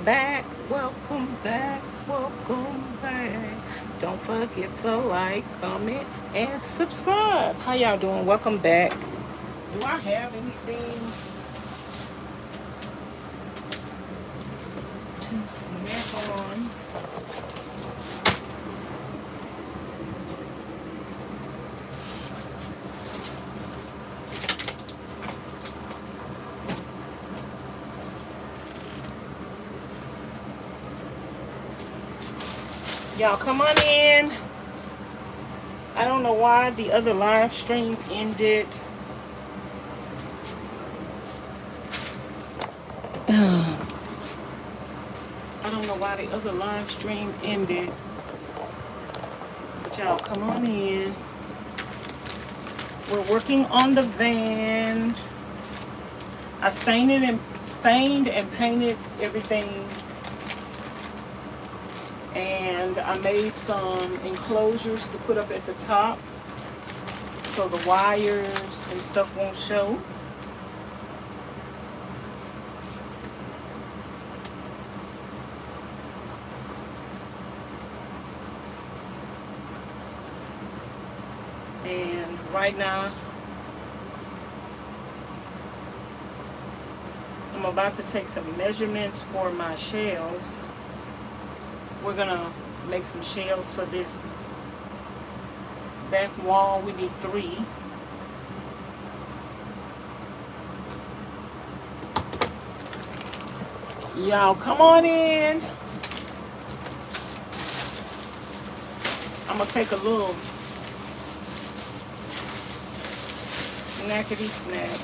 Back, welcome back, welcome back. Don't forget to like, comment, and subscribe. How y'all doing? Welcome back. Do I have anything to snack on? Y'all come on in. I don't know why the other live stream ended. I don't know why the other live stream ended. But y'all come on in. We're working on the van. I stained and painted everything. And I made some enclosures to put up at the top so the wires and stuff won't show. And right now I'm about to take some measurements for my shelves. We're gonna make some shelves for this back wall. We need 3. Y'all come on in. I'm gonna take a little snackety snack.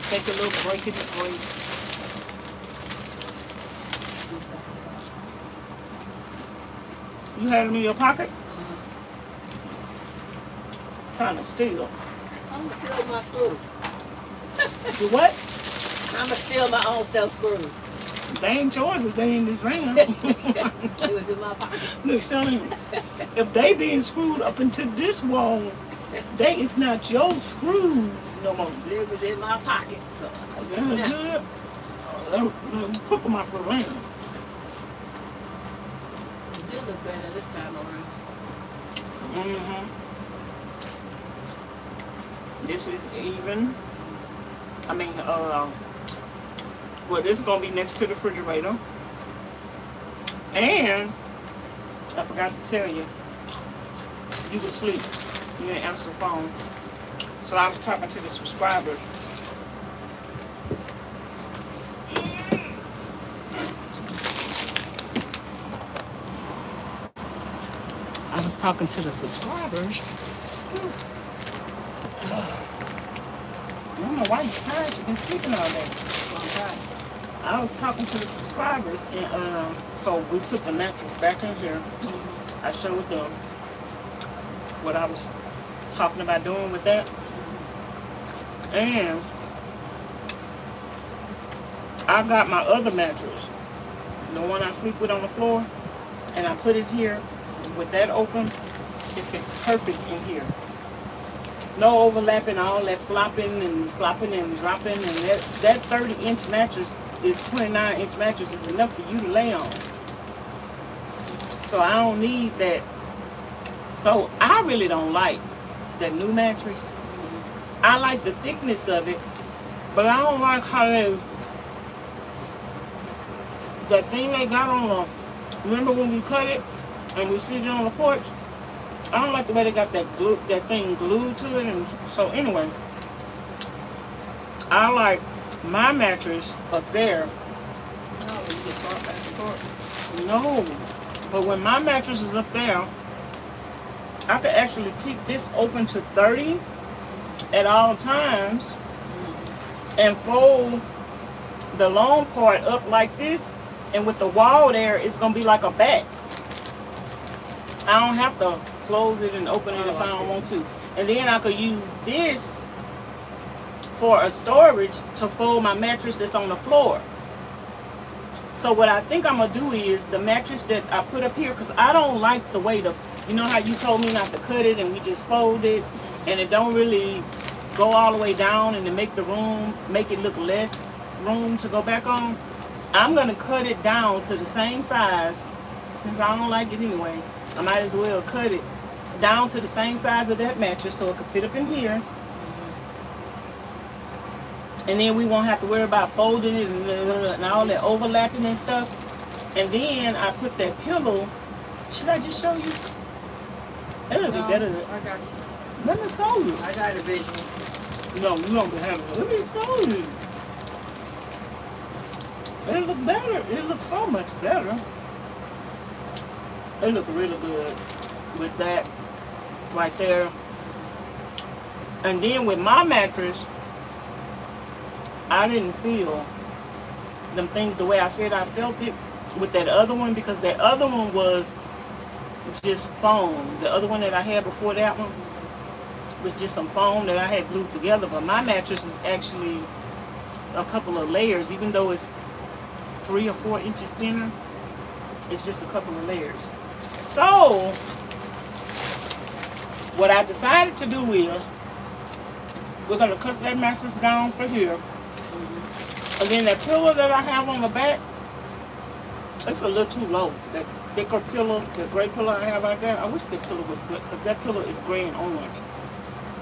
Take a little breakity break. You had them in your pocket? Trying to steal. I'm gonna steal my screw. You what? I'm gonna steal my own self screw. They ain't yours if they in this van. It was in my pocket. Look, Charlene, if they being screwed up into this wall, it's not your screws no more. It was in my pocket. So Yeah, good. Put them off the van. it did look better this time around. This is even. I mean, well, this is gonna be next to the refrigerator. And I forgot to tell you, you was asleep. You didn't answer the phone. So I was talking to the subscribers. I was talking to the subscribers. I don't know why you're tired. You've been sleeping all day. I was talking to the subscribers, and so we put the mattress back in here. I showed them what I was talking about doing with that, and I got my other mattress, the one I sleep with on the floor, and I put it here with that open. It fits perfect in here. No overlapping, all that flopping and dropping, and that 30-inch mattress is 29-inch mattress is enough for you to lay on. So I don't need that. So I really don't like that new mattress. I like the thickness of it, but I don't like how that thing they got on the. Remember when we cut it and we sit it on the porch? I don't like the way they got that thing glued to it, and so anyway, I like my mattress up there. No, you just walk back and forth. No, but when my mattress is up there, I could actually keep this open to 30 at all times and fold the long part up like this, and with the wall there, it's gonna be like a back. I don't have to close it and open it if I don't want to. And then I could use this for a storage to fold my mattress that's on the floor. So what I think I'm gonna do is the mattress that I put up here, because I don't like the way you know how you told me not to cut it and we just fold it, and it don't really go all the way down and to make the room, make it look less room to go back on, I'm gonna cut it down to the same size. Since I don't like it anyway, I might as well cut it down to the same size of that mattress so it can fit up in here. And then we won't have to worry about folding it and all that overlapping and stuff. And then I put that pillow. Should I just show you? It'll be better than. I got you. Let me show you. I got a visual. No, you don't have it. Let me show you. It look better. It looks so much better. It look really good with that right there. And then with my mattress, I didn't feel them things the way I said I felt it with that other one, because that other one was just foam. The other one that I had before that one was just some foam that I had glued together. But my mattress is actually a couple of layers, even though it's 3 or 4 inches thinner. It's just a couple of layers. So what I decided to do is we're gonna cut that mattress down for here. And then that pillow that I have on the back, it's a little too low. That thicker pillow, the gray pillow I have right there, I wish that pillow was black, because that pillow is gray and orange.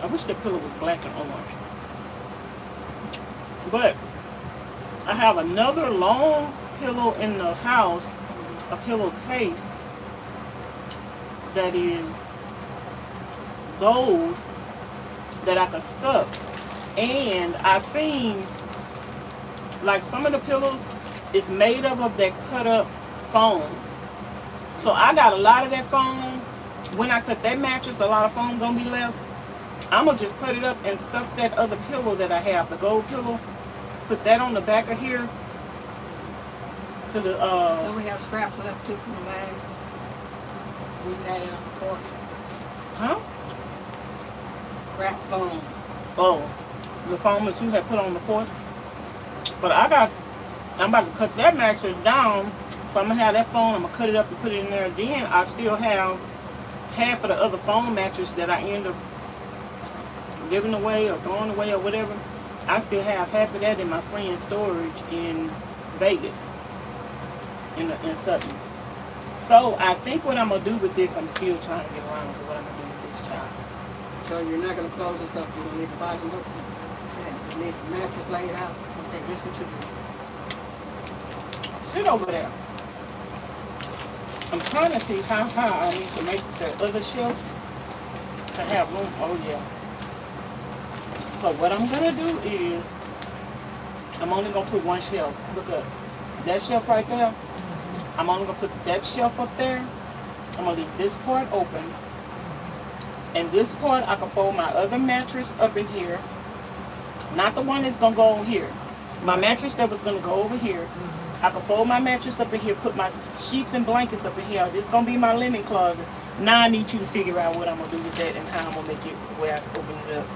I wish that pillow was black and orange. But I have another long pillow in the house, a pillowcase that is gold that I could stuff. And I seen like some of the pillows is made up of that cut up foam. So I got a lot of that foam. When I cut that mattress, a lot of foam gonna be left. I'm gonna just cut it up and stuff that other pillow that I have, the gold pillow, put that on the back of here to the Then we have scraps left too from the last. We had it on the porch. huh? Scrap foam. Oh, the foam that you had put on the porch. But I'm about to cut that mattress down, so I'm gonna have that foam. I'm gonna cut it up and put it in there. Then I still have half of the other foam mattress that I end up giving away or throwing away or whatever. I still have half of that in my friend's storage in Vegas, in Sutton. So I think what I'm gonna do with this, I'm still trying to get around to what I'm gonna do with this child. So you're not gonna close this up. You're gonna leave the bottom open. Just leave the mattress laid out. Okay, this what you do. Sit over there. I'm trying to see how high I need to make the other shelf to have room. Oh yeah. So what I'm gonna do is I'm only gonna put one shelf. Look up. That shelf right there. I'm only gonna put that shelf up there. I'm gonna leave this part open. And this part I can fold my other mattress up in here. Not the one that's gonna go on here. My mattress that was gonna go over here. I can fold my mattress up in here, put my sheets and blankets up in here. This is gonna be my linen closet. Now I need you to figure out what I'm gonna do with that and how I'm gonna make it where I can open it up.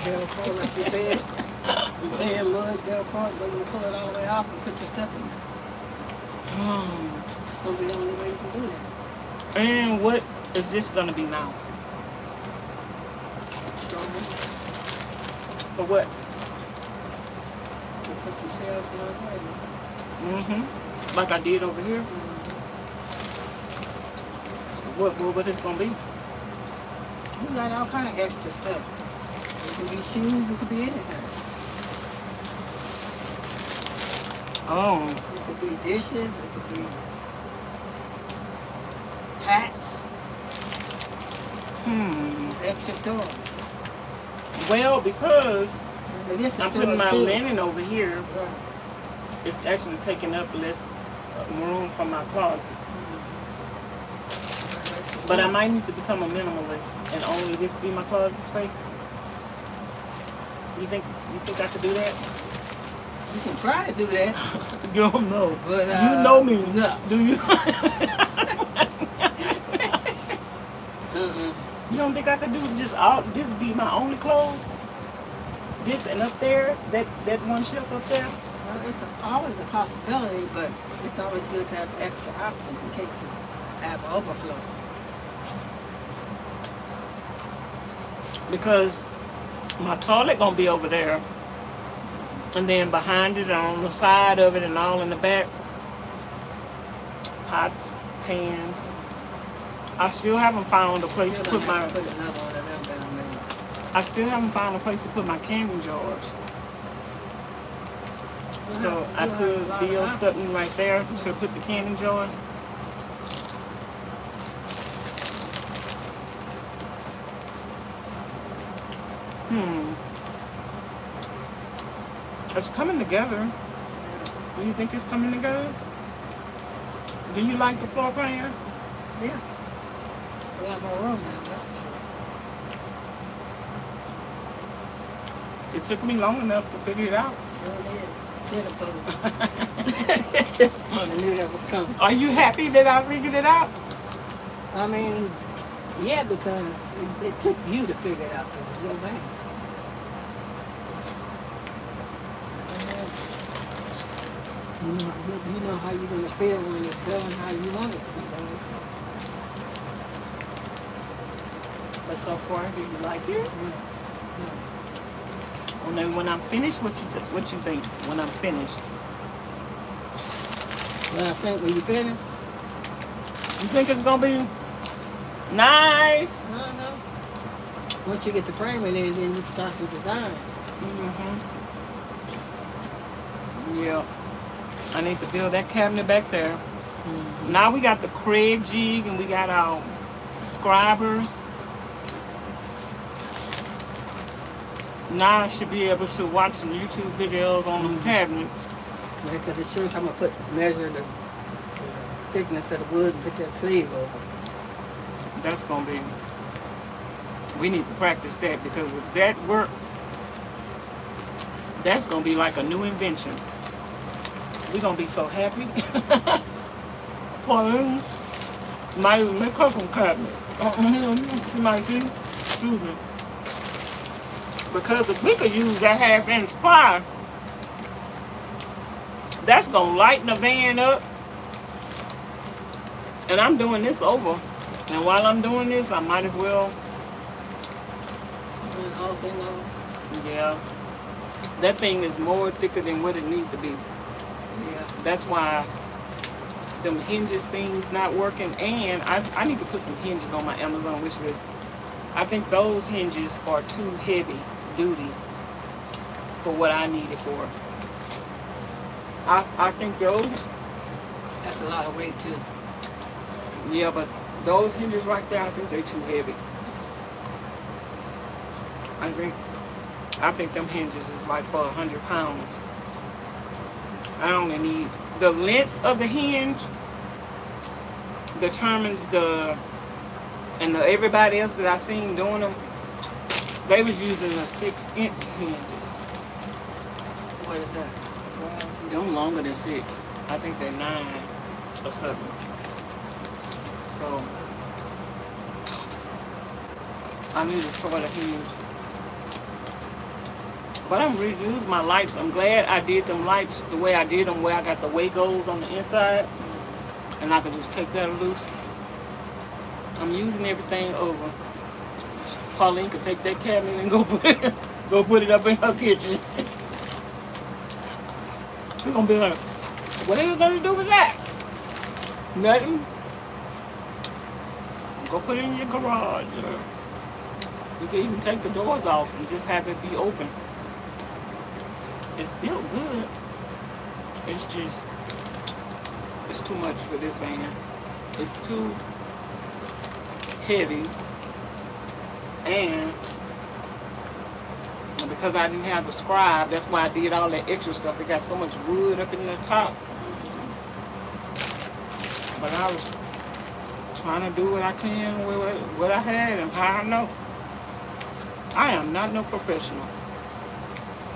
They'll pull like your bed. Bed wood, they'll pull it, but you pull it all the way off and put your stuff in there. It's gonna be the only way you can do that. And what is this gonna be now? For what? To put some shelves down there. Like I did over here. What it's gonna be? You got all kind of extra stuff. It could be shoes, it could be anything. Oh. It could be dishes, it could be hats. Extra storage. Well, because This I'm is putting my storage too. linen over here, Right. it's actually taking up less room from my closet. But I might need to become a minimalist and only this be my closet space. You think I could do that? You can try to do that, You don't know. but You know me. No. Do you? You don't think I could do this be my only clothes? This and up there, that one shelf up there? Well, it's always a possibility, but it's always good to have extra options in case you have overflow. Because my toilet gonna be over there. And then behind it, on the side of it, and all in the back, pots, pans. I still haven't found a place to put my. Put another one of them down there. I still haven't found a place to put my canning jars. So I could build something right there to put the canning jar. It's coming together. Do you think it's coming together? Do you like the floor plan? Yeah. It's a lot more room now, that's for sure. It took me long enough to figure it out. Sure did. Did it, folks. I knew that was coming. Are you happy that I figured it out? I mean, yeah, because it took you to figure it out, because it's your band. You know how you're going to feel when it's done, how you want it to be done. But so far, do you like it? Yeah. Well, then when I'm finished, what you think? When I'm finished, Well, I think when you finish, you think it's gonna be nice? I don't know. Once you get the framing in, then you can start some design. Yeah. I need to build that cabinet back there. Now we got the Craig jig and we got our scriber. Now I should be able to watch some YouTube videos on them cabinets. Because it's sure I'm going to measure the thickness of the wood and put that sleeve over. That's gonna be. We need to practice that, because if that work, that's gonna be like a new invention. We're gonna be so happy. Pauline might make her some cabinet. She might be. Excuse me. Because if we could use that 1/2-inch ply, that's gonna lighten the van up. And I'm doing this over. And while I'm doing this, I might as well. Yeah. That thing is more thicker than what it needs to be. Yeah. That's why them hinges things not working. And I need to put some hinges on my Amazon wish list. I think those hinges are too heavy duty for what I need it for. I think those. That's a lot of weight too. Yeah, but those hinges right there, I think they're too heavy. I think them hinges is like for 100 pounds. I only need the length of the hinge determines everybody else that I seen doing them, they was using a 6-inch hinges. What is that? Them longer than 6. I think they're 9 or 7. So I need a shorter hinge. But I'm reusing my lights. I'm glad I did them lights the way I did them, where I got the Wagos on the inside, and I can just take that loose. I'm using everything over. Pauline could take that cabinet and go put it up in her kitchen. She's gonna be like, what are you gonna do with that? Nothing. Go put it in your garage. You can even take the doors off and just have it be open. It's built good. It's just, it's too much for this van. It's too heavy. And because I didn't have the scribe, that's why I did all that extra stuff. It got so much wood up in the top. But I was trying to do what I can with what I had and how I know. I am not no professional.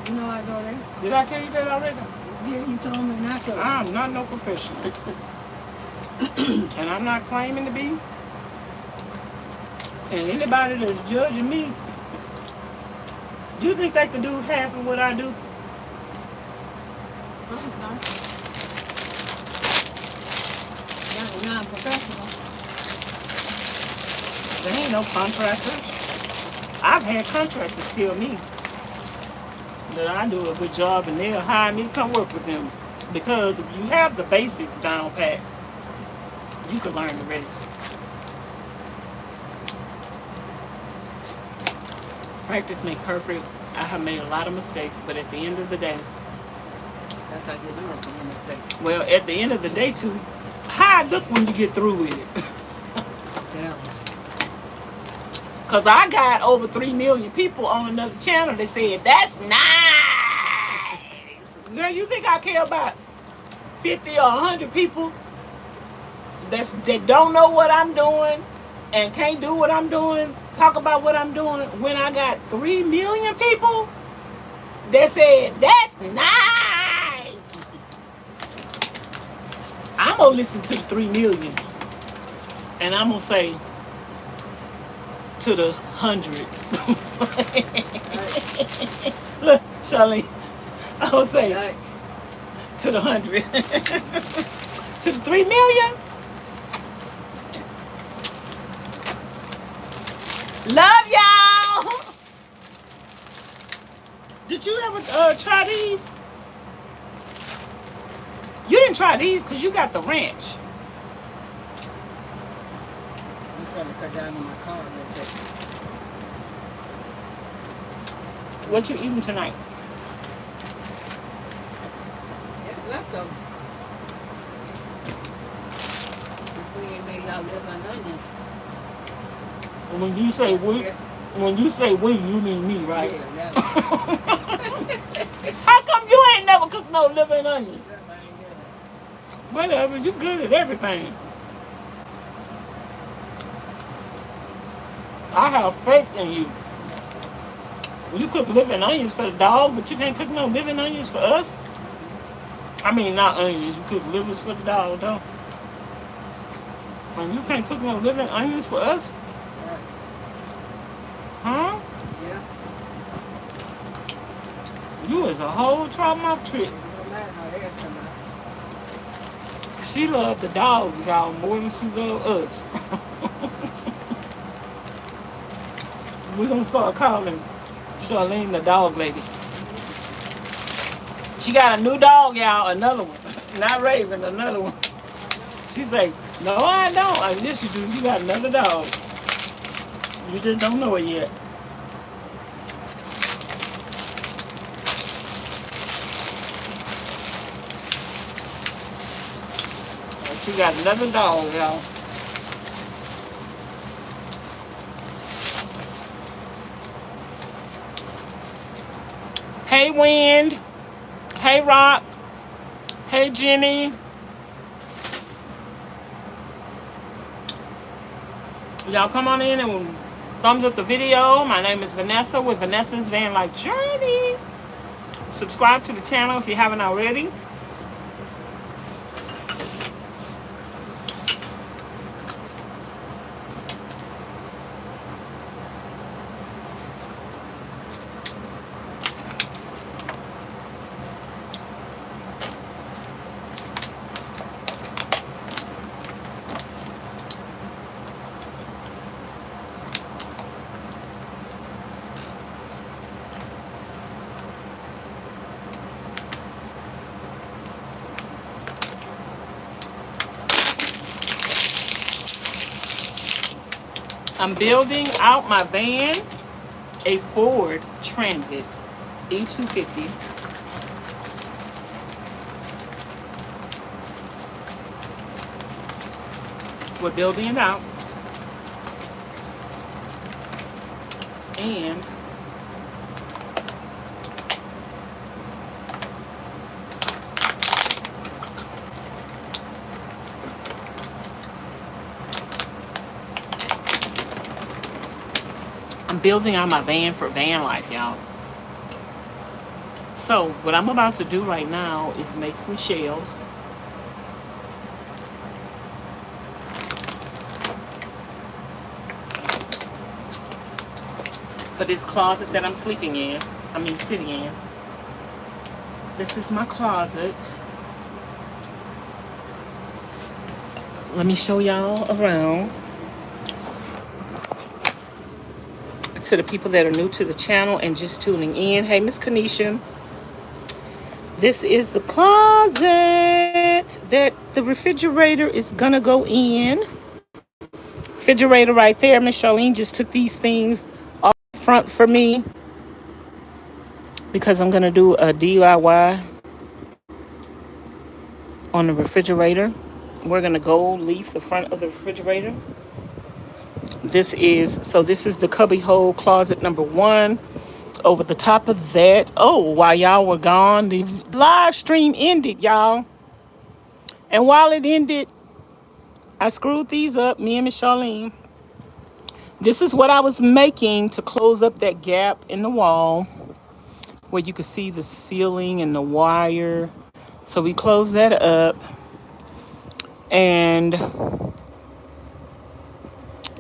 You know I know that. Did I tell you that already? Yeah, you told me not to. I'm not no professional. And I'm not claiming to be. And anybody that's judging me, do you think they could do half of what I do? That's non-professional. There ain't no contractors. I've had contractors tell me, that I do a good job, and they'll hire me to come work with them. Because if you have the basics down pat, you can learn the rest. Practice makes perfect. I have made a lot of mistakes, but at the end of the day, That's how you learn from your mistakes. well, at the end of the day, too, how I look when you get through with it. Yeah. Because I got over 3 million people on another channel that said, that's nice. Girl, you think I care about 50 or 100 people that don't know what I'm doing and can't do what I'm doing, talk about what I'm doing, when I got 3 million people that said, that's nice. I'm going to listen to the 3 million. And I'm going to say, to the 100. Look, Charlene, I will say Yikes. to the 100. To the 3 million. Love y'all. Did you ever try these? You didn't try these because you got the ranch. I'm trying to cut down on my car a little bit. What you eating tonight? It's leftover. If we ain't made y'all liver and onions. When you say we, Yes. when you say we, you mean me, right? Yeah, that How come you ain't never cooked no liver and onions? was. Whatever, you good at everything. I have faith in you. You cook liver and onions for the dog, but you can't cook no liver and onions for us? I mean, not onions. You cook livers for the dog, though. And you can't cook no liver and onions for us? Right. Huh? Yeah. You is a whole trauma trick. It don't matter how theirs come out. She loved the dog, y'all, more than she loved us. We're going to start calling Charlene the dog lady. She got a new dog, y'all, another one. Not Raven, another one. She's like, no, I don't. I guess you do. You got another dog. You just don't know it yet. She got another dog, y'all. Hey, Wind. Hey, Rock. Hey, Jenny. Y'all come on in and thumbs up the video. My name is Vanessa with Vanessa's Van Life Journey. Subscribe to the channel if you haven't already. I'm building out my van, a Ford Transit E250. We're building it out. And I'm building out my van for van life, y'all. So what I'm about to do right now is make some shelves. For this closet that I'm sleeping in, sitting in. This is my closet. Let me show y'all around. to the people that are new to the channel and just tuning in. Hey, Miss Kanisha. This is the closet that the refrigerator is gonna go in. Refrigerator right there. Ms Charlene just took these things off front for me because I'm gonna do a DIY on the refrigerator. We're gonna go leave the front of the refrigerator. This is the cubby hole closet number 1. Over the top of that, oh, while y'all were gone, the live stream ended, y'all. And while it ended, I screwed these up, me and Ms Charlene. This is what I was making to close up that gap in the wall where you could see the ceiling and the wire. So we closed that up and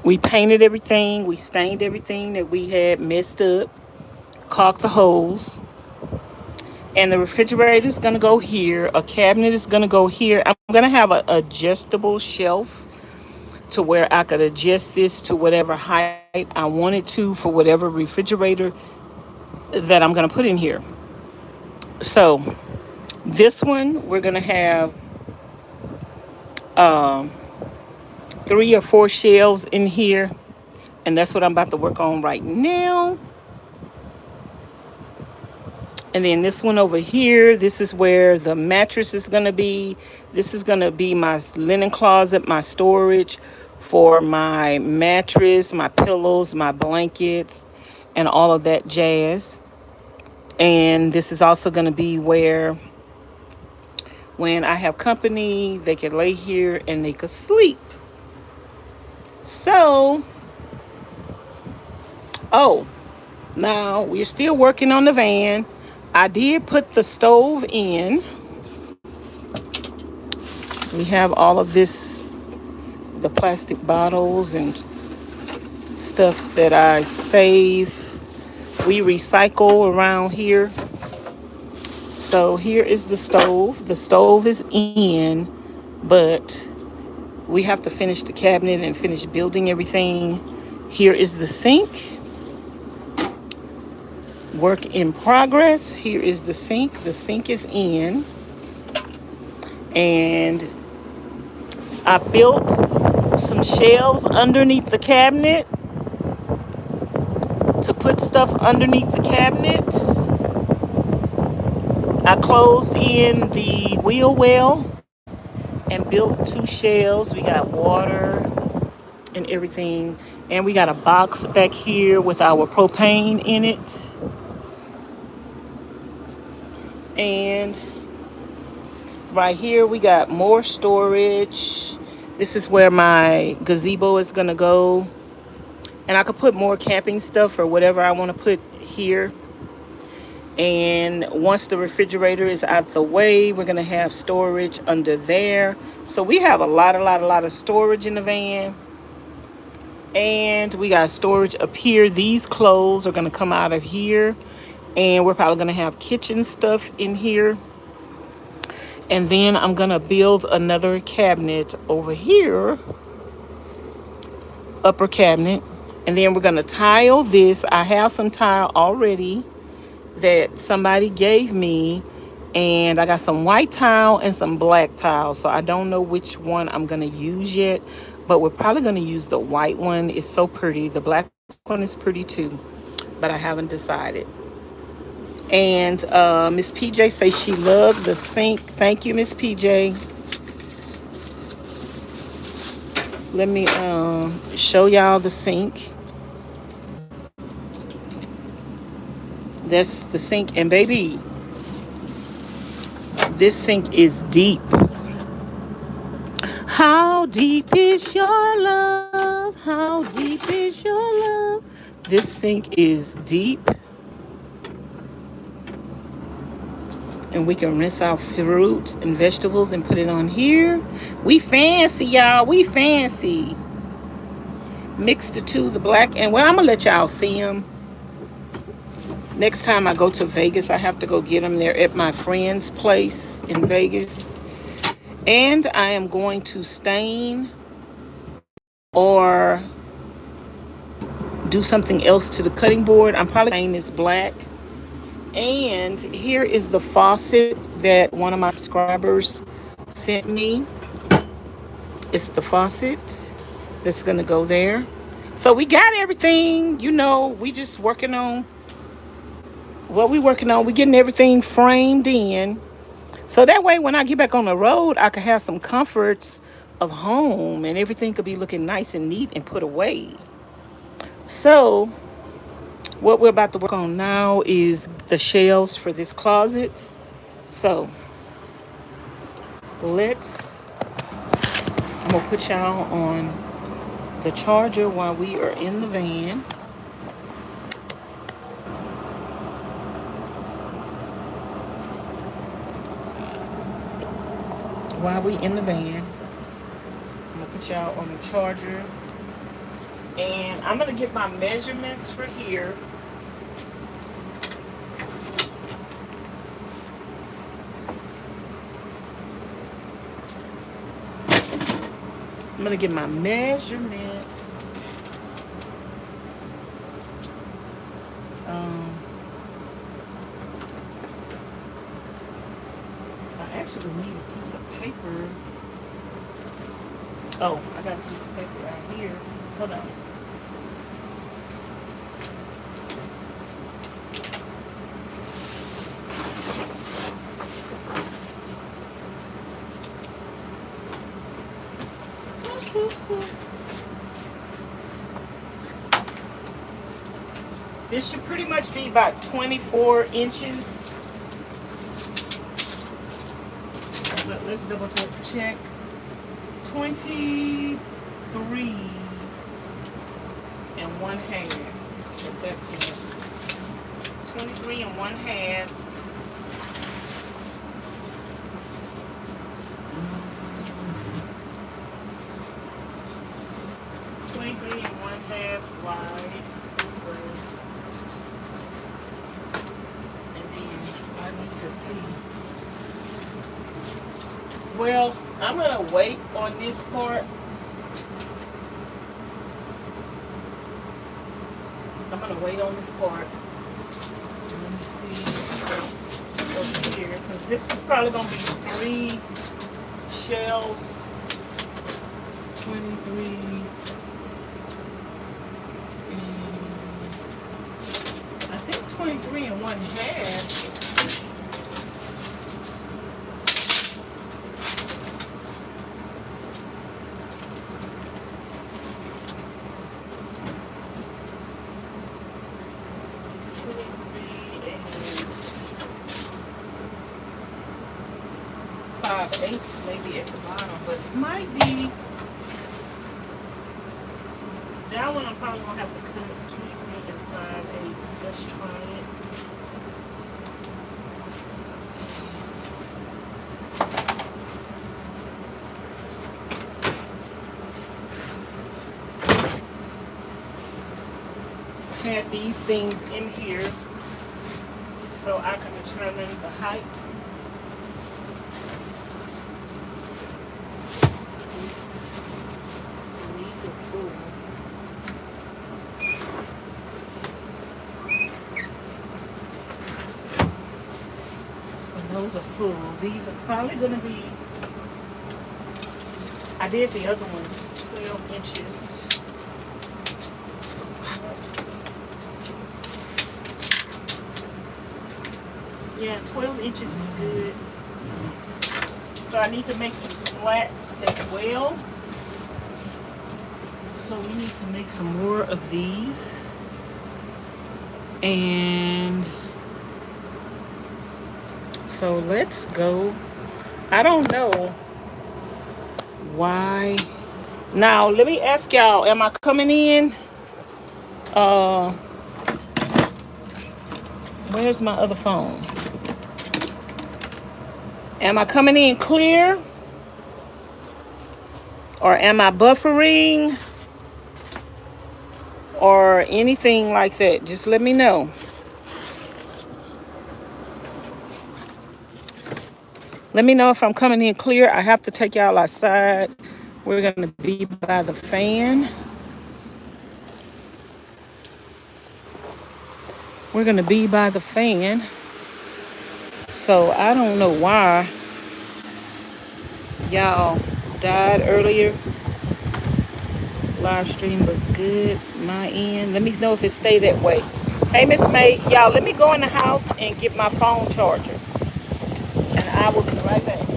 we painted everything. We stained everything that we had messed up, caulked the holes. And the refrigerator is going to go here. A cabinet is going to go here. I'm going to have an adjustable shelf to where I could adjust this to whatever height I wanted to for whatever refrigerator that I'm going to put in here. So this one, we're going to have 3 or 4 shelves in here. And that's what I'm about to work on right now. And then this one over here, this is where the mattress is going to be. This is going to be my linen closet, my storage for my mattress, my pillows, my blankets, and all of that jazz. And this is also going to be where when I have company, they can lay here and they could sleep. So, oh, now we're still working on the van. I did put the stove in. We have all of this, the plastic bottles and stuff that I save. We recycle around here. So here is the stove. The stove is in, but we have to finish the cabinet and finish building everything. Here is the sink. Work in progress. Here is the sink. The sink is in. And I built some shelves underneath the cabinet to put stuff underneath the cabinet. I closed in the wheel well and built 2 shelves. We got water and everything. And we got a box back here with our propane in it. And right here we got more storage. This is where my gazebo is gonna go, and I could put more camping stuff or whatever I want to put here. And once the refrigerator is out the way, we're gonna have storage under there. So we have a lot of storage in the van. And we got storage up here. These clothes are gonna come out of here. And we're probably going to have kitchen stuff in here. And then I'm going to build another cabinet over here. Upper cabinet. And then we're going to tile this. I have some tile already that somebody gave me. And I got some white tile and some black tile. So I don't know which one I'm going to use yet. But we're probably going to use the white one. It's so pretty. The black one is pretty too. But I haven't decided. And Miss PJ says she loved the sink. Thank you, Miss PJ. Let me show y'all the sink. That's the sink. And baby, this sink is deep. How deep is your love? How deep is your love? This sink is deep. And we can rinse our fruit and vegetables and put it on here. We fancy, y'all. We fancy. Mix the two, the black. And well, I'm going to let y'all see them. Next time I go to Vegas, I have to go get them. They're at my friend's place in Vegas. And I am going to stain or do something else to the cutting board. I'm probably painting this black. And here is the faucet that one of my subscribers sent me. It's the faucet that's gonna go there. So we got everything, you know, we just working on what we working on. We getting everything framed in. So that way when I get back on the road, I could have some comforts of home and everything could be looking nice and neat and put away. So what we're about to work on now is the shelves for this closet. So I'm gonna put y'all on the charger while we are in the van. While we in the van, I'm gonna put y'all on the charger. And I'm gonna get my measurements for here. I'm gonna get my measurements. I actually need a piece of paper. Oh, I got a piece of paper right here. Hold on. This should pretty much be about 24 inches. Let's double check. 23 and 1/2. At that point. 23 and 1/2. Wide this way. And then I need to see. Well, I'm gonna wait on this part. I'm gonna wait on this part. Let me see over here, because this is probably gonna be 3 shelves. 23. I think 23 and 1/2. Eighths maybe at the bottom, but it might be that one. I'm probably gonna have to cut 23 and 5/8. Let's try it. Had these things in here so I can determine the height. These are full. And those are full. These are probably going to be, I did the other ones 12 inches. Yeah, 12 inches is good. So I need to make some slats as well. So we need to make some more of these. And so let's go. I don't know why. Now, let me ask y'all, am I coming in? Where's my other phone? Am I coming in clear? Or am I buffering? Or anything like that? Just let me know. Let me know if I'm coming in clear. I have to take y'all outside. We're going to be by the fan. We're gonna be by the fan. So I don't know why y'all died earlier. Live stream was good. My end. Let me know if it stay that way. Hey, Miss May, y'all, let me go in the house and get my phone charger. And I will be right back.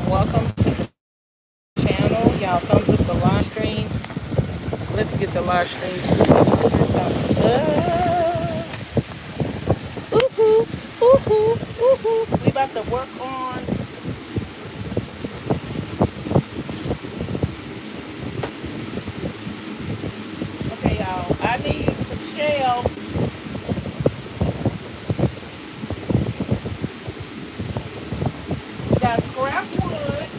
Welcome to the channel. Y'all thumbs up the live stream. Let's get the live stream to 100 thumbs up. Ooh-hoo, ooh-hoo, ooh-hoo. We about to work on okay, y'all. I need some shelves. We got scrap wood.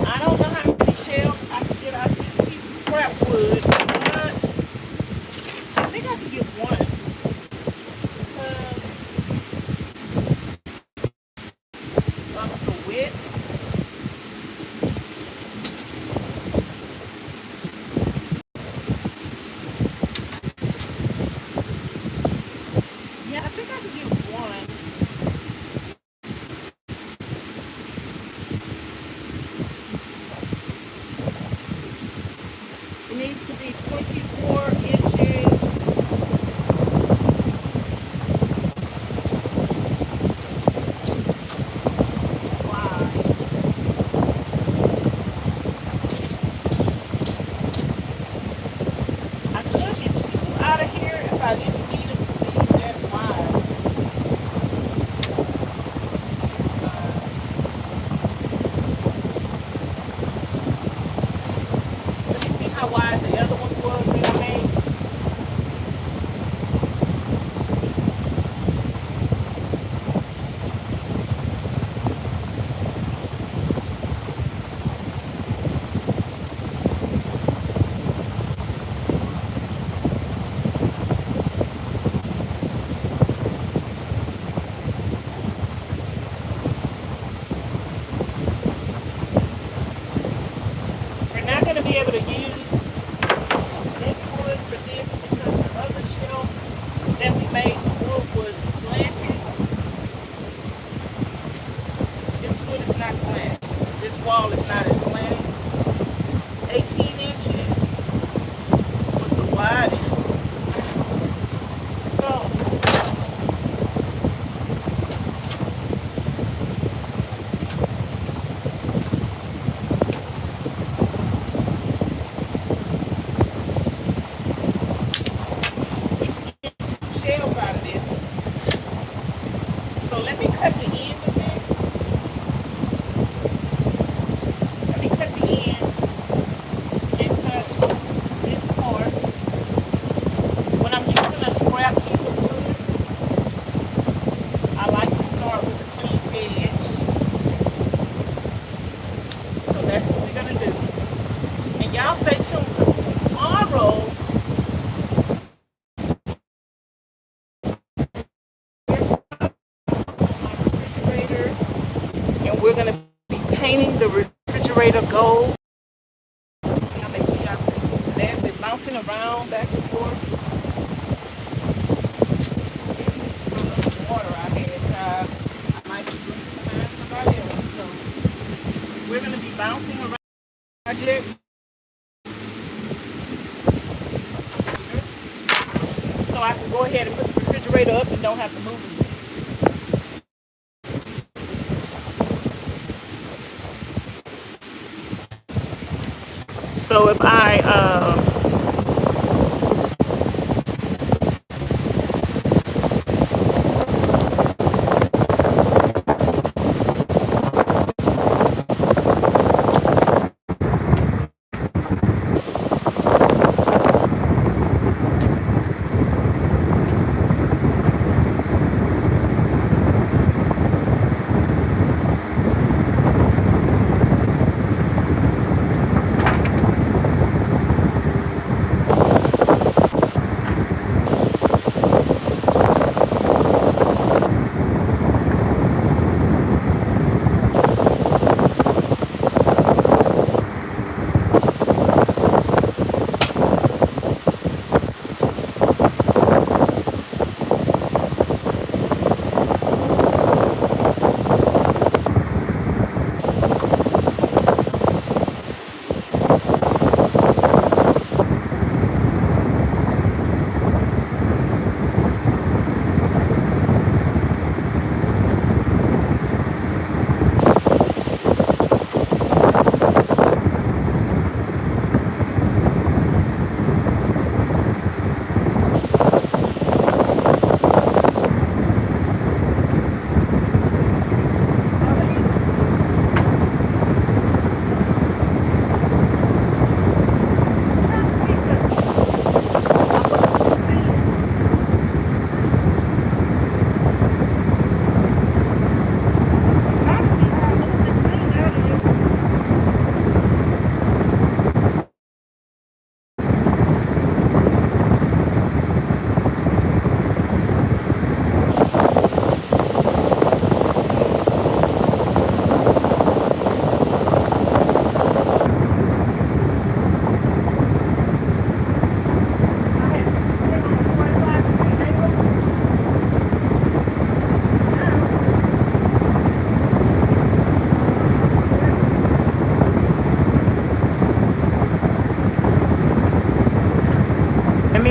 I don't know how many shelves I can get out of this piece of scrap wood, but I think I can get one because of the width. Yeah, I think I can get one. how wide the other ones was that I made. We're not going to be able to use this wood for this because the other shelf that we made, the wood was slanted. This wood is not slanted. This wall is not as slanted. 18 inches was the widest. So shelves out of this. So let me cut the end of this. Let me cut the end and cut this part. When I'm using a scrap piece of wood, I like to start with a clean edge. So that's what we're gonna do. And y'all stay tuned because tomorrow refrigerator, and we're going to be painting the refrigerator gold. I'll make sure y'all stay tuned for that. They're bouncing around back and forth. This is water I had, child. I might be drinking behind somebody else. Who knows? We're going to be bouncing around the project. So I can go ahead and put the refrigerator up and don't have to move it. So if I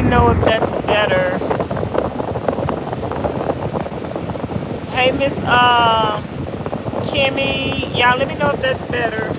know if that's better. Hey, Miss Kimmy, y'all let me know if that's better.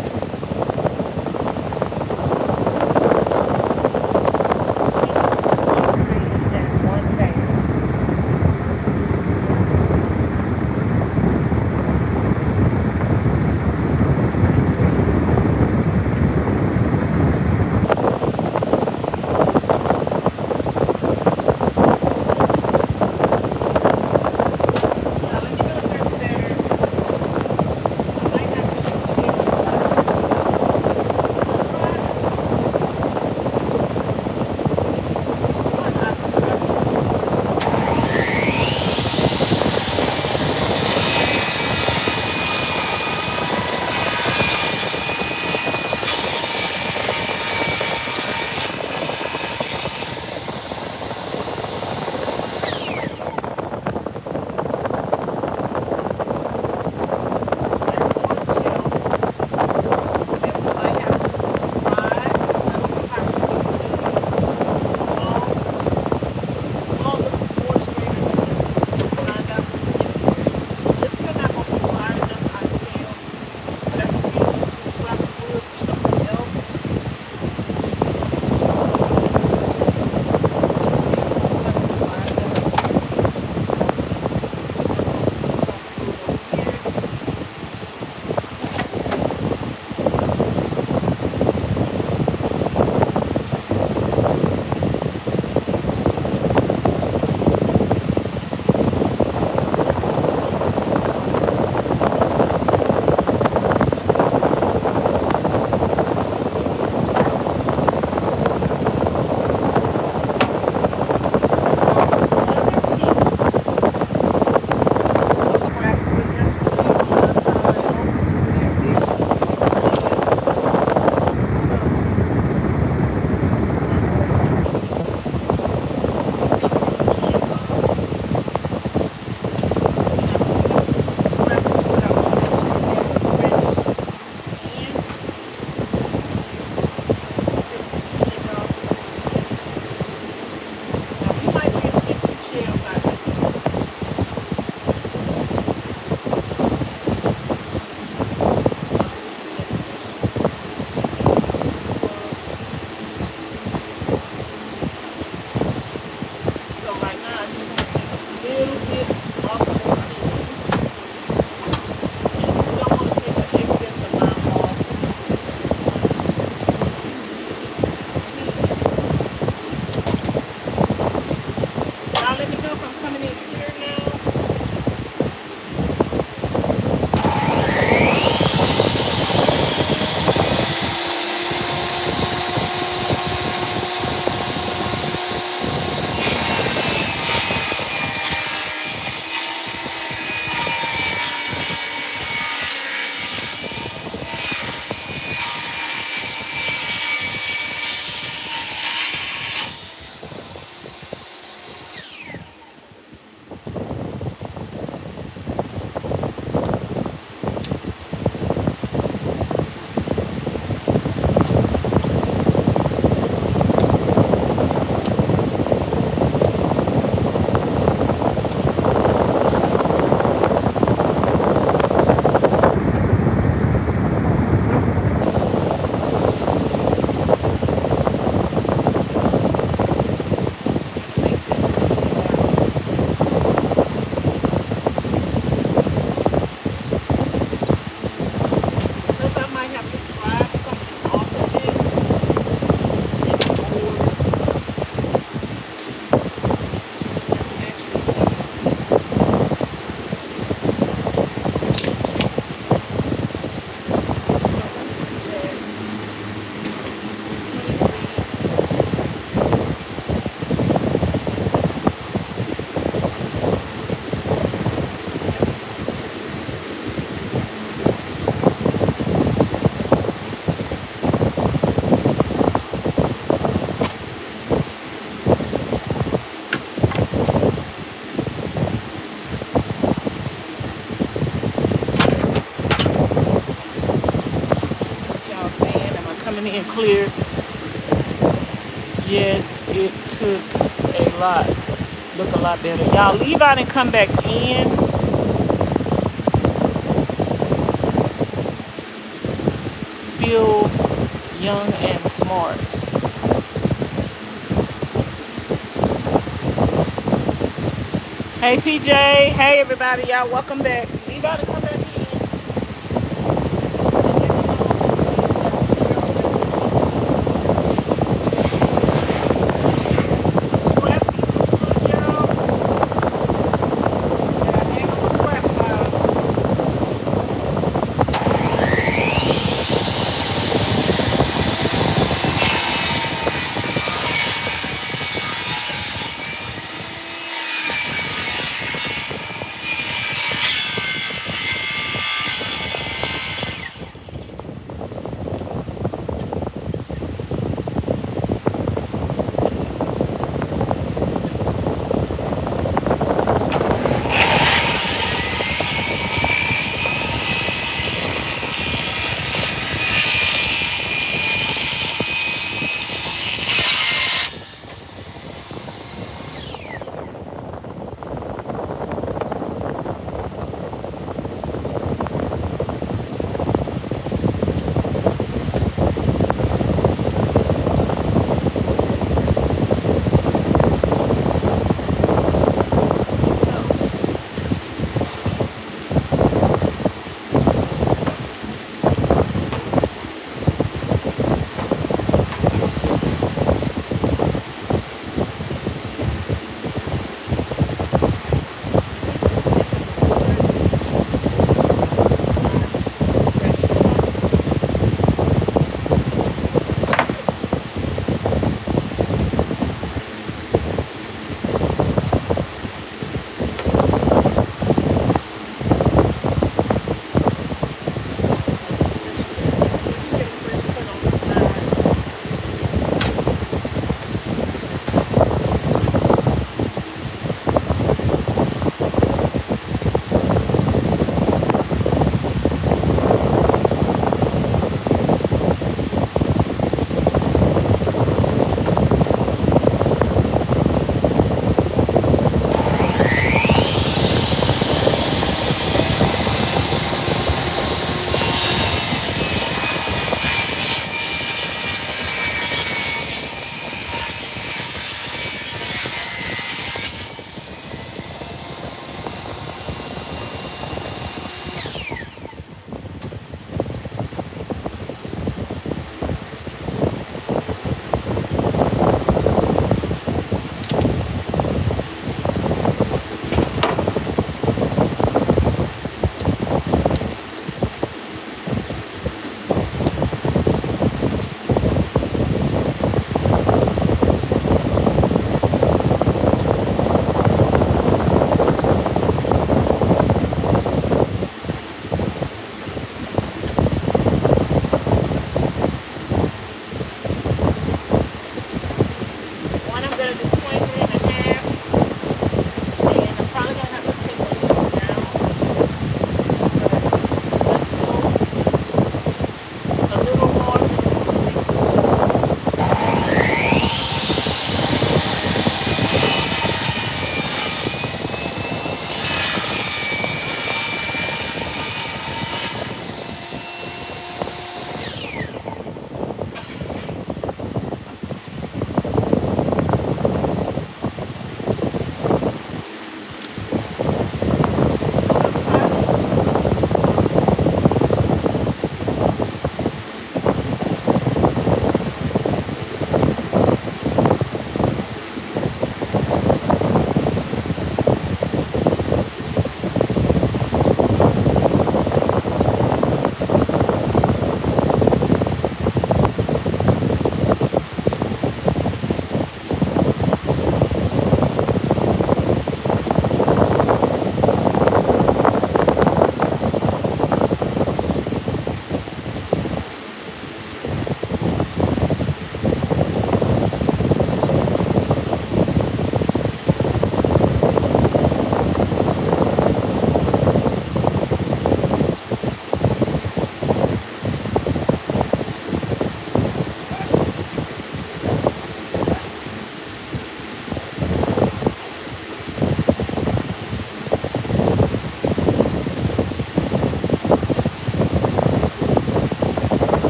coming in clear. Yes, it took a lot. Look a lot better. Y'all leave out and come back in. Still young and smart. Hey PJ, hey everybody, y'all welcome back. Leave out and come back in.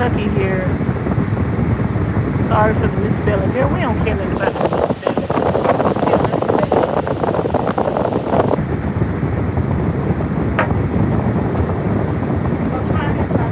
Kentucky here. Sorry for the misspelling. Girl, we don't care nothing about the misspelling. We still understand. What time is it?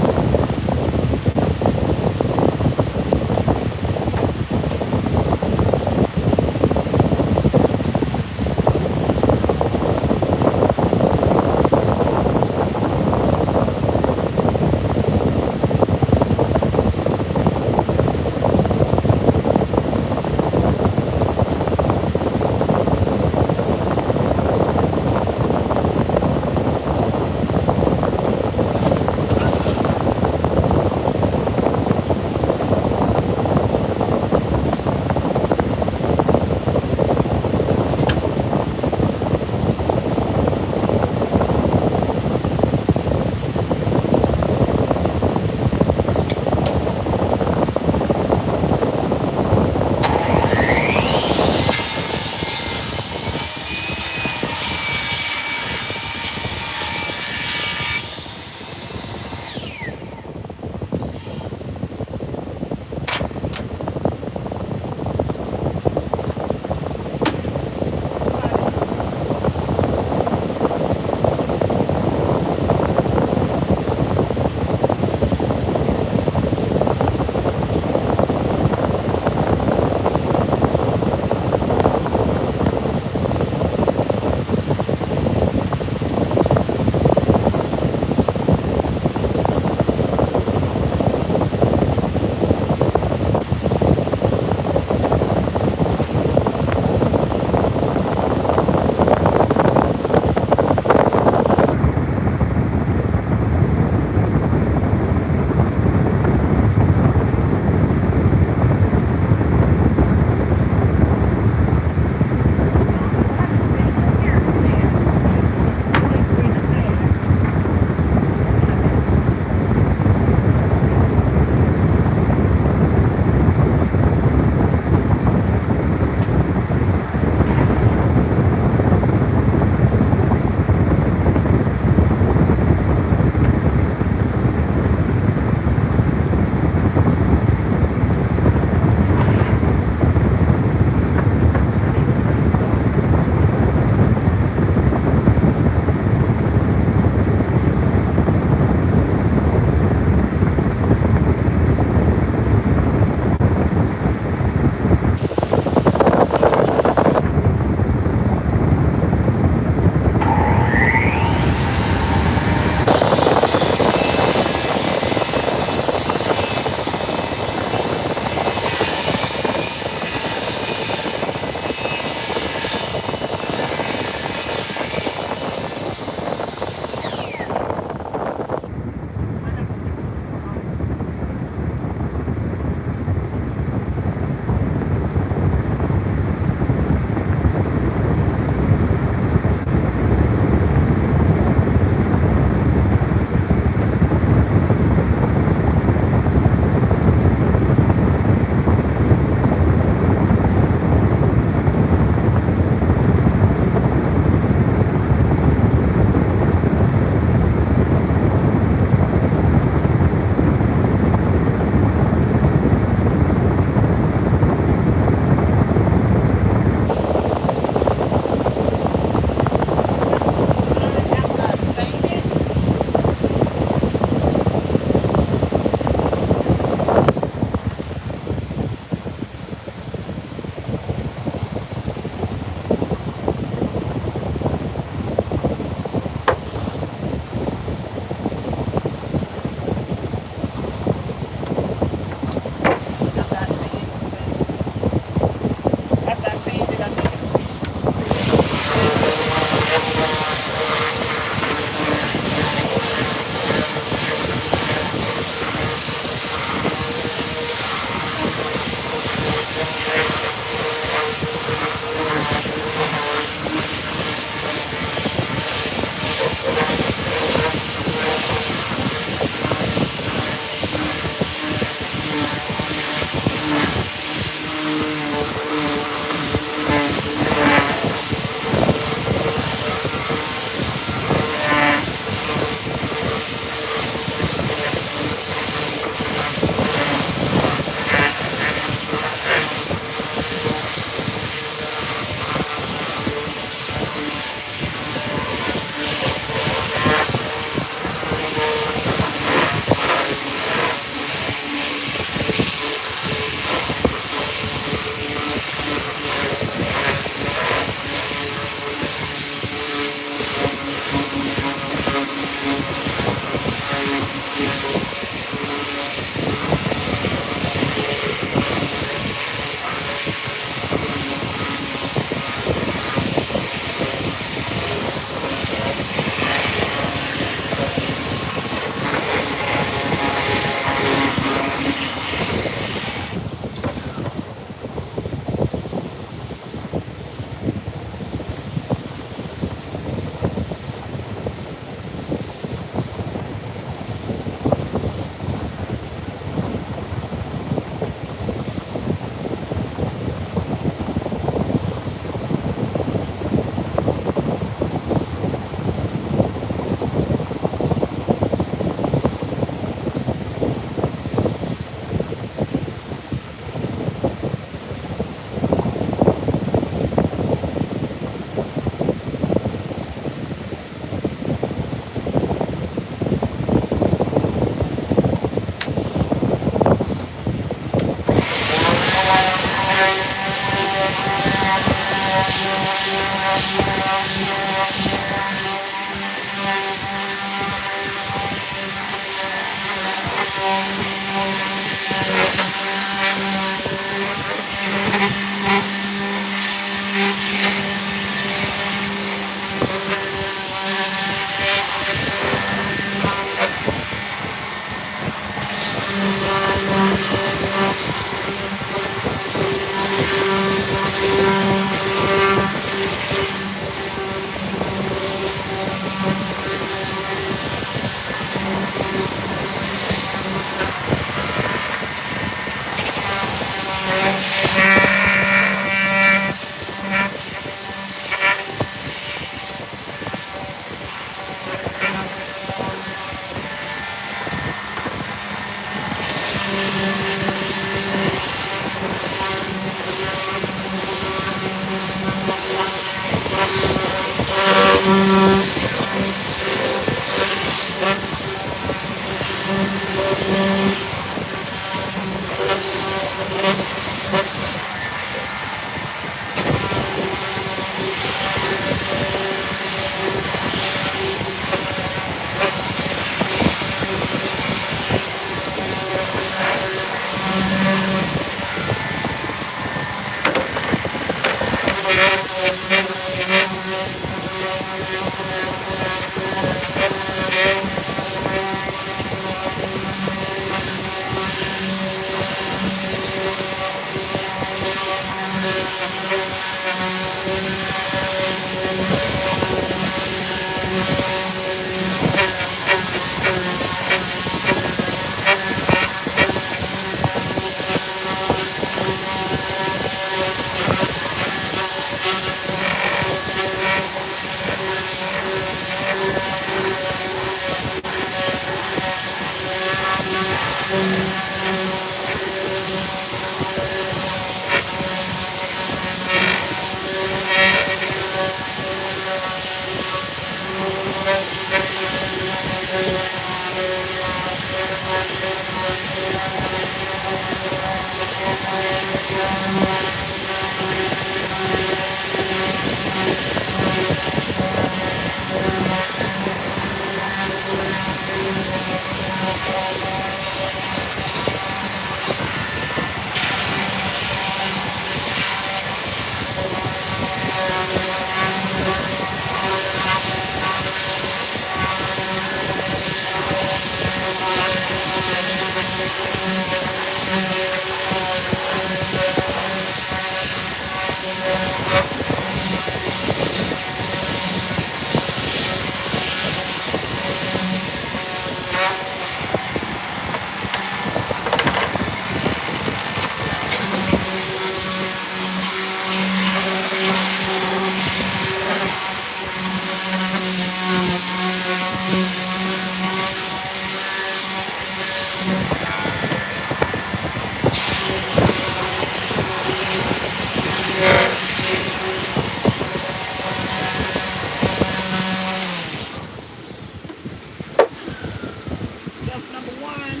Shelf number one,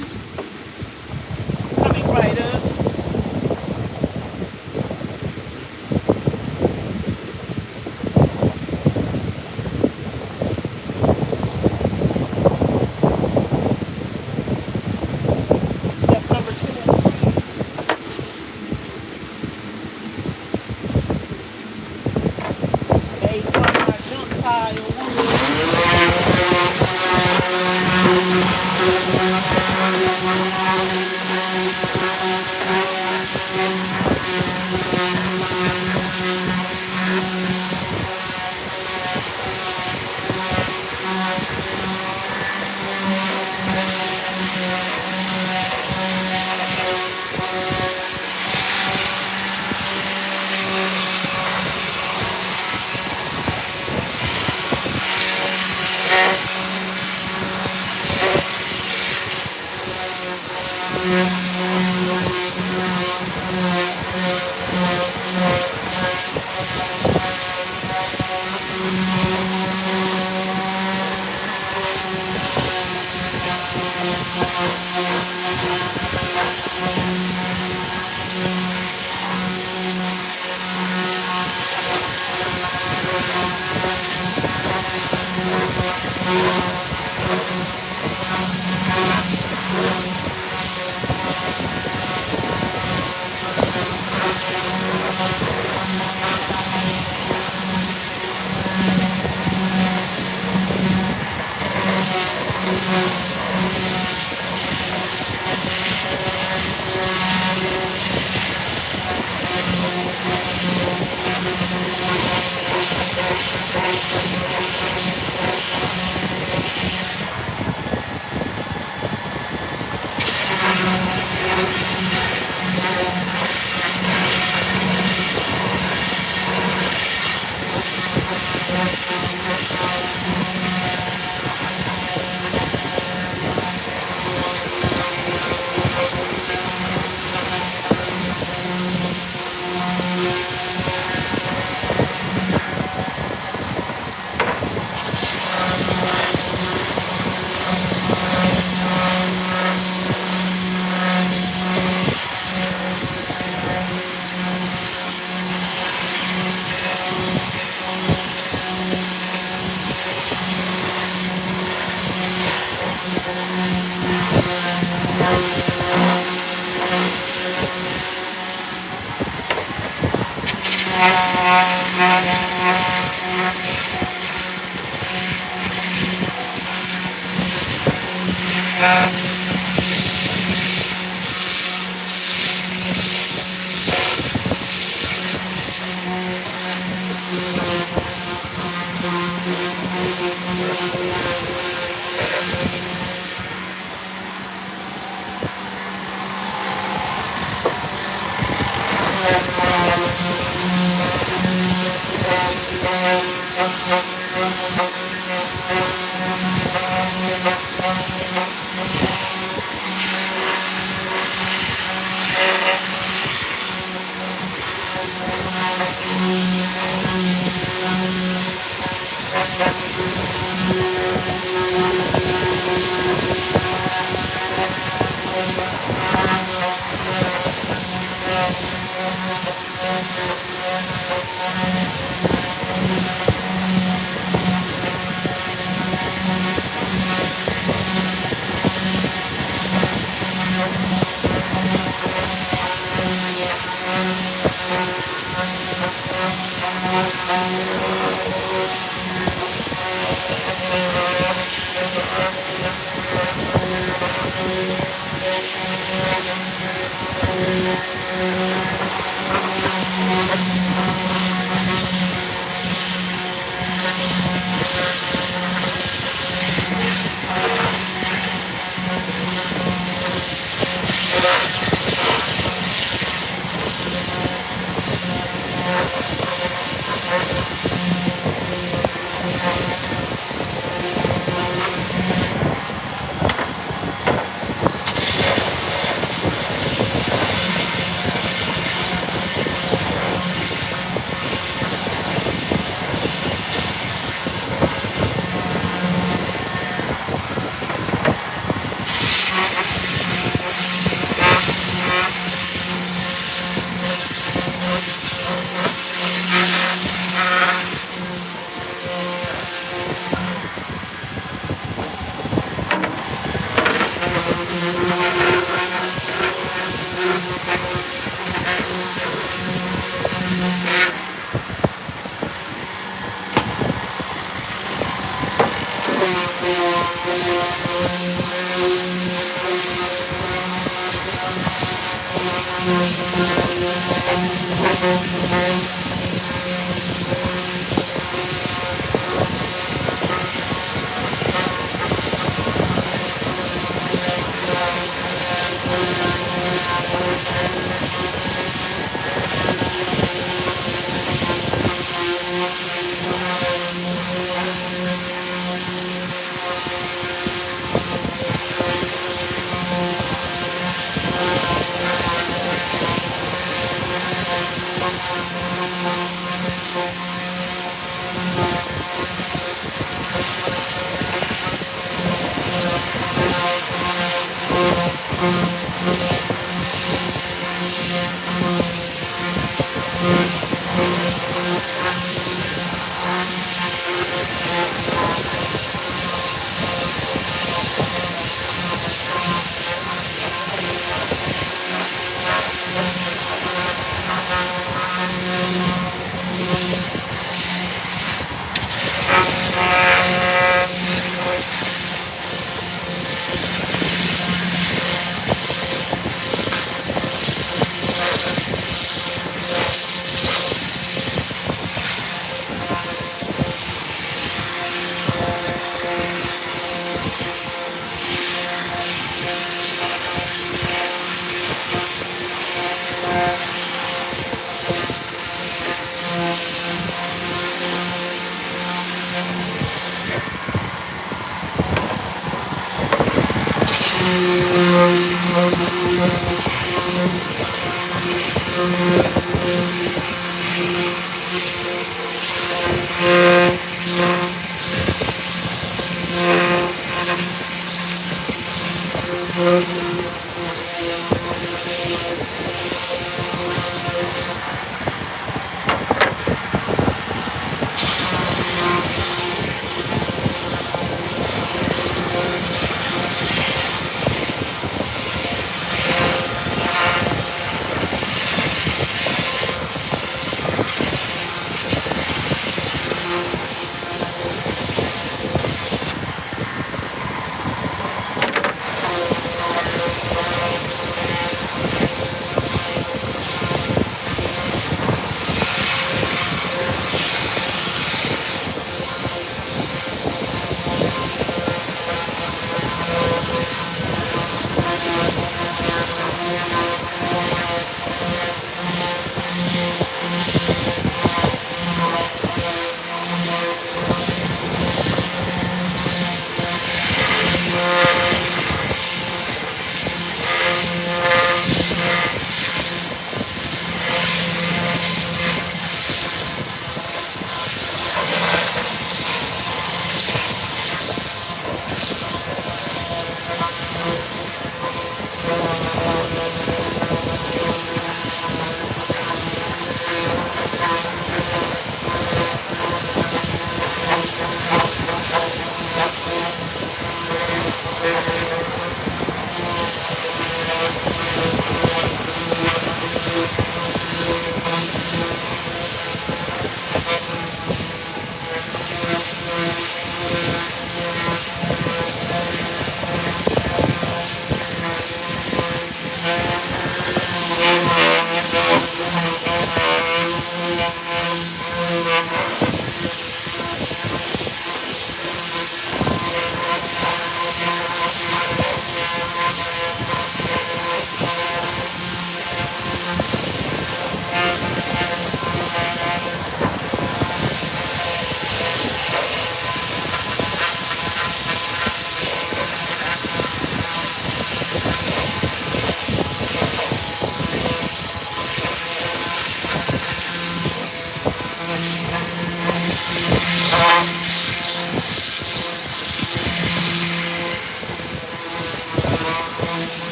coming right up. Shelf number two, made from my junk pile.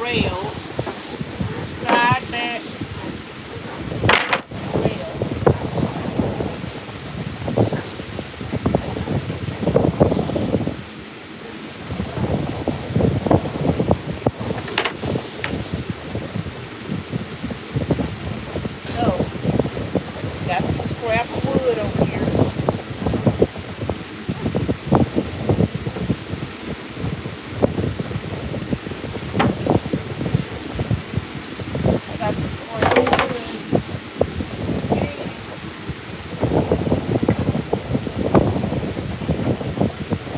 rails, side back rails. So, got some scrap wood over here. Got some scrap wood.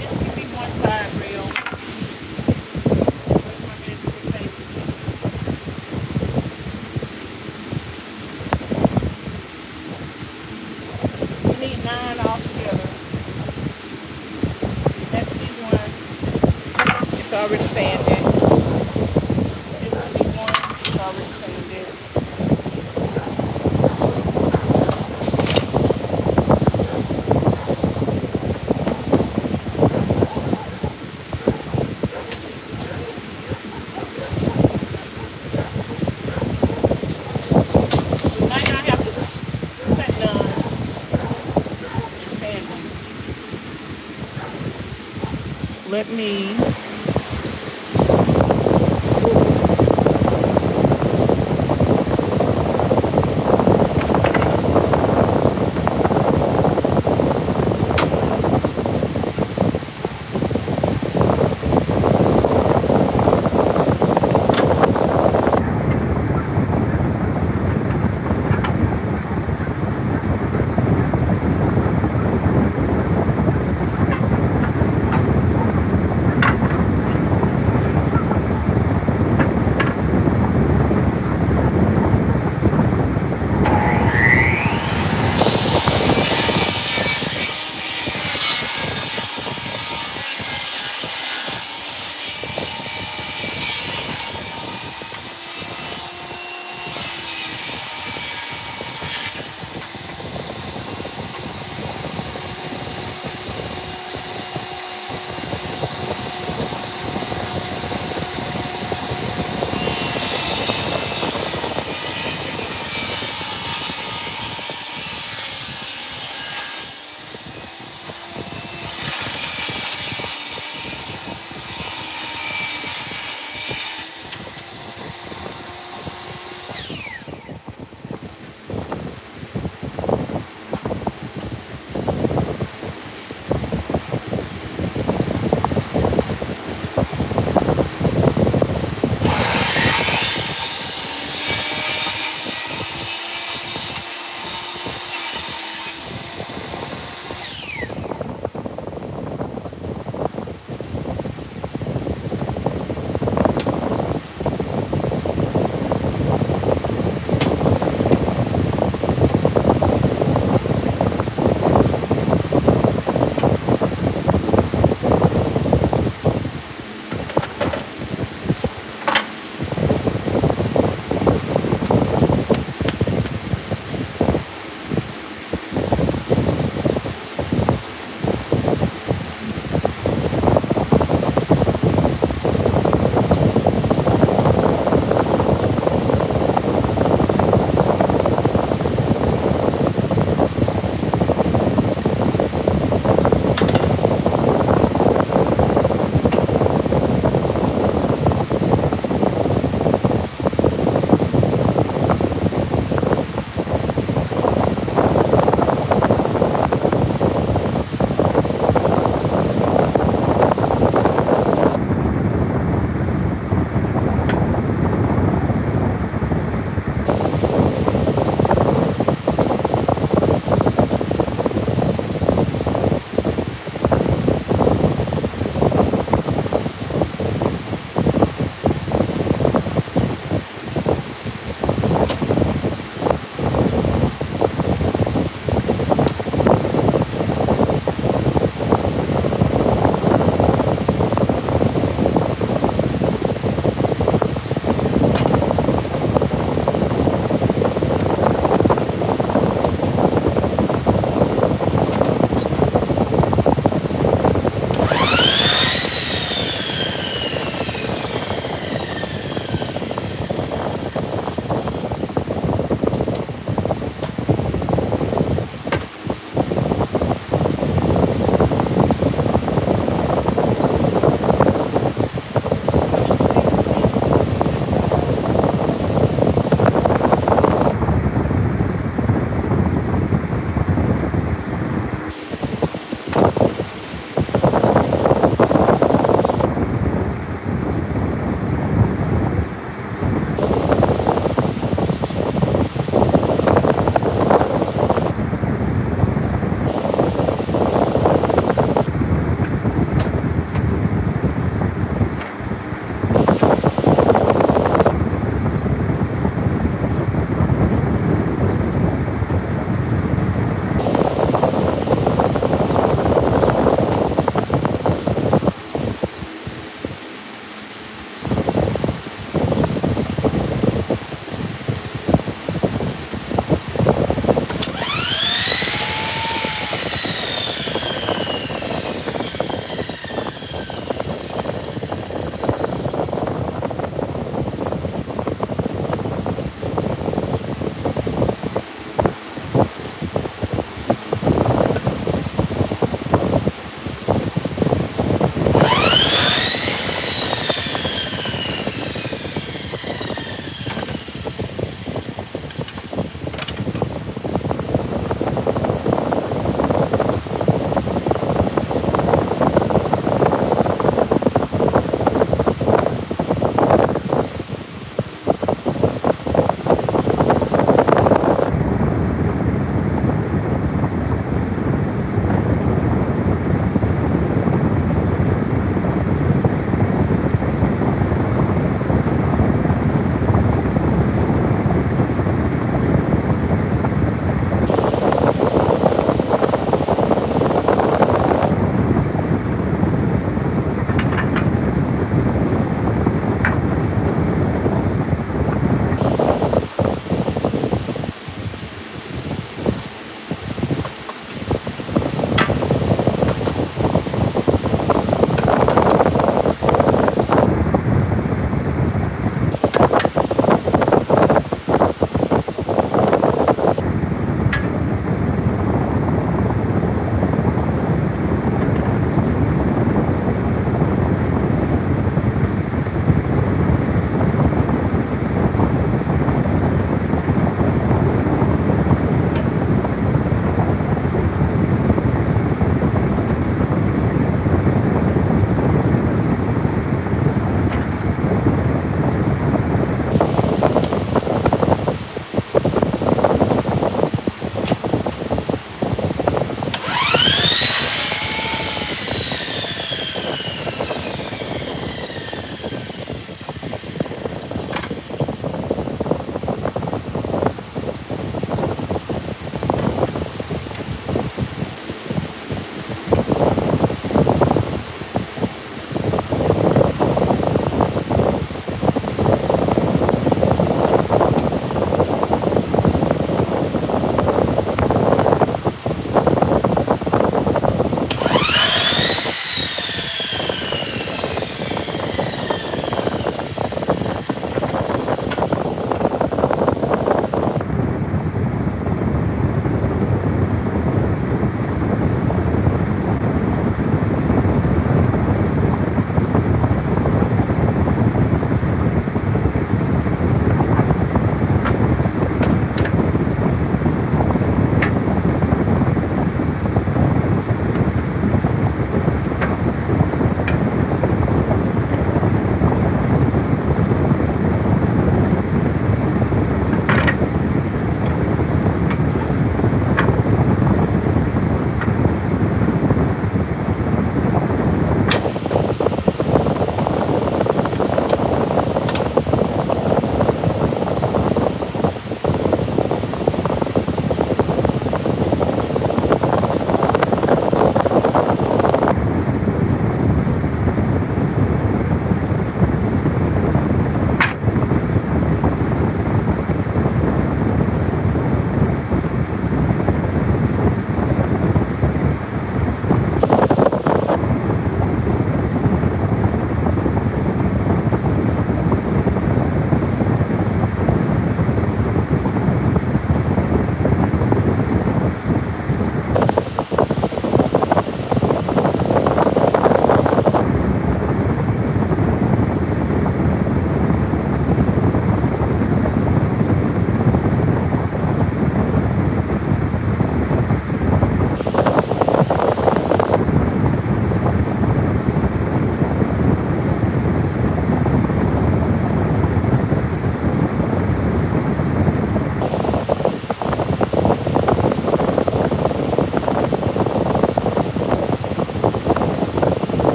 This can be one side rail. Where's my measuring tape? We need 9 altogether. That would be one. It's already sanded. This would be one. It's already sanded. We might not have to cut none and sand them. Let me.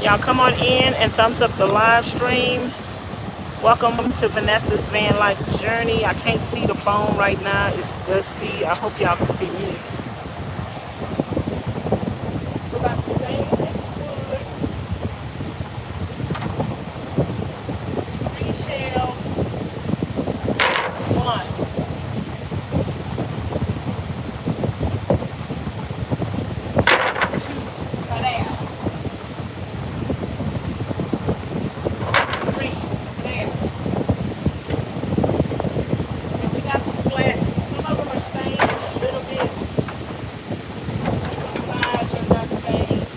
Y'all come on in and thumbs up the live stream. Welcome to Vanessa's van life journey. I can't see the phone right now. It's dusty. I hope y'all can see me. We're about to stay in this wood. 3 shelves. 1. 2. Cut out. 3. There. And we got the slats. Some of them are stained a little bit. Some sides are not stained.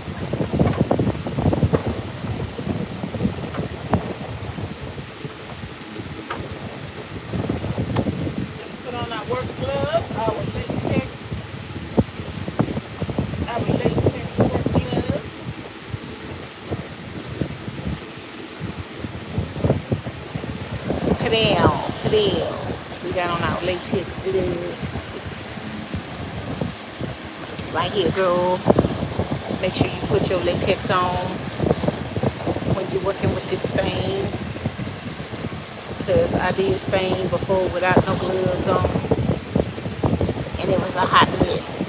Let's put on our work gloves, our latex work gloves. Padel. We got on our latex gloves. Right here, girl. Make sure you put your latex on when you're working with this stain. Because I did stain before without no gloves on. And it was a hot mess.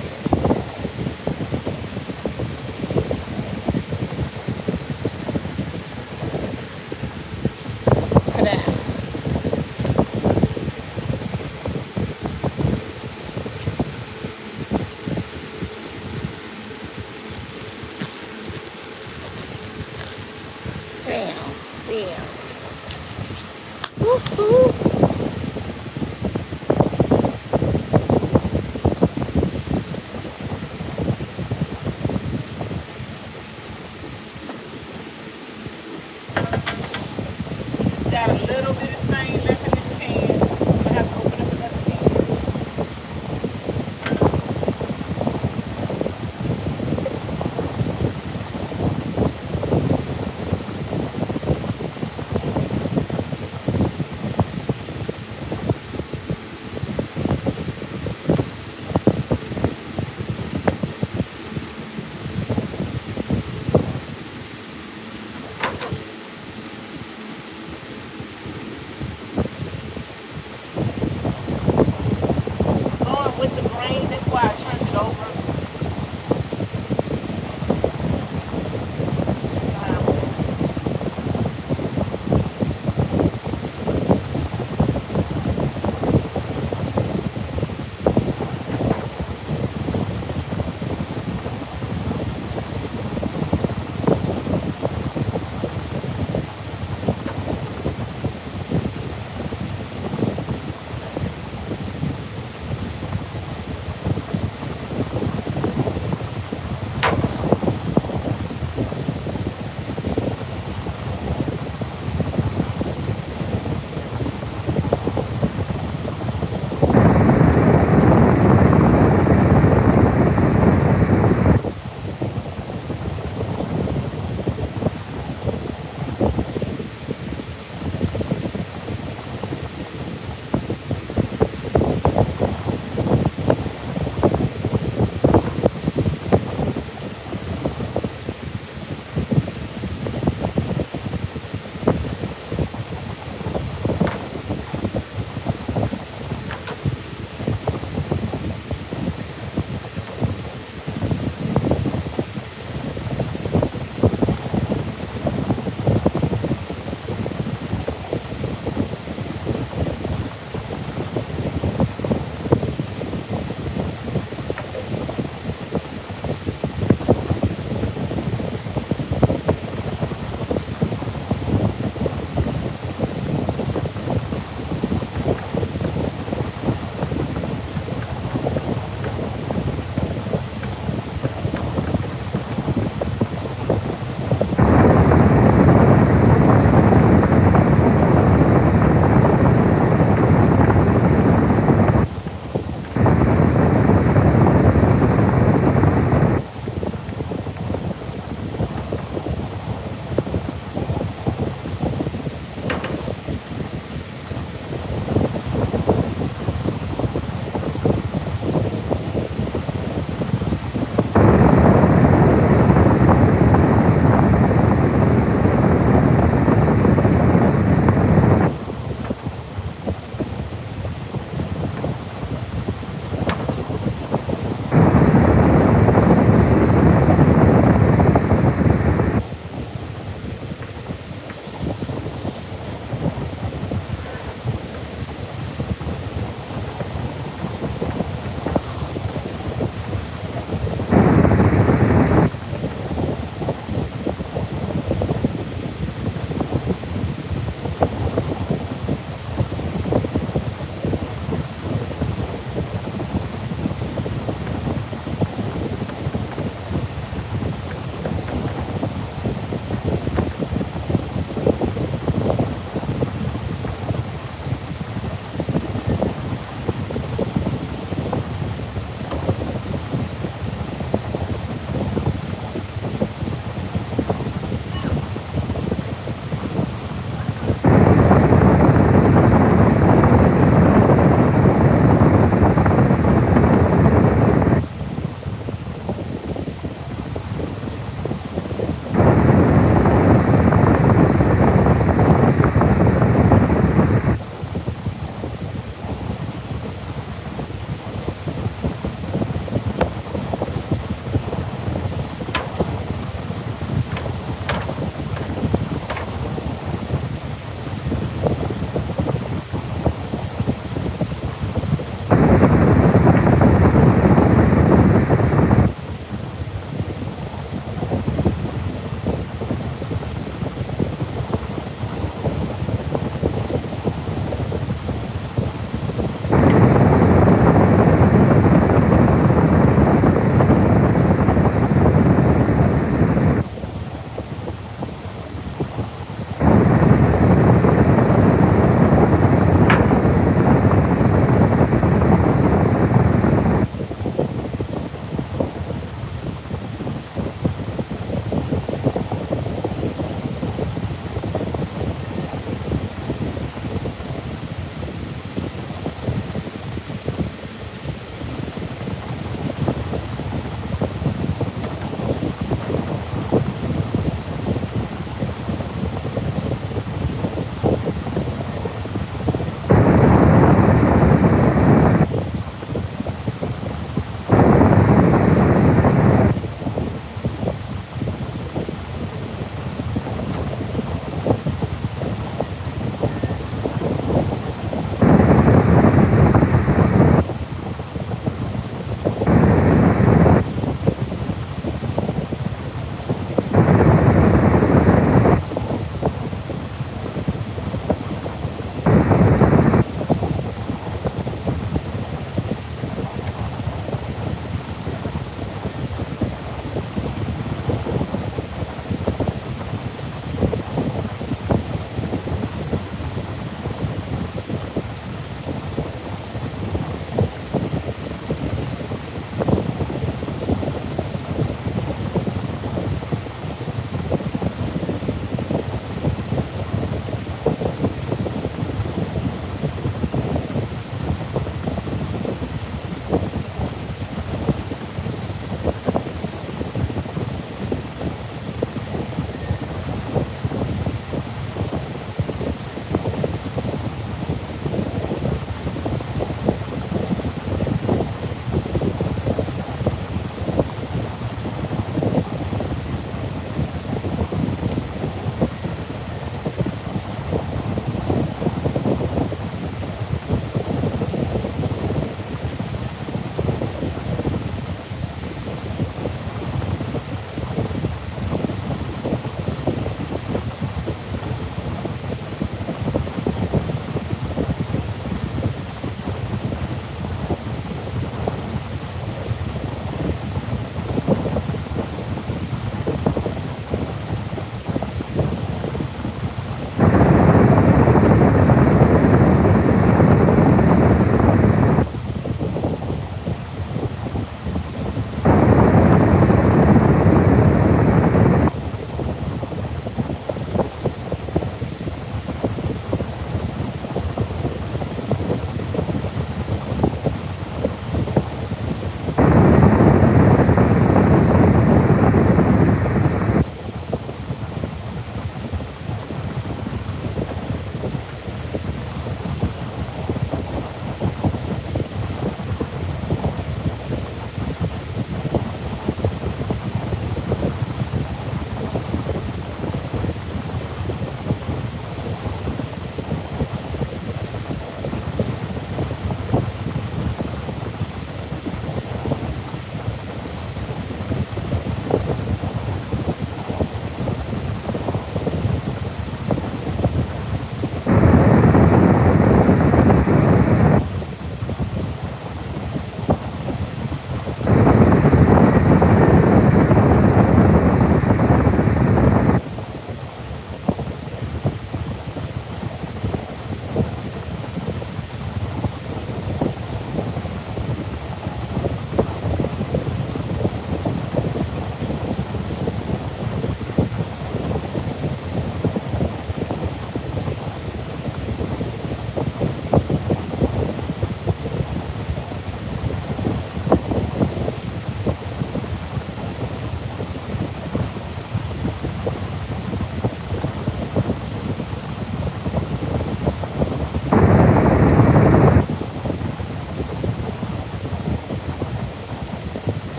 Padel. Bam. Woo-hoo.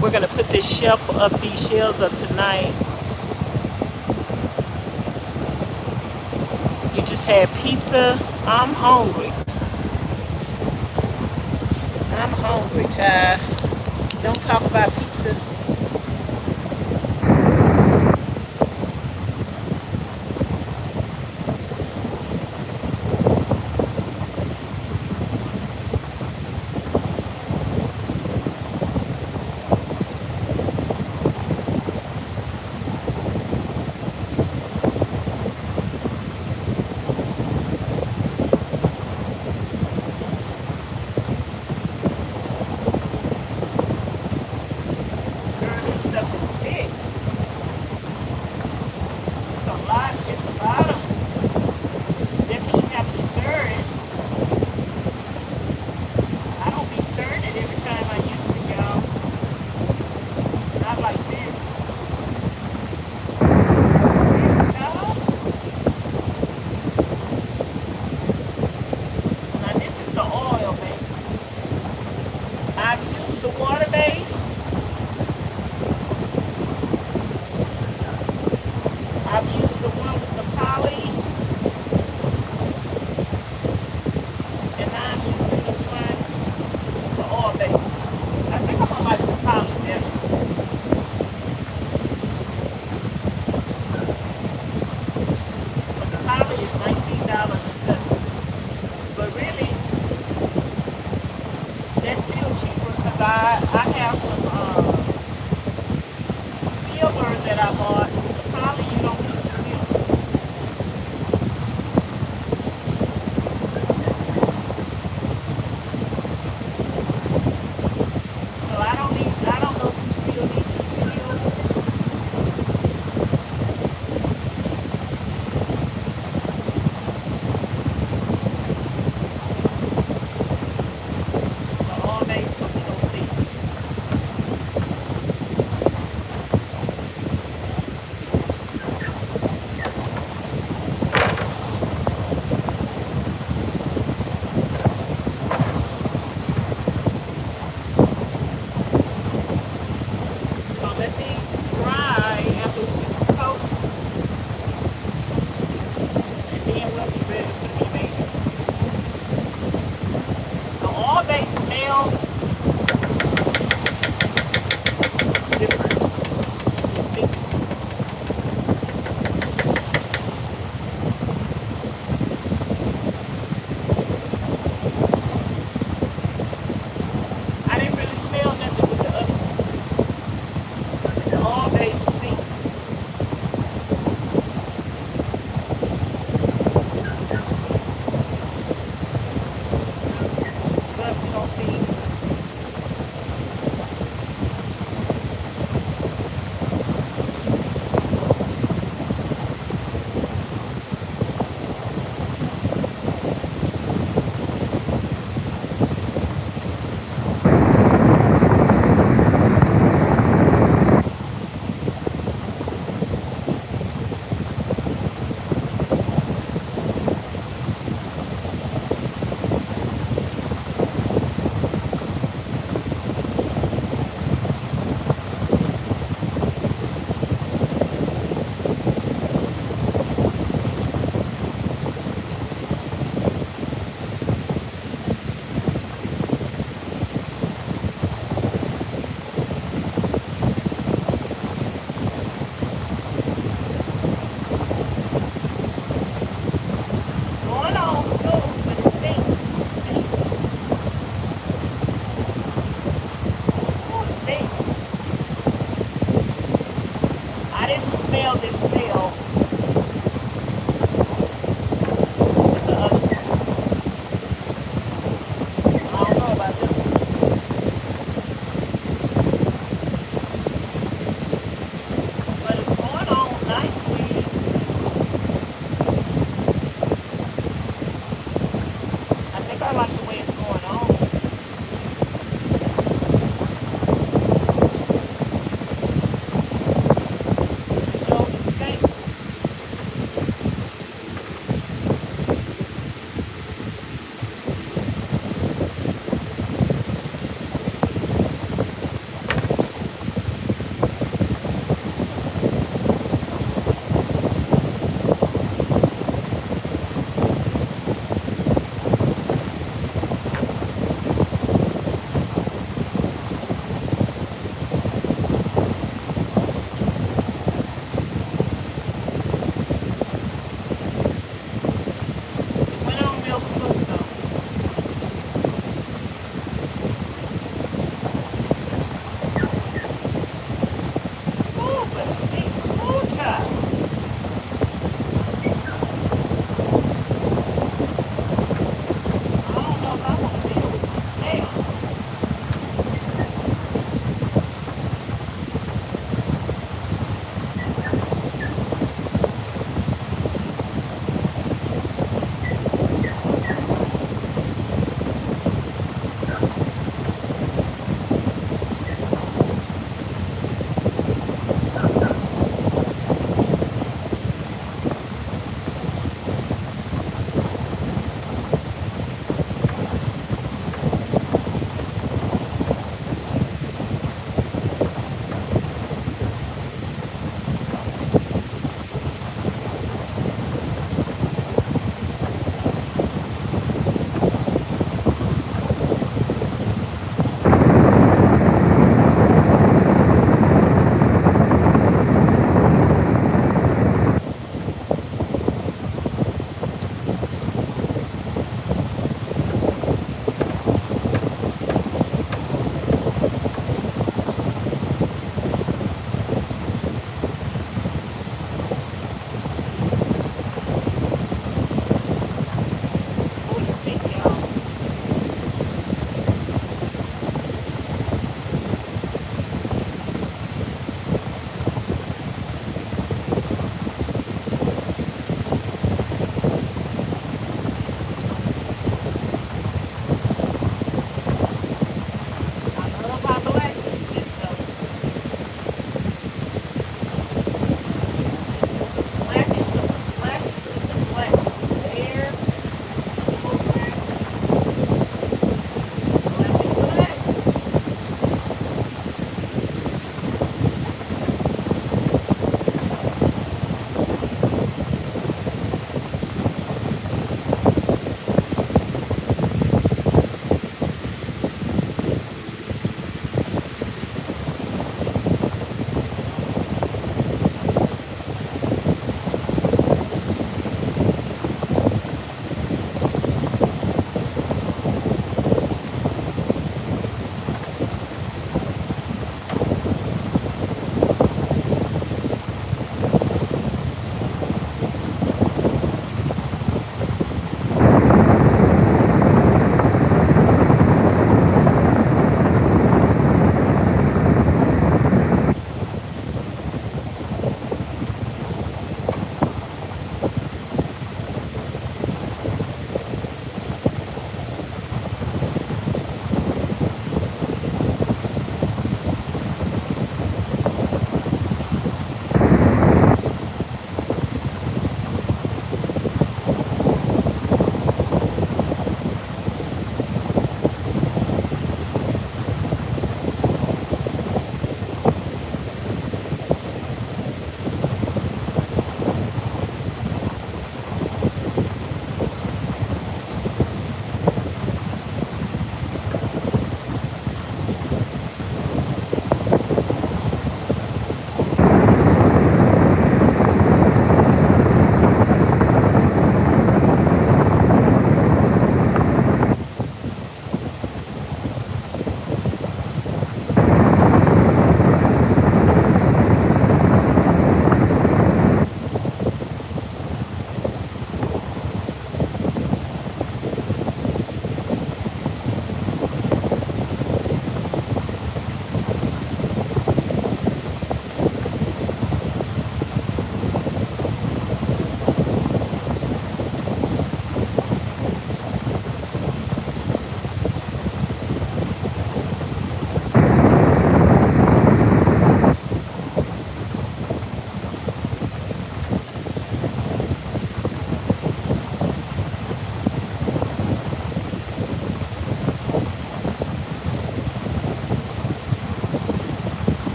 We're gonna put this shelf up, these shelves up tonight. You just had pizza. I'm hungry. I'm hungry, child. Don't talk about pizza. Girl, this stuff is thick. It's a lot at the bottom. Definitely have to stir it. I don't be stirring it every time I use it, y'all. Not like this. Y'all. Now this is the oil base. I've used the water base. I've used the one with the poly. And now I'm using the one, the oil base. I think I'm gonna like the poly better. But the poly is $19.07. But really, that's still cheaper because I have some silver that I bought. The poly, you don't need the silver. So I don't know if you still need to seal. The oil base, but we don't see. Gonna let these dry after we put some coats, and then we'll be ready to put them in. The oil base smells different, distinct. I didn't really smell nothing with the other ones. This oil base stinks. But we don't see. It's going on smooth, but it stinks. It stinks. Oh, it stinks. I didn't smell this smell with the other ones. I don't know about this one. But it's going on nicely. I think I like the way it's going on. It sure do stink.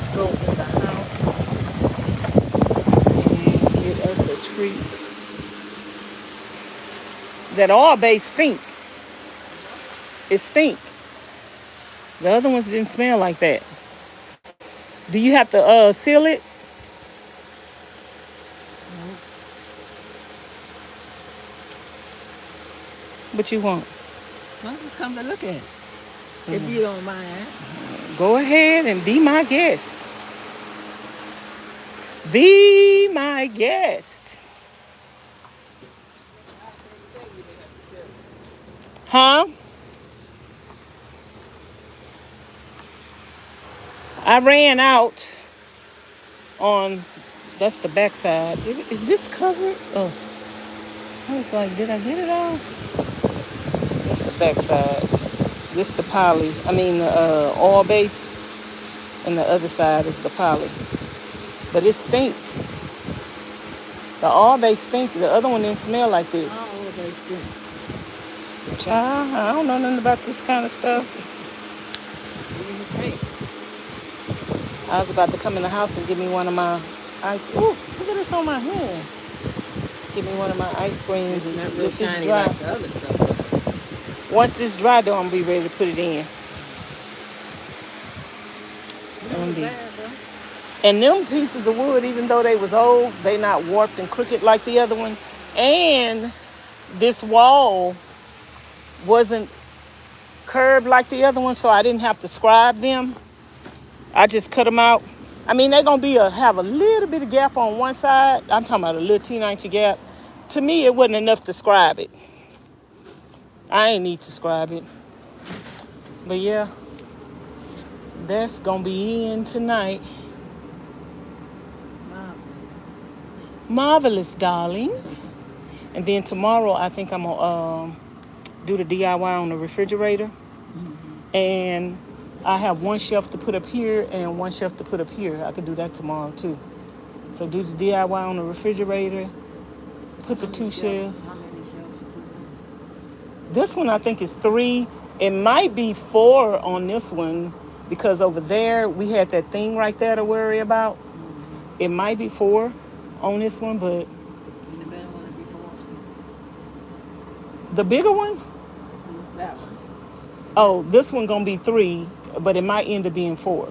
Let's go in the house and get us a treat. That all base stink. It stink. The other ones didn't smell like that. Do you have to seal it? No. What you want? I'll just come to look at it. If you don't mind. Go ahead and be my guest. Be my guest. Huh? I ran out on, that's the backside. Is this covered? Oh, I was like, did I get it all? That's the backside. This the poly. I mean the oil base, and the other side is the poly. But it stink. The oil base stink. The other one didn't smell like this. Oh, they stink. Child, I don't know nothing about this kind of stuff. I was about to come in the house and give me one of my ice. Ooh, look at this on my hand. Give me one of my ice creams and Not real let this shiny dry. like the other stuff. Once this dry, though, I'm gonna be ready to put it in. And them pieces of wood, even though they was old, they not warped and crooked like the other one. And this wall wasn't curved like the other one, so I didn't have to scribe them. I just cut them out. I mean, they're gonna be have a little bit of gap on one side. I'm talking about a little teeny gap. To me, it wasn't enough to scribe it. I ain't need to scribe it. But yeah, that's gonna be in tonight. Marvelous, darling. And then tomorrow, I think I'm gonna do the DIY on the refrigerator. Mm-hmm. And I have one shelf to put up here and one shelf to put up here. I could do that tomorrow too. So do the DIY on the refrigerator. Put the two shelves. How many shelves you put in? This one I think is 3. It might be 4 on this one because over there we had that thing right there to worry about. Mm-hmm. It might be 4 on this one, but And the better one would be 4. the bigger one? That one. Oh, this one gonna be 3, but it might end up being 4.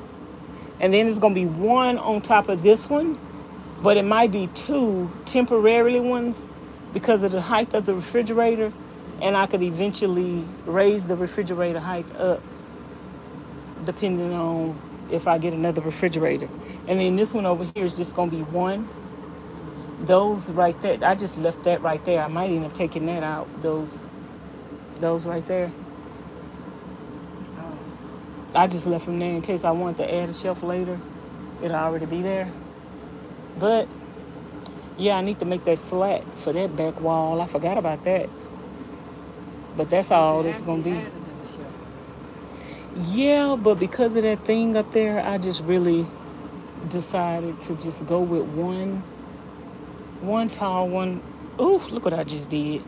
And then it's gonna be 1 on top of this one, but it might be 2 temporarily ones because of the height of the refrigerator, and I could eventually raise the refrigerator height up depending on if I get another refrigerator. And then this one over here is just gonna be 1. Those right there, I just left that right there. I might end up taking that out. Those right there. I just left them there in case I wanted to add a shelf later. It'll already be there. But yeah, I need to make that slat for that back wall. I forgot about that. But that's all it's gonna be. Yeah, but because of that thing up there, I just really decided to just go with one tall one. Ooh, look what I just did.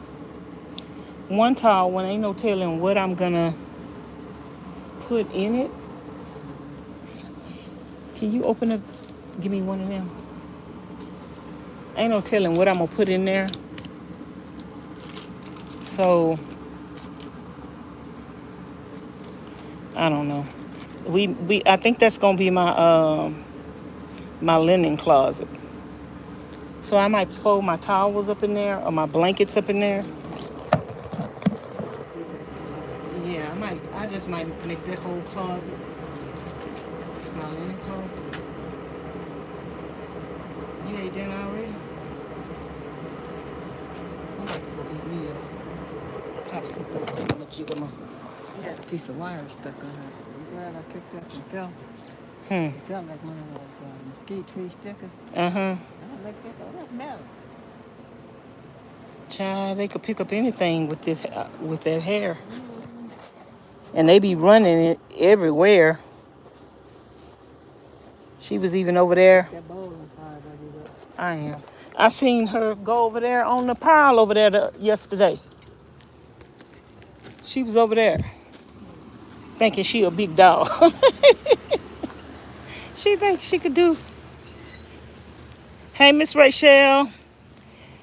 One tall one. Ain't no telling what I'm gonna put in it. Can you open up? Give me one of them. Ain't no telling what I'm gonna put in there. So I don't know. I think that's gonna be my my linen closet. So I might fold my towels up in there or my blankets up in there. Yeah, I just might make that whole closet my linen closet. You ate dinner already? I'm about to go eat me a popsicle. Look, you got my. She had a piece of wire stuck on her. I'm glad I picked up some film. It felt like one of those mesquite tree stickers. Uh-huh. I looked at that. That's metal. Child, they could pick up anything with this with that hair. And they be running it everywhere. She was even over there. That bowl inside of it. I am. I seen her go over there on the pile over there yesterday. She was over there thinking she a big dog. She Okay, she could do. Hey, Miss Rachel.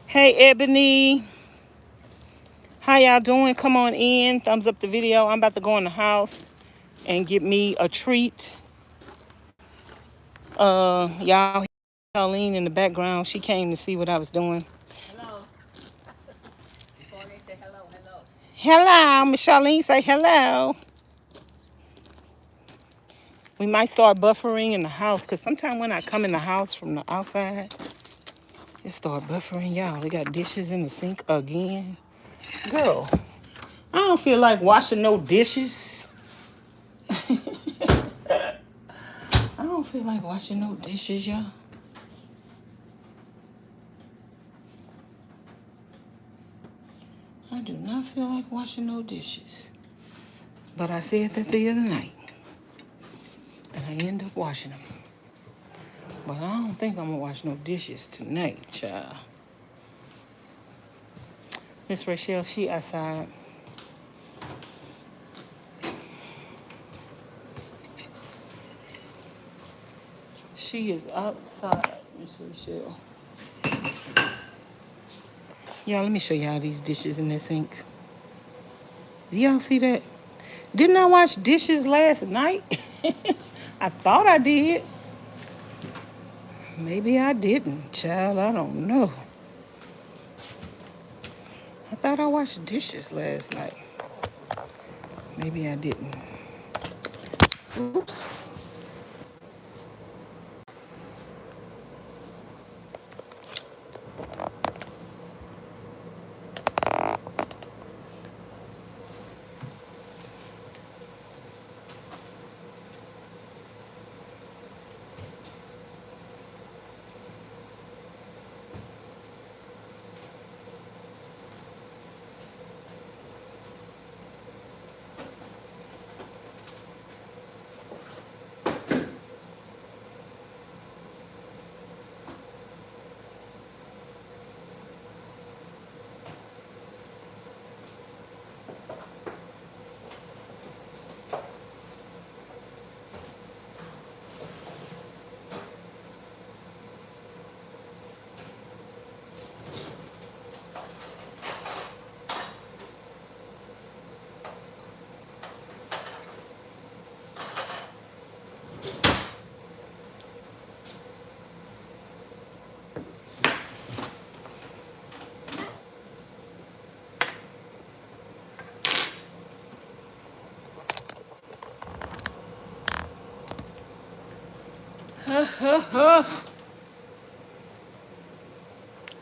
Hey, Ebony. How y'all doing? Come on in. Thumbs up the video. I'm about to go in the house and get me a treat. Y'all, Charlene in the background. She came to see what I was doing. Hello. Before they say hello, hello. Hello, Ms Charlene. Say hello. We might start buffering in the house because sometimes when I come in the house from the outside, it start buffering. Y'all, we got dishes in the sink again. Girl, I don't feel like washing no dishes. I don't feel like washing no dishes, y'all. I do not feel like washing no dishes. But I said that the other night. And I end up washing them. But I don't think I'm going to wash no dishes tonight, child. Miss Rachel, she outside. She is outside, Miss Rachel. Y'all, let me show y'all these dishes in the sink. Do y'all see that? Didn't I wash dishes last night? I thought I did. Maybe I didn't, child. I don't know. I thought I washed dishes last night. Maybe I didn't. Oops.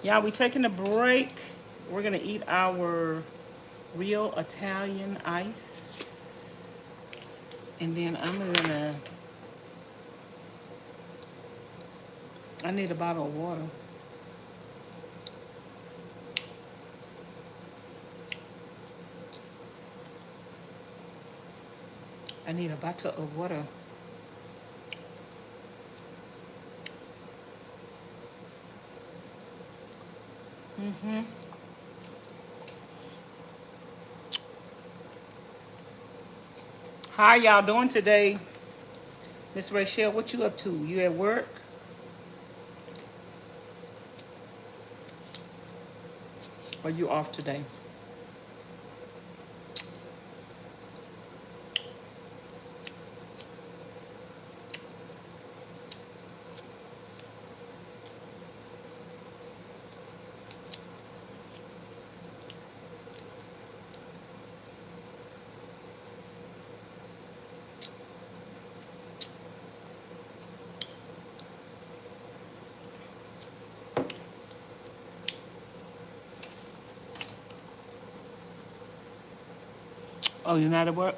Y'all, we taking a break. We're gonna eat our real Italian ice. And then I need a bottle of water. I need a bottle of water. How are y'all doing today? Miss Rachel, what you up to? You at work? Or you off today? Oh, you're not at work?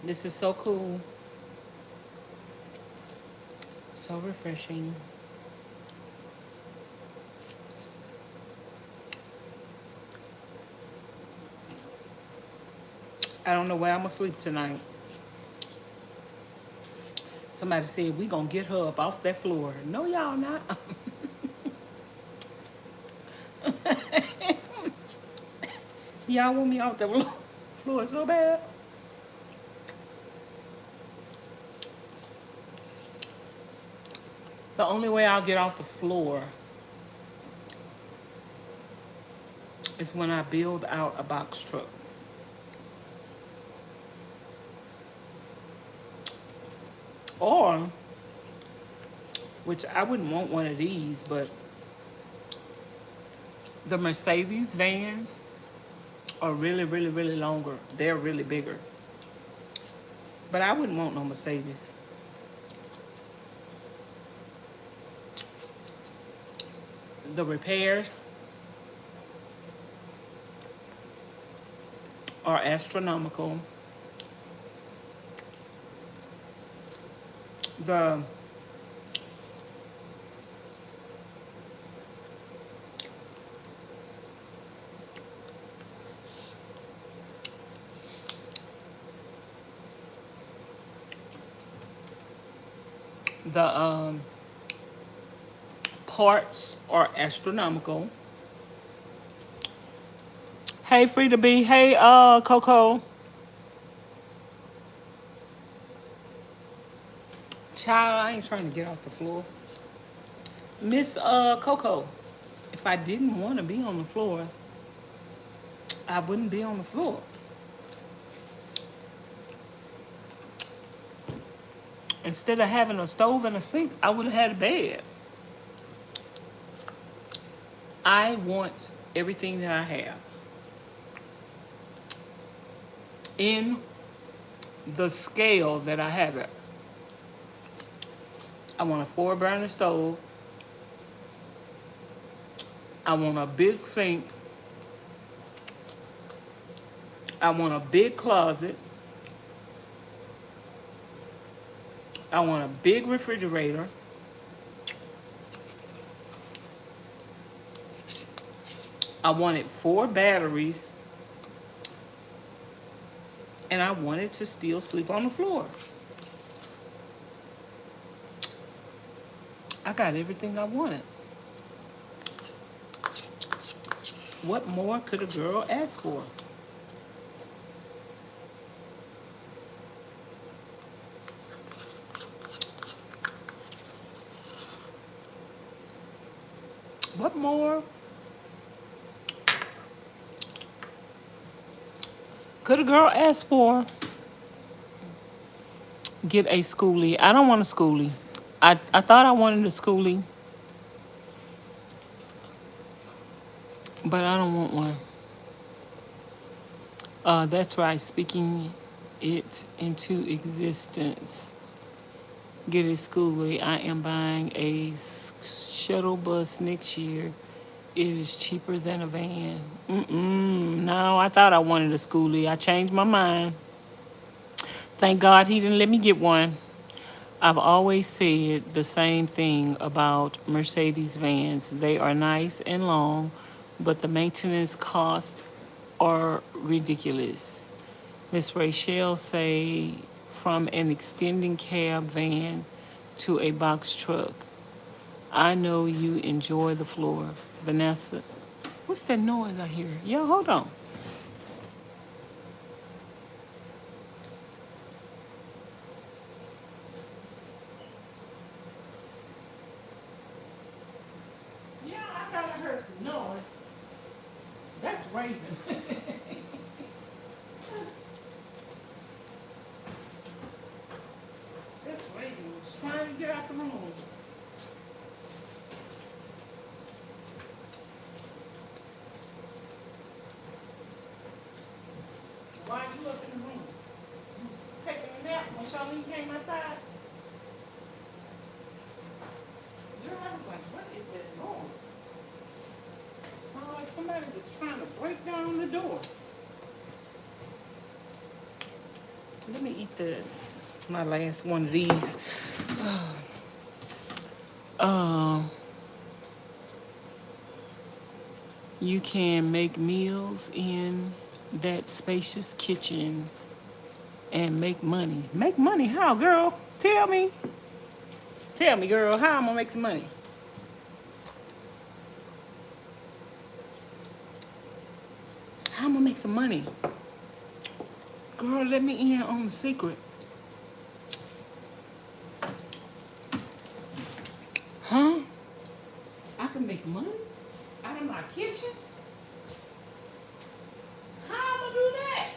This is so cool. So refreshing. I don't know where I'm gonna sleep tonight. Somebody said we gonna get her up off that floor. No, y'all not. Y'all want me off the floor so bad. The only way I'll get off the floor is when I build out a box truck. Or, which I wouldn't want one of these, but the Mercedes vans are really, really, really longer. They're really bigger. But I wouldn't want no Mercedes. The repairs are astronomical. The parts are astronomical. Hey, Frida B. Hey, Coco. Child, I ain't trying to get off the floor. Miss Coco, if I didn't want to be on the floor, I wouldn't be on the floor. Instead of having a stove and a sink, I would have had a bed. I want everything that I have in the scale that I have it. I want a 4-burner stove. I want a big sink. I want a big closet. I want a big refrigerator. I wanted 4 batteries. And I wanted to still sleep on the floor. I got everything I wanted. What more could a girl ask for? What more could a girl ask for? Get a schoolie. I don't want a schoolie. I thought I wanted a schoolie, but I don't want one. That's right, speaking it into existence. Get a schoolie. I am buying a shuttle bus next year. It is cheaper than a van. No, I thought I wanted a schoolie. I changed my mind. Thank God he didn't let me get one. I've always said the same thing about Mercedes vans. They are nice and long, but the maintenance costs are ridiculous. Miss Rachel say from an extending cab van to a box truck. I know you enjoy the floor. Vanessa, what's that noise I hear? Yo, hold on. Yeah, I thought I heard some noise. That's Raven. That's Raven was trying to get out the room. Why are you up in the room? You was taking a nap when Charlene came outside? Girl, I was like, what is that noise? Sounded like somebody was trying to break down the door. Let me eat my last one of these. You can make meals in that spacious kitchen and make money. Make money how, girl? Tell me. Tell me, girl, how I'm gonna make some money? How I'm gonna make some money? Girl, let me in on the secret. Huh? I can make money out of my kitchen? How I'm gonna do that?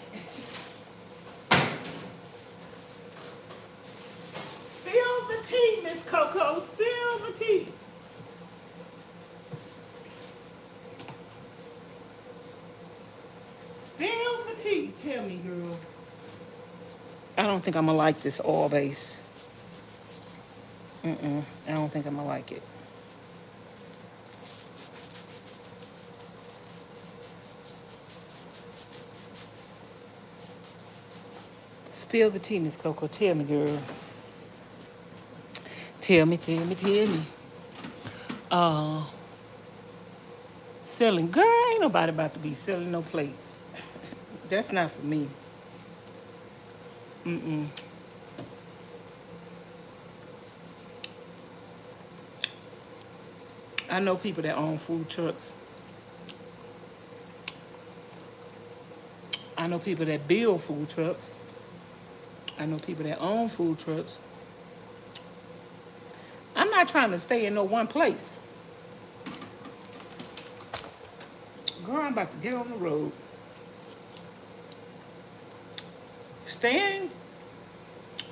Spill the tea, Miss Coco. Spill the tea. Spill the tea. Tell me, girl. I don't think I'm gonna like this oil base. I don't think I'm gonna like it. Spill the tea, Miss Coco. Tell me, girl. Tell me. Selling. Girl, ain't nobody about to be selling no plates. That's not for me. I know people that own food trucks. I know people that build food trucks. I know people that own food trucks. I'm not trying to stay in no one place. Girl, I'm about to get on the road. Staying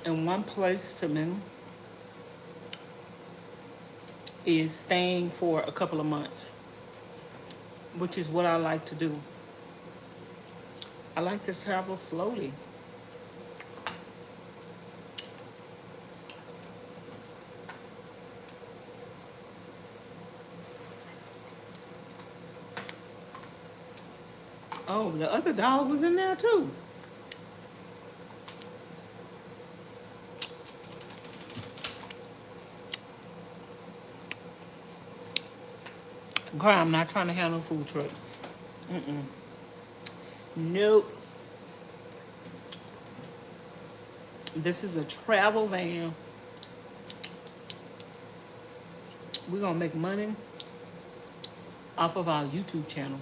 in one place to me is staying for a couple of months, which is what I like to do. I like to travel slowly. Oh, the other dog was in there too. Girl, I'm not trying to have no food truck. Nope. This is a travel van. We're gonna make money off of our YouTube channel.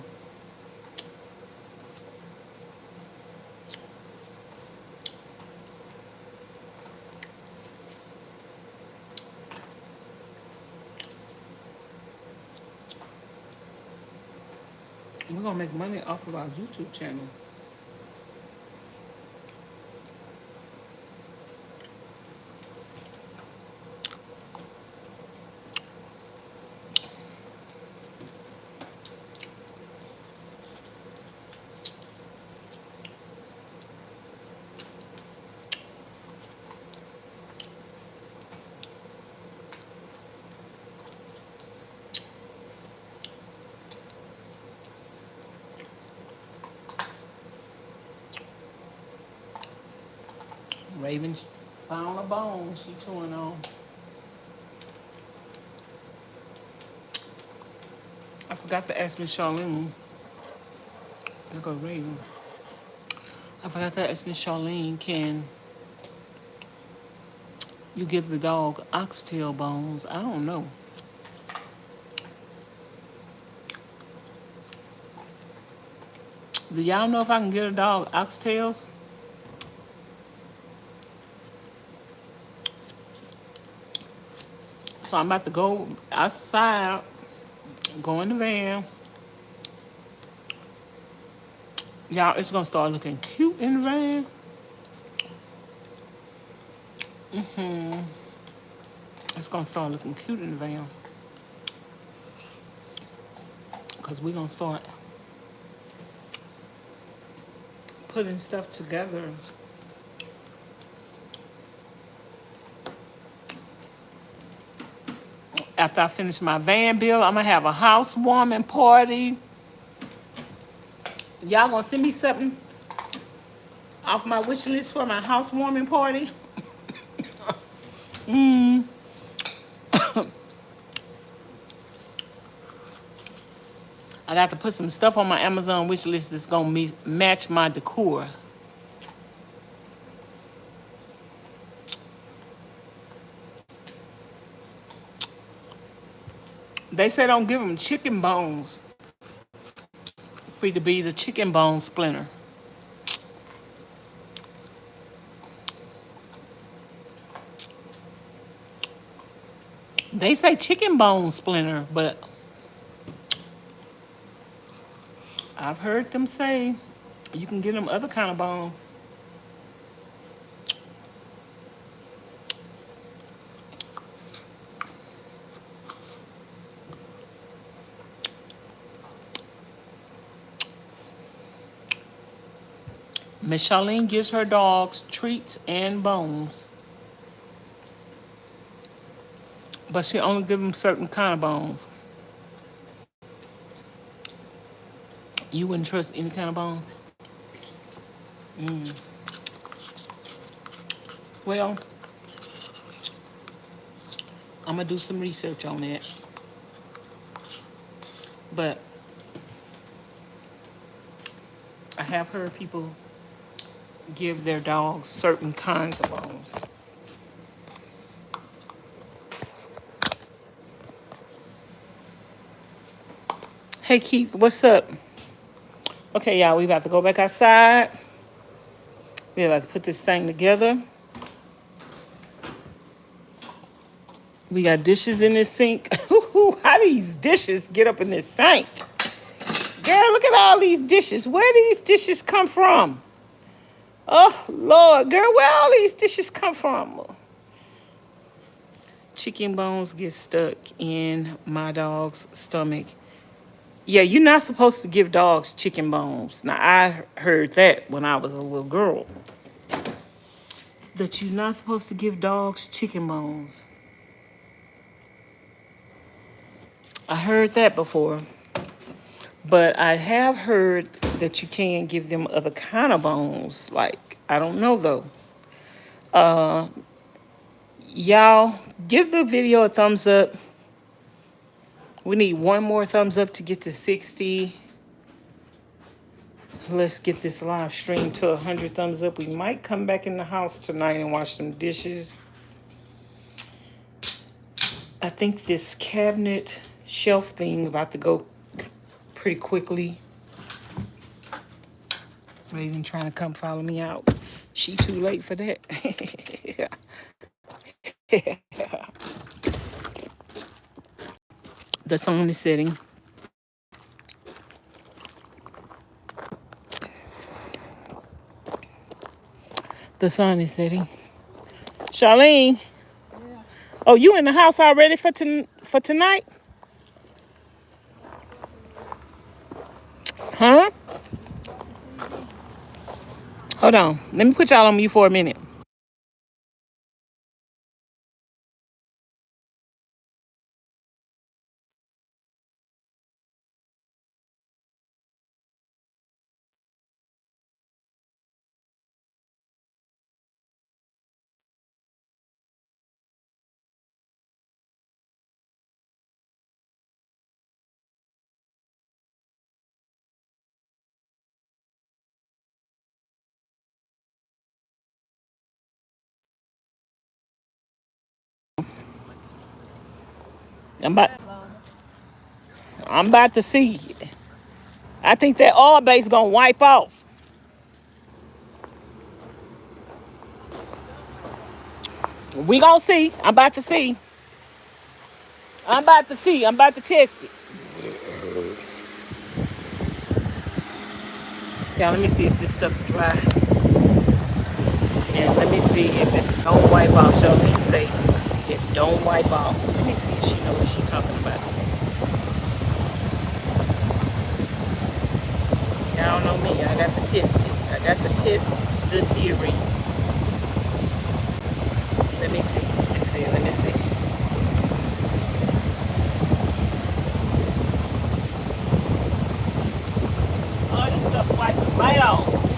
We're gonna make money off of our YouTube channel. Raven found a bone she chewing on. I forgot to ask Ms Charlene. There go Raven. I forgot to ask Ms Charlene, can you give the dog oxtail bones? I don't know. Do y'all know if I can get a dog oxtails? So I'm about to go outside, go in the van. Y'all, it's gonna start looking cute in the van. It's gonna start looking cute in the van. Cause we're gonna start putting stuff together. After I finish my van bill, I'm gonna have a housewarming party. Y'all gonna send me something? off my wish list for my housewarming party. mm. I got to put some stuff on my Amazon wish list that's gonna match my decor. They say don't give them chicken bones. Free to be the chicken bone splinter. They say chicken bone splinter, but I've heard them say you can get them other kind of bones. Ms Charlene gives her dogs treats and bones. But she only gives them certain kind of bones. You wouldn't trust any kind of bones? Well, I'm going to do some research on that. But I have heard people give their dogs certain kinds of bones. Hey Keith, what's up? Okay, y'all, we about to go back outside. We about to put this thing together. We got dishes in this sink. How these dishes get up in this sink? Girl, look at all these dishes. Where these dishes come from? Oh, Lord, girl, where all these dishes come from? Chicken bones get stuck in my dog's stomach. Yeah, you're not supposed to give dogs chicken bones. Now, I heard that when I was a little girl. That you're not supposed to give dogs chicken bones. I heard that before. But I have heard that you can give them other kind of bones. Like, I don't know, though. Y'all, give the video a thumbs up. We need one more thumbs up to get to 60. Let's get this live stream to 100 thumbs up. We might come back in the house tonight and wash some dishes. I think this cabinet shelf thing about to go pretty quickly. Raven trying to come follow me out. She too late for that. The sun is setting. The sun is setting. Charlene. Yeah. Oh, you in the house already for tonight? Huh? Hold on. Let me put y'all on mute for a minute. I'm about to see. I think that oil base gonna wipe off. We gonna see. I'm about to see. I'm about to see. I'm about to test it. Yeah, let me see if this stuff's dry. And let me see if it's don't wipe off. Charlene say it don't wipe off. Let me see if she knows what she's talking about. Y'all know me. I got to test it. I got to test the theory. Let me see. Let me see. Let me see. Oh, this stuff wiping right off.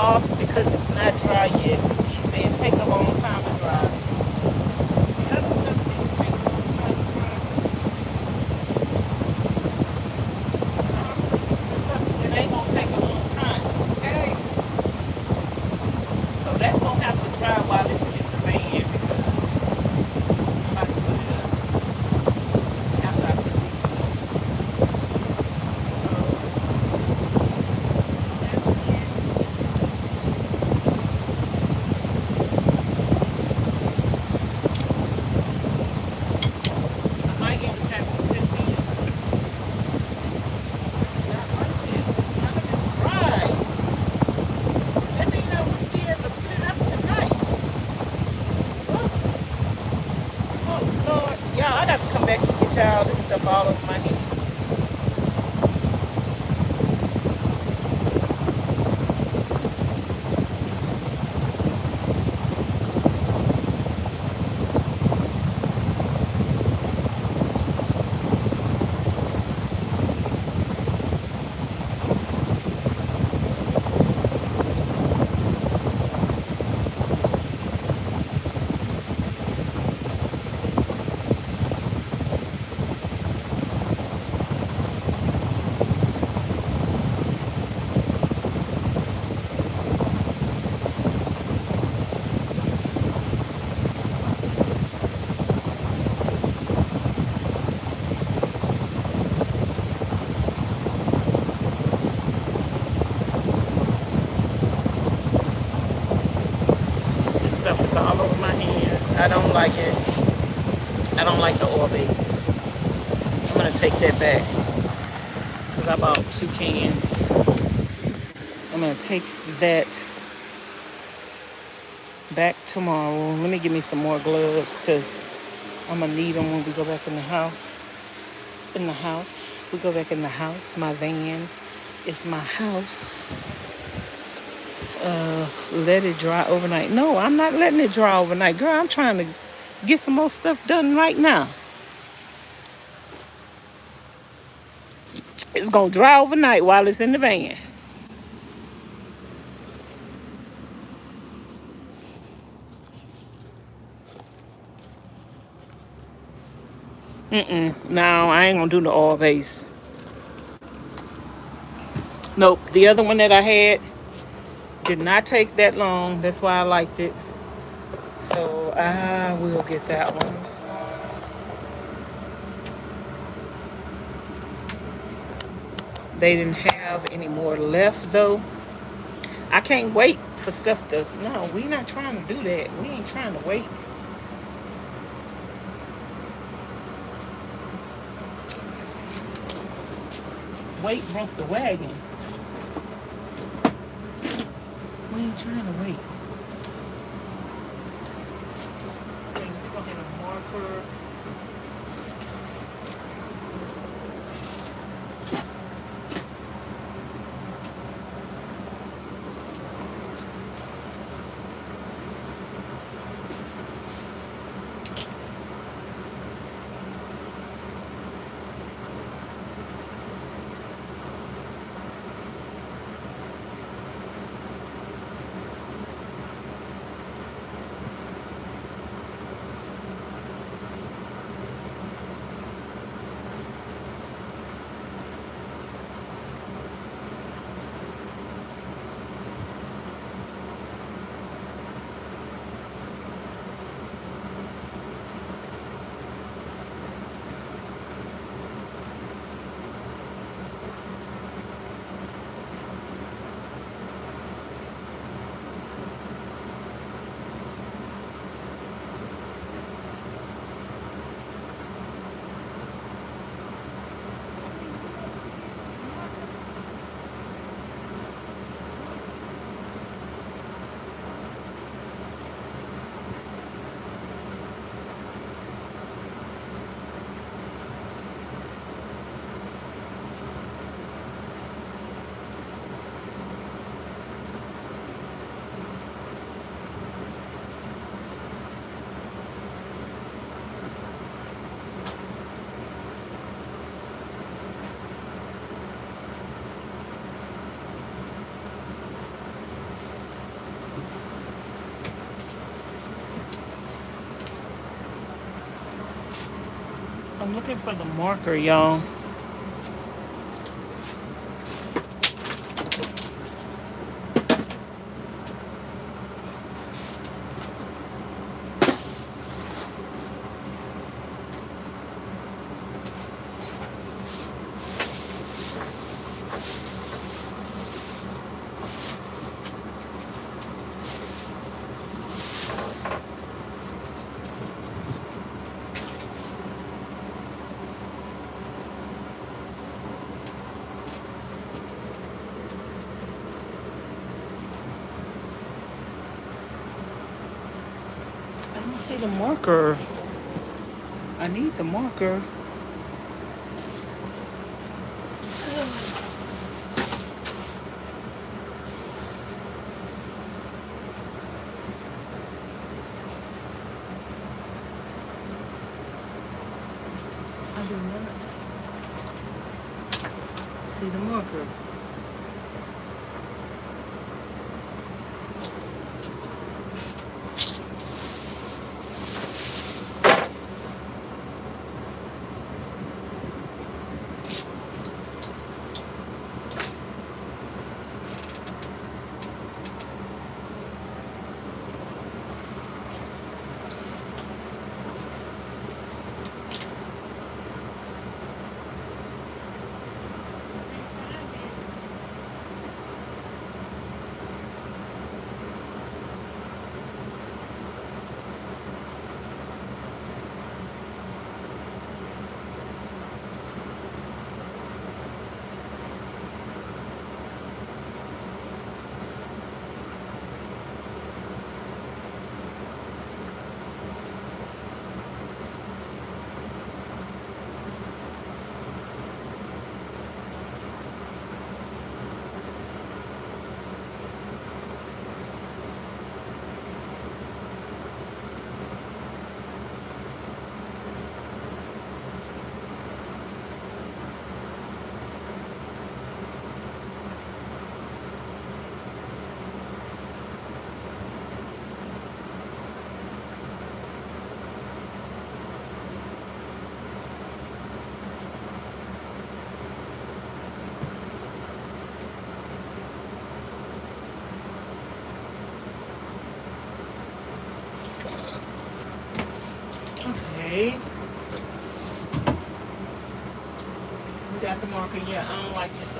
off because it's not dry yet. She said it take a long time to dry. The other stuff didn't take a long time to dry. It ain't gonna take a long time. Hey, So that's gonna have to dry while it's in the van because I'm about to put it up after I put these up. So that's it. I might get the pack of 10 minutes. Not like this. None of it's dry. That means I wouldn't be able to put it up tonight. Oh, Lord. Y'all, I got to come back and get y'all this stuff all over my hands. This stuff is all over my hands. I don't like it. I don't like the oil base. I'm going to take that back because I bought 2 cans. I'm going to take that back tomorrow. Let me give me some more gloves because I'm going to need them when we go back in the house. We go back in the house. My van is my house. Let it dry overnight. No, I'm not letting it dry overnight. Girl, I'm trying to get some more stuff done right now. It's going to dry overnight while it's in the van. No, I ain't going to do the oil base. Nope. The other one that I had did not take that long. That's why I liked it. So I will get that one. They didn't have any more left though. I can't wait for stuff to... No, we not trying to do that. We ain't trying to wait. Wait broke the wagon. We ain't trying to wait. Okay, we're gonna get a marker. I'm looking for the marker, y'all. I don't see the marker. I need the marker. I do not see the marker. Okay. We got the marker. Yeah, I don't like this.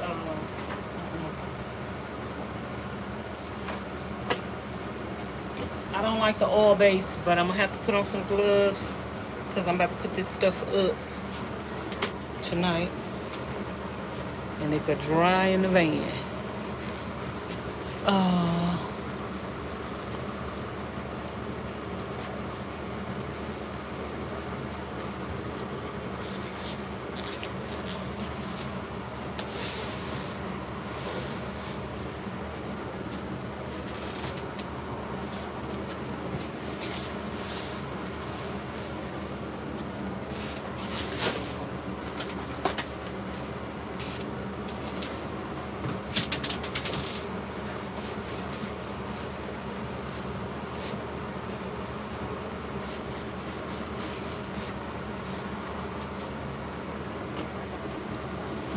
I don't like the oil base, but I'm gonna have to put on some gloves because I'm about to put this stuff up tonight, and it could dry in the van.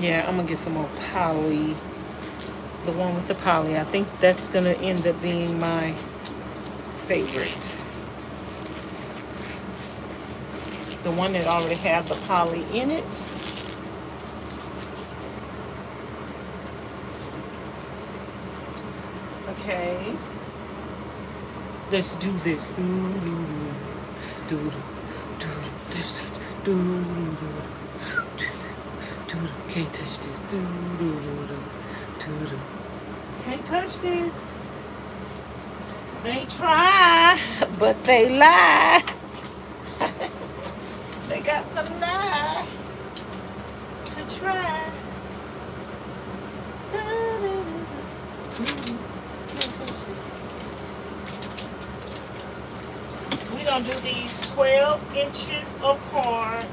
Yeah, I'm gonna get some more poly. The one with the poly. I think that's gonna end up being my favorite. The one that already have the poly in it. Okay. Let's do this. Do do do do do. Let's do do do. Can't touch this. Do, do, do, do, do. Can't touch this. They try, but they lie. They got the lie to try. Do, do, do, do. Can't touch this. We don't do these 12 inches apart.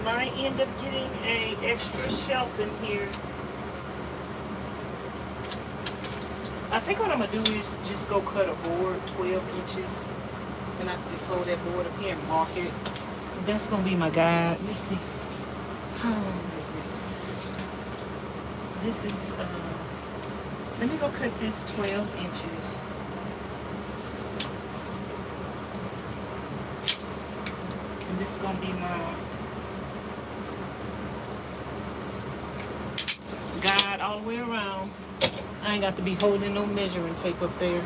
Might end up getting a extra shelf in here. I think what I'm gonna do is just go cut a board 12 inches, and not just hold that board up here and mark it. That's gonna be my guide. Let's see. How long is this? This is let me go cut this 12 inches. And this is gonna be my guide all the way around. I ain't got to be holding no measuring tape up there.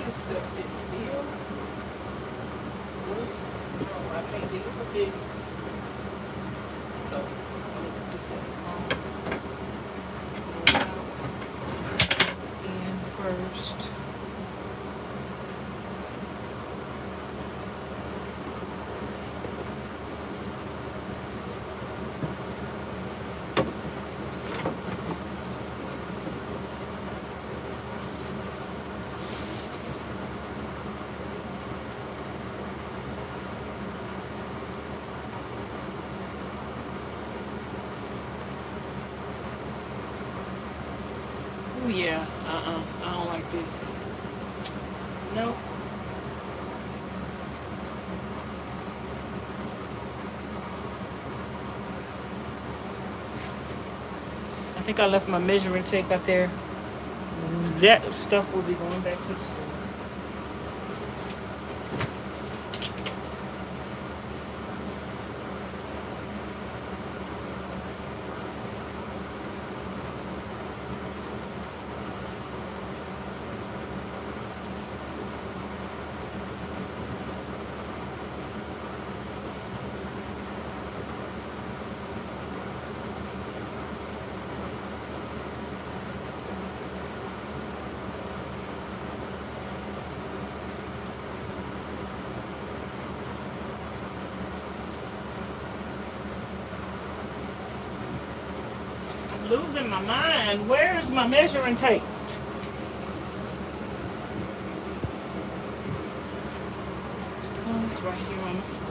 This stuff is still. No, I can't deal with this. No, I need to put that in first. Oh yeah, I don't like this. Nope. I think I left my measuring tape out there. That stuff will be going back to the store. Losing my mind. Where's my measuring tape? Oh, it's right here on the floor.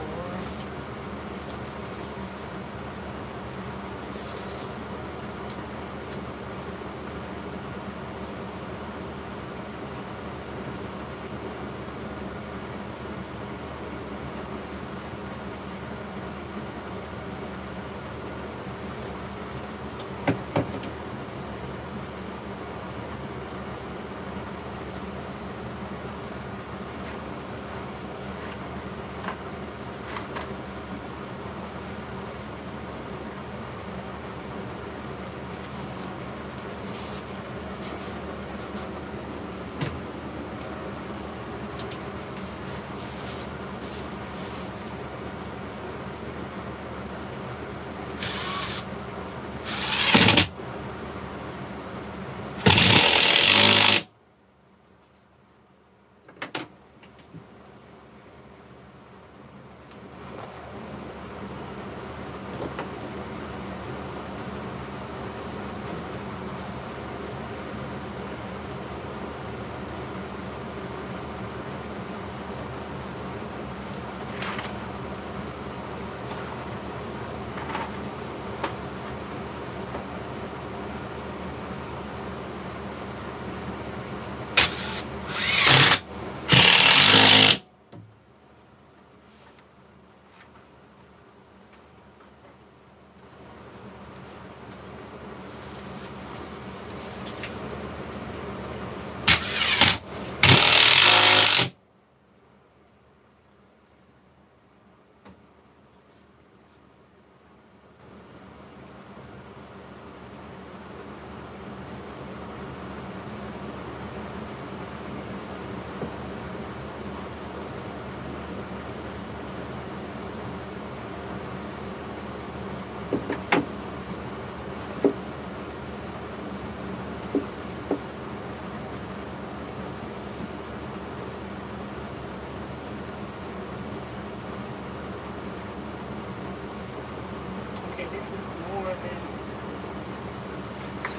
Yeah, this is more than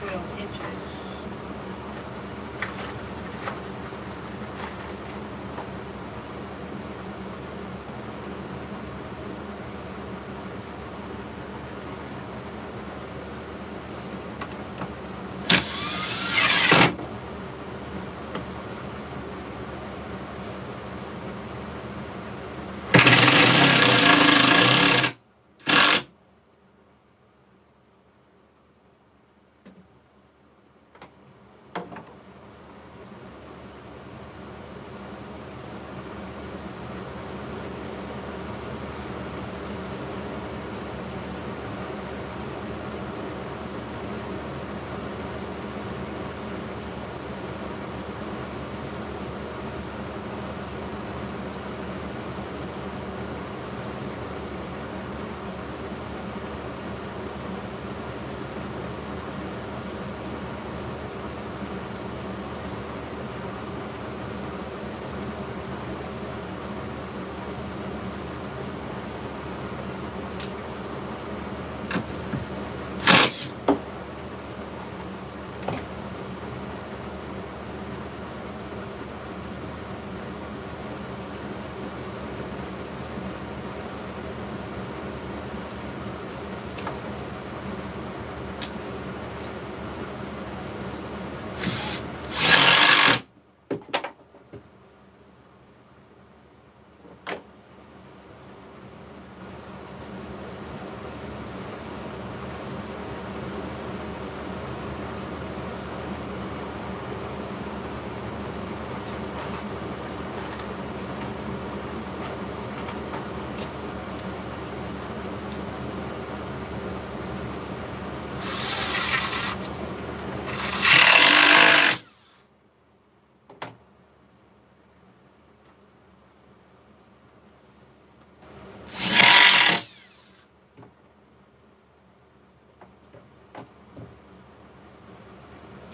12 inches.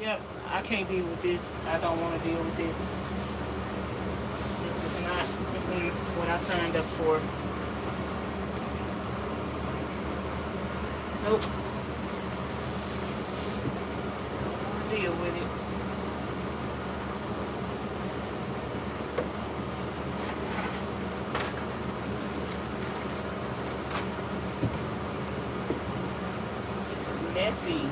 Yep, I can't deal with this. I don't want to deal with this. This is not what I signed up for. Nope. Don't want to deal with it. This is messy.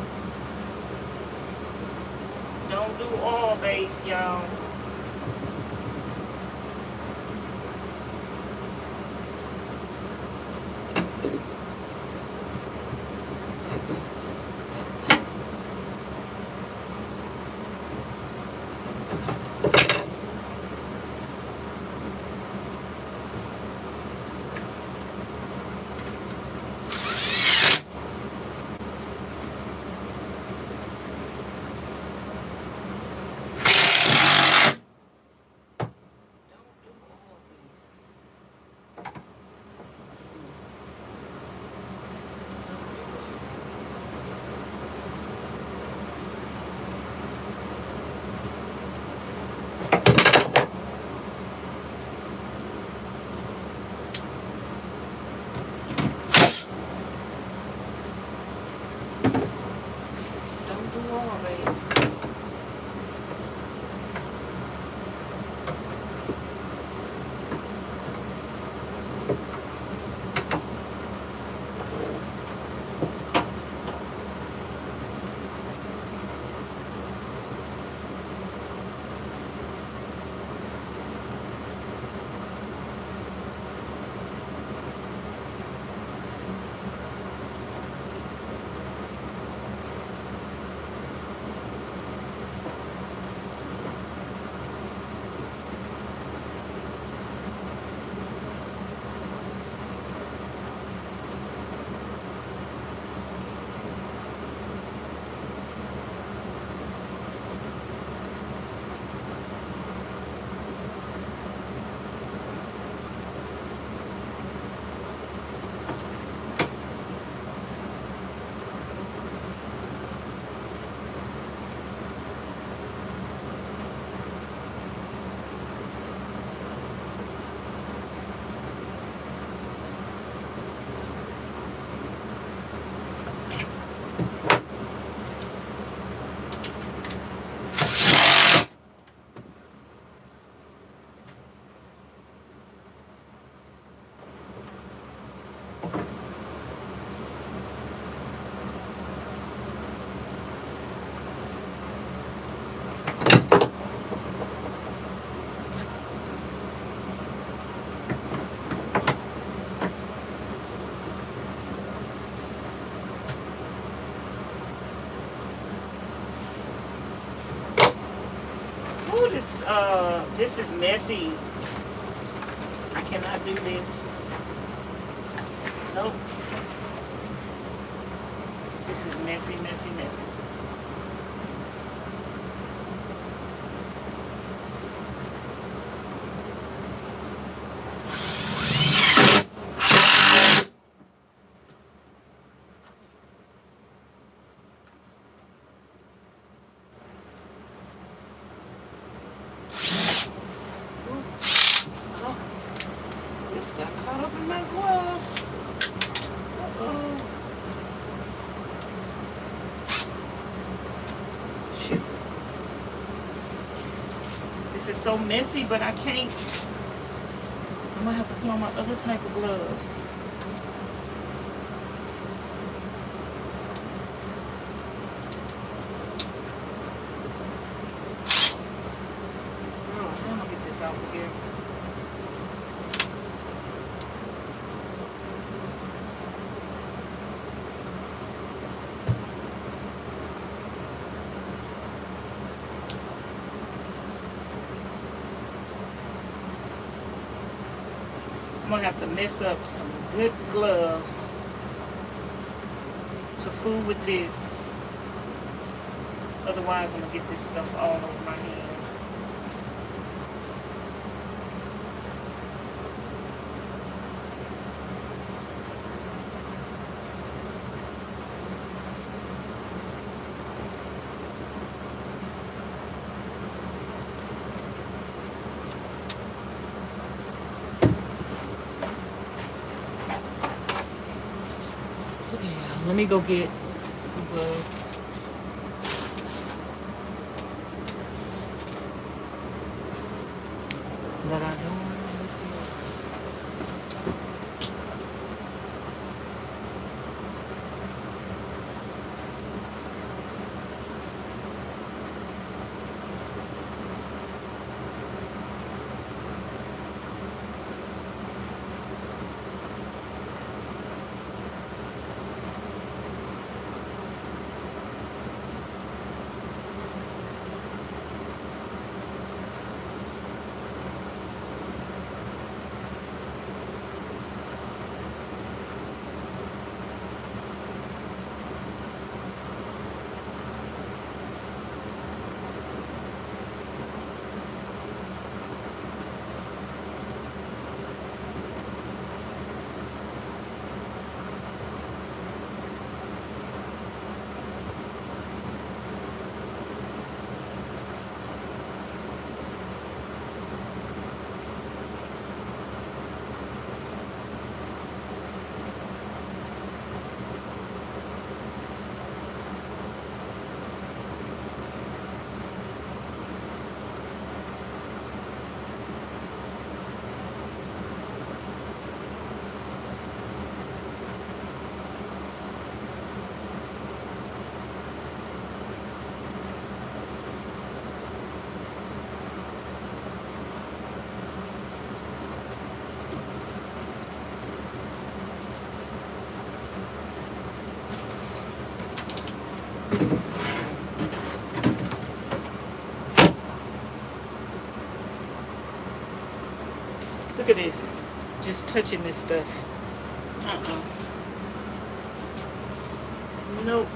Don't do all base, y'all. this is messy. I cannot do this. Nope. This is messy, messy, messy. This got caught up in my glove. Uh-oh. Shoot. This is so messy, but I can't. I'm gonna have to put on my other type of gloves. Oh, how am I gonna get this off of here? I'm gonna have to mess up some good gloves to fool with this. Otherwise, I'm gonna get this stuff all over my hands. Let me go get some gloves. That I don't want to mess it up. Look at this. Just touching this stuff. Nope.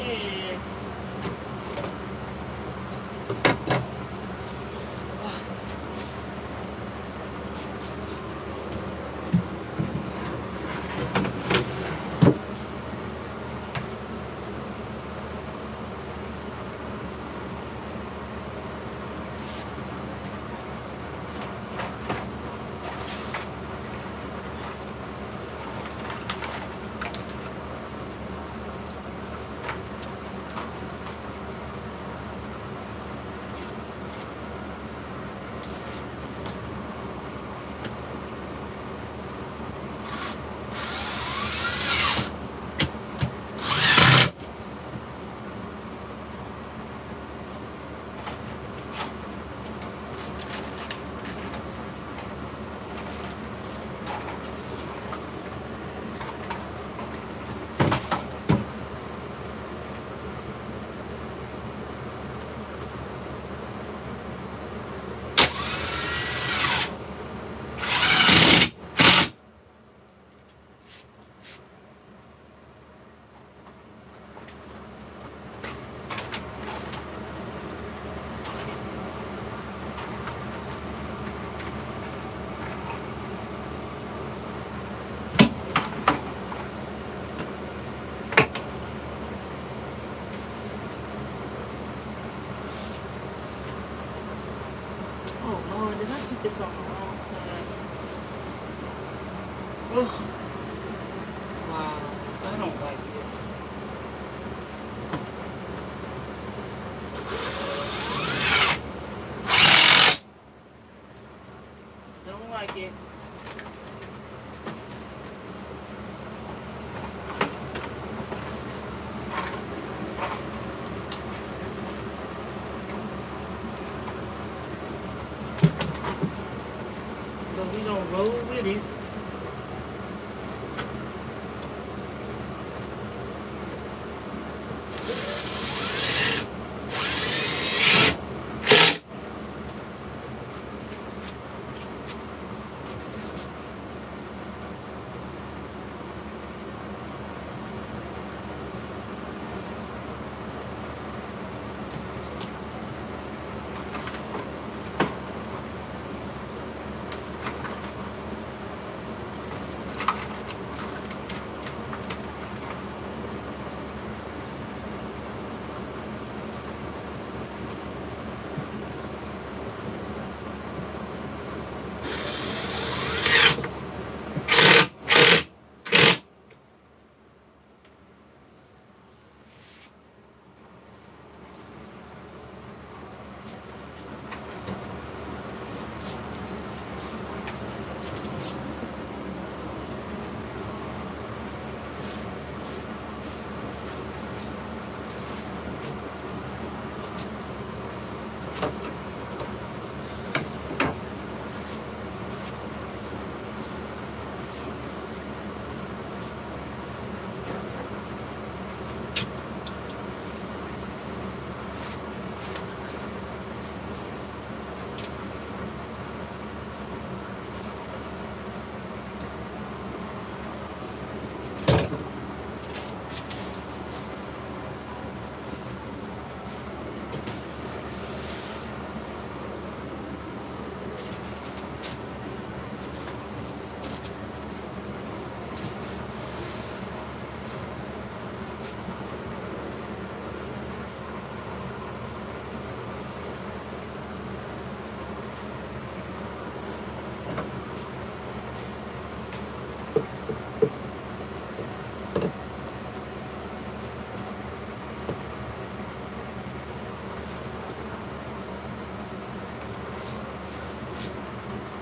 bed. Oh Lord, did I put this on the wrong side? Ugh. Wow, I don't like this. Don't like it. But we gonna roll with it.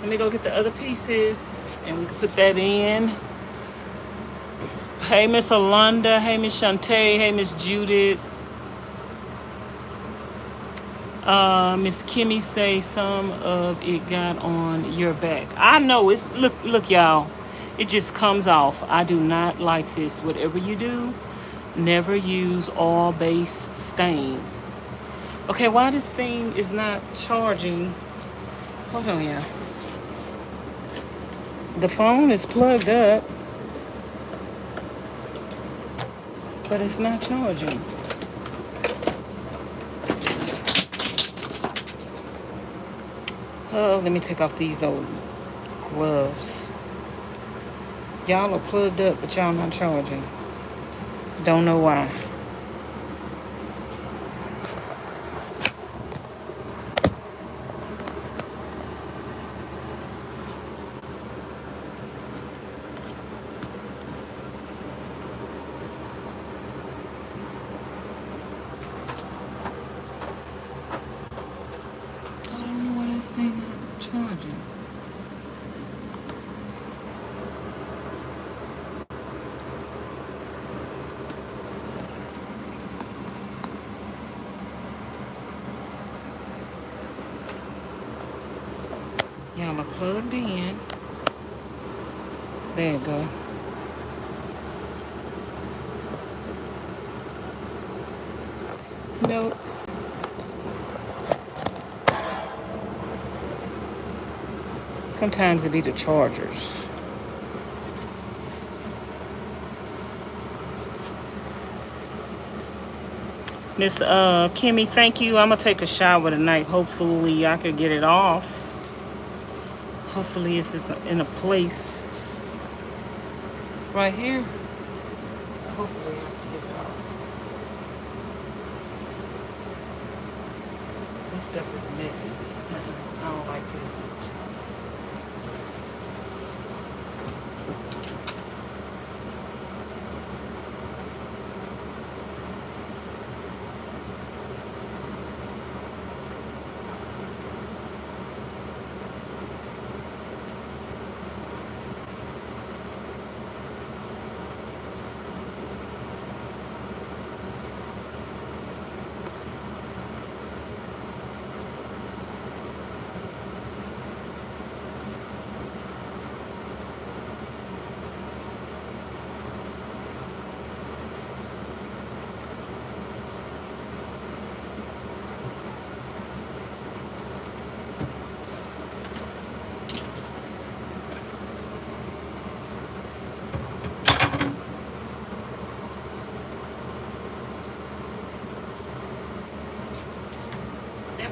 Let me go get the other pieces and we can put that in. Hey, Miss Alonda. Hey, Miss Shantae. Hey, Miss Judith. Miss Kimmy say some of it got on your back. I know it's look y'all. It just comes off. I do not like this. Whatever you do, never use oil-based stain. Okay, why this thing is not charging? Hold on, yeah. The phone is plugged up, but it's not charging. Oh, let me take off these old gloves. Y'all are plugged up, but y'all not charging. Don't know why. I don't know why this thing not charging. Y'all are plugged in. There you go. Nope. Sometimes it be the chargers. Miss Kimmy, thank you. I'm gonna take a shower tonight. Hopefully I could get it off. Hopefully it's in a place right here. Hopefully I can get it off. This stuff is messy. I don't like this.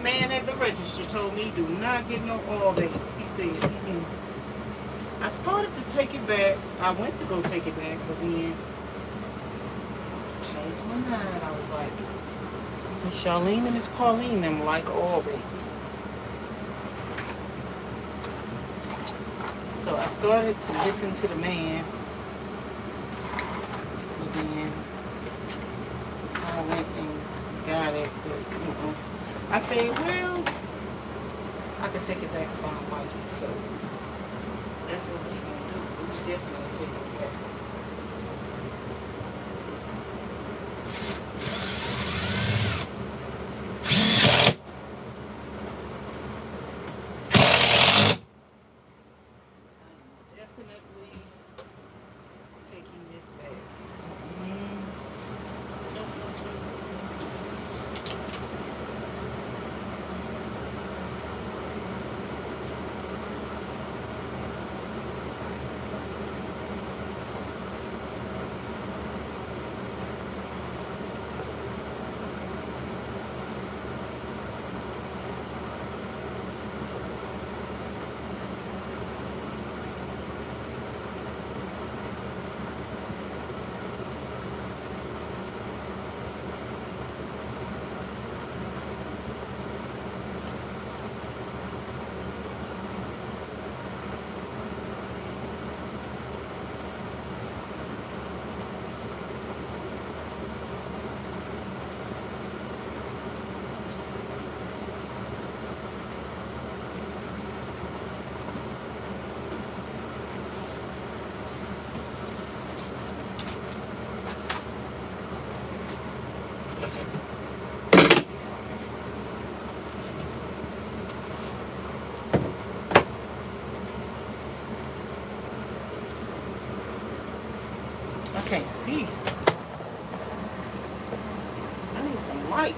Man at the register told me do not get no oil base. He said, I started to take it back. I went to go take it back, but then changed my mind. I was like, Ms Charlene and Ms Pauline, them like oil base. So I started to listen to the man, but then I went and got it, but I said, well, I could take it back if I don't like it. So that's what we're going to do. We're definitely taking it back. I'm definitely taking this back. I can't see. I need some light.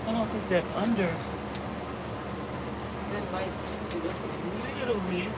I don't think that under that light's a little bit.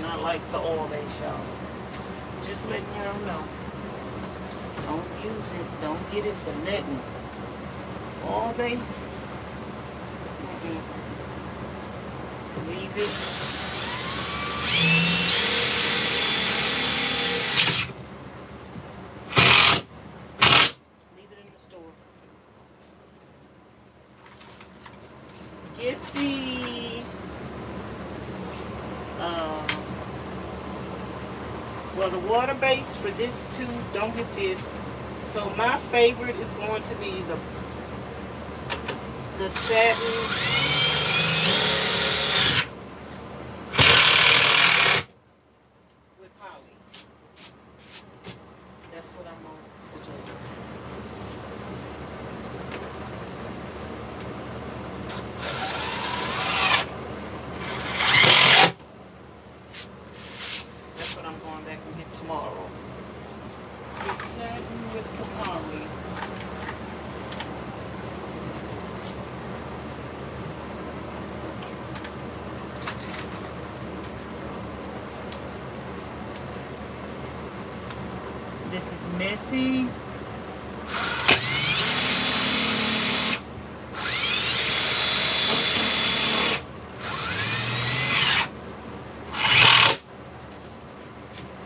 not like the oil base, y'all. Just letting y'all know. Don't use it. Don't get it for nothing. Oil base. Leave it. Leave it in the store. Get the well, the water base for this too. Don't get this. So my favorite is going to be the satin with poly. That's what I'm going to suggest. That's what I'm going back and get tomorrow. The satin with the poly. This is messy.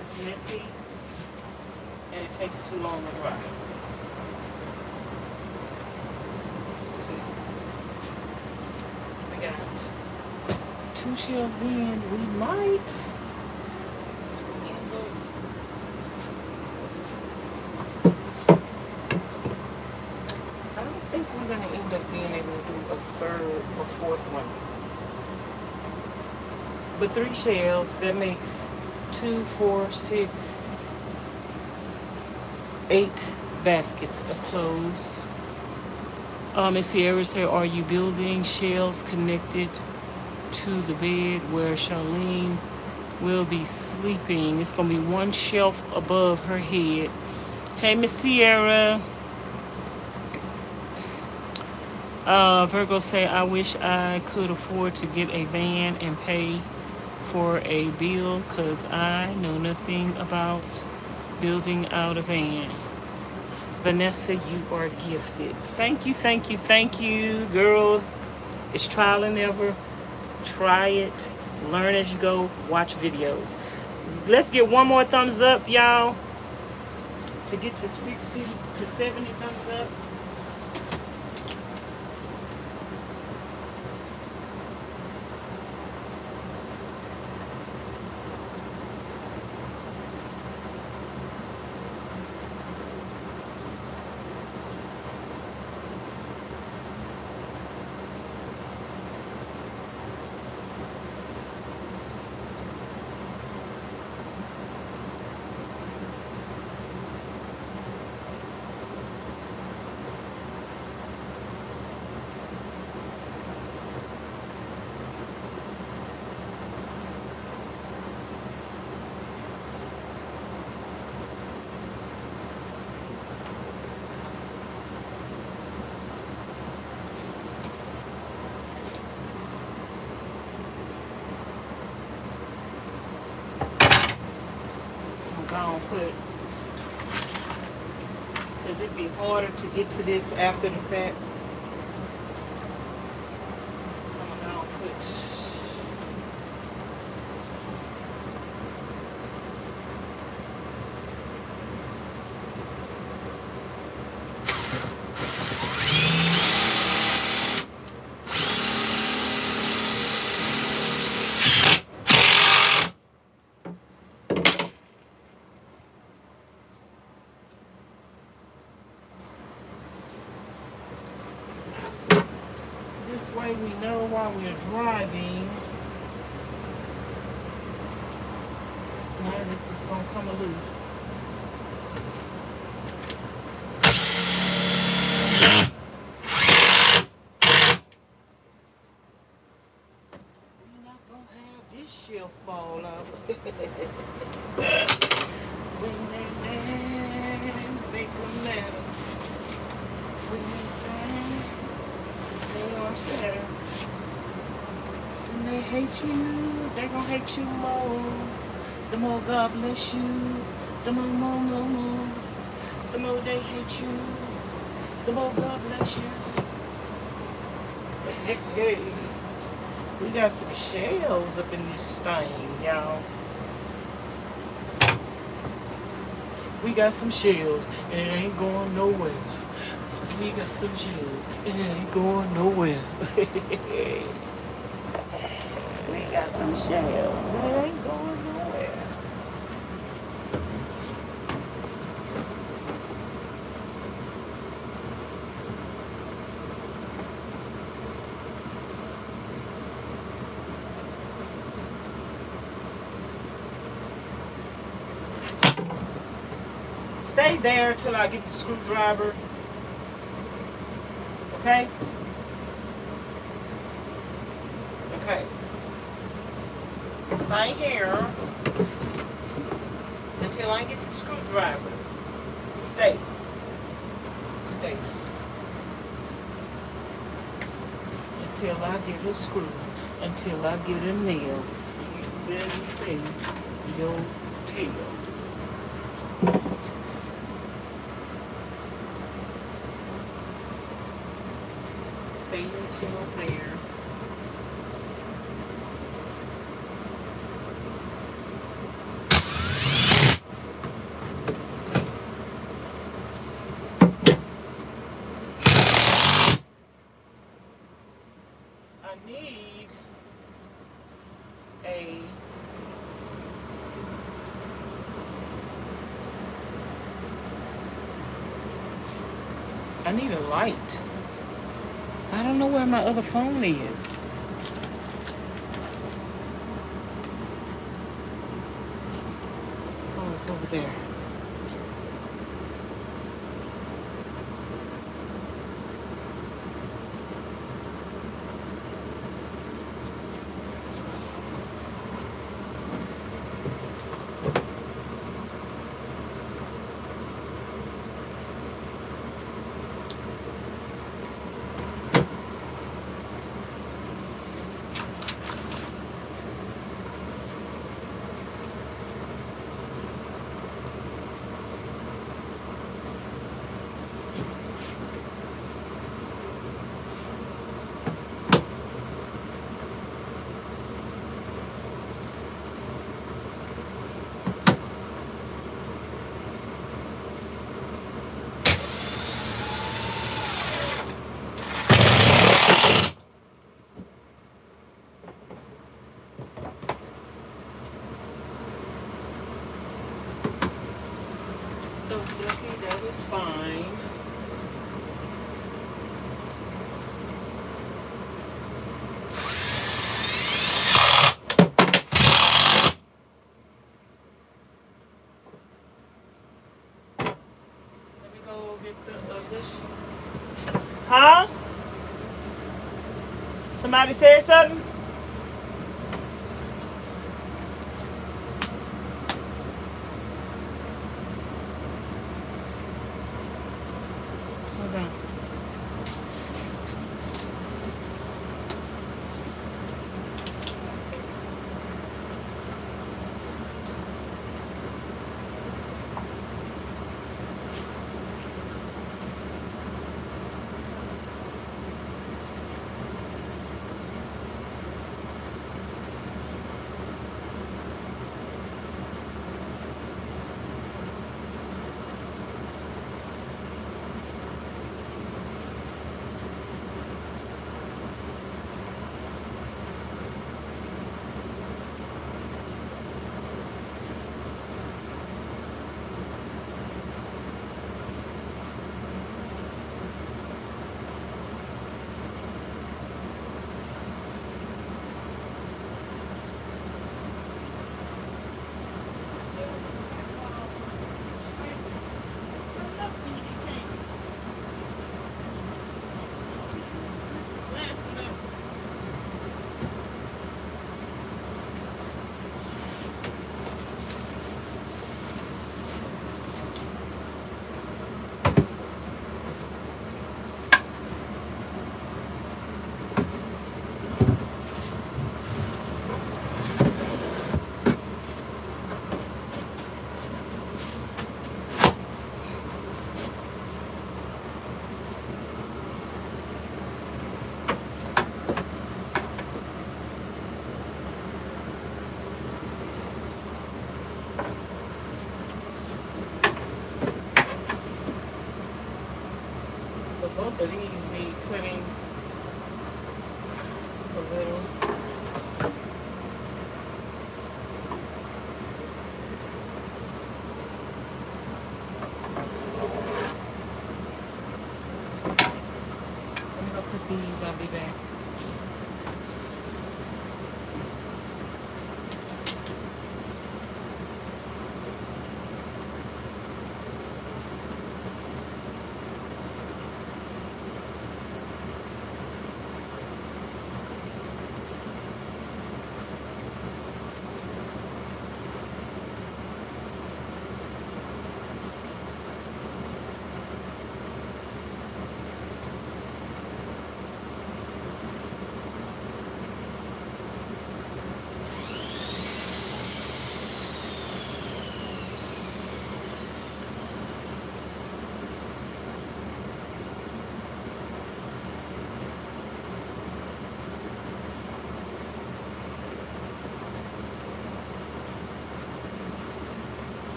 It's messy and it takes too long to dry. We got 2 shelves in. We might going to end up being able to do a 3rd or 4th one. But 3 shelves, that makes 2, 4, 6, 8 baskets of clothes. Ms Sierra said, are you building shelves connected to the bed where Charlene will be sleeping? It's going to be 1 shelf above her head. Hey, Ms Sierra. Virgo say, I wish I could afford to get a van and pay for a bill because I know nothing about building out a van. Vanessa, you are gifted. Thank you, thank you, thank you, girl. It's trial and error. Try it. Learn as you go. Watch videos. Let's get 1 more thumbs up, y'all, to get to 60 to 70 thumbs up. Gonna put, because it'd be harder to get to this after the fact. So I'm gonna put this way we know while we're driving. Now this is gonna come loose. We're not gonna have this shelf fall out. When they land, make them matter. When they stand, they are sadder. When they hate you, they gonna hate you more. The more God bless you, the more. The more they hate you, the more God bless you. Hey, we got some shells up in this thing, y'all. We got some shells, and it ain't going nowhere. We got some shells, and it ain't going nowhere. We got some shells, and it ain't going nowhere. Stay there till I get the screwdriver. Okay? Okay. Stay here until I get the screwdriver. Stay. Stay. Until I get a screw. Until I get a nail. You better stay your tail. Stay until there. I need a light. I don't know where my other phone is. Oh, it's over there. Okay, that is fine. Let me go get the other. Huh? Somebody said something? Hold on. But these need putting a little. Let me go put these, I'll be back.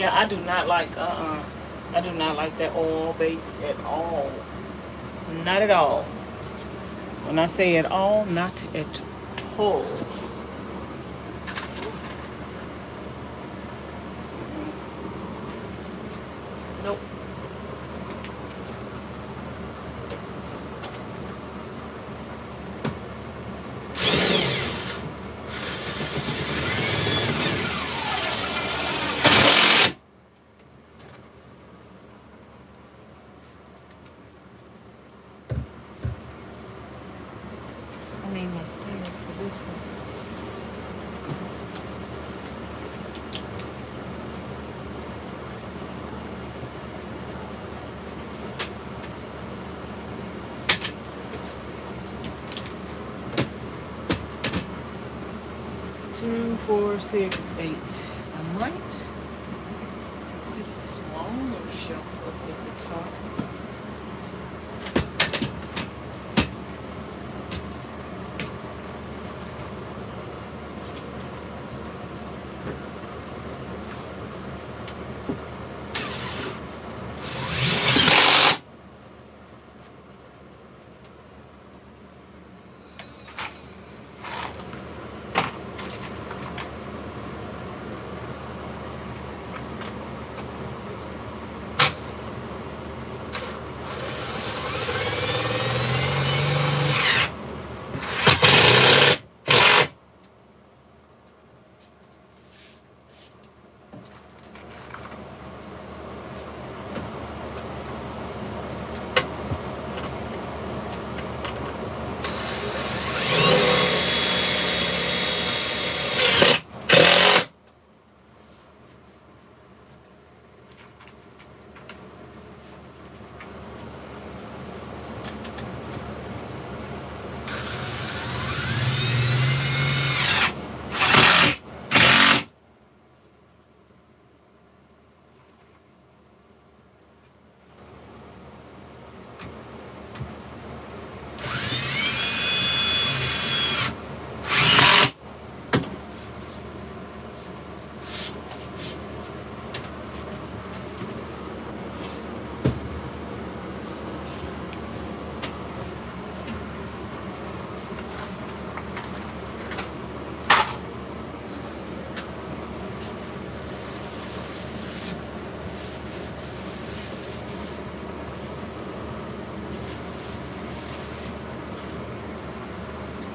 Yeah, I do not like I do not like that oil base at all. Not at all. When I say at all, not at all. Nope. I need my stand for this one. Two, 4, 6, 8. I might fit a smaller shelf up at the top.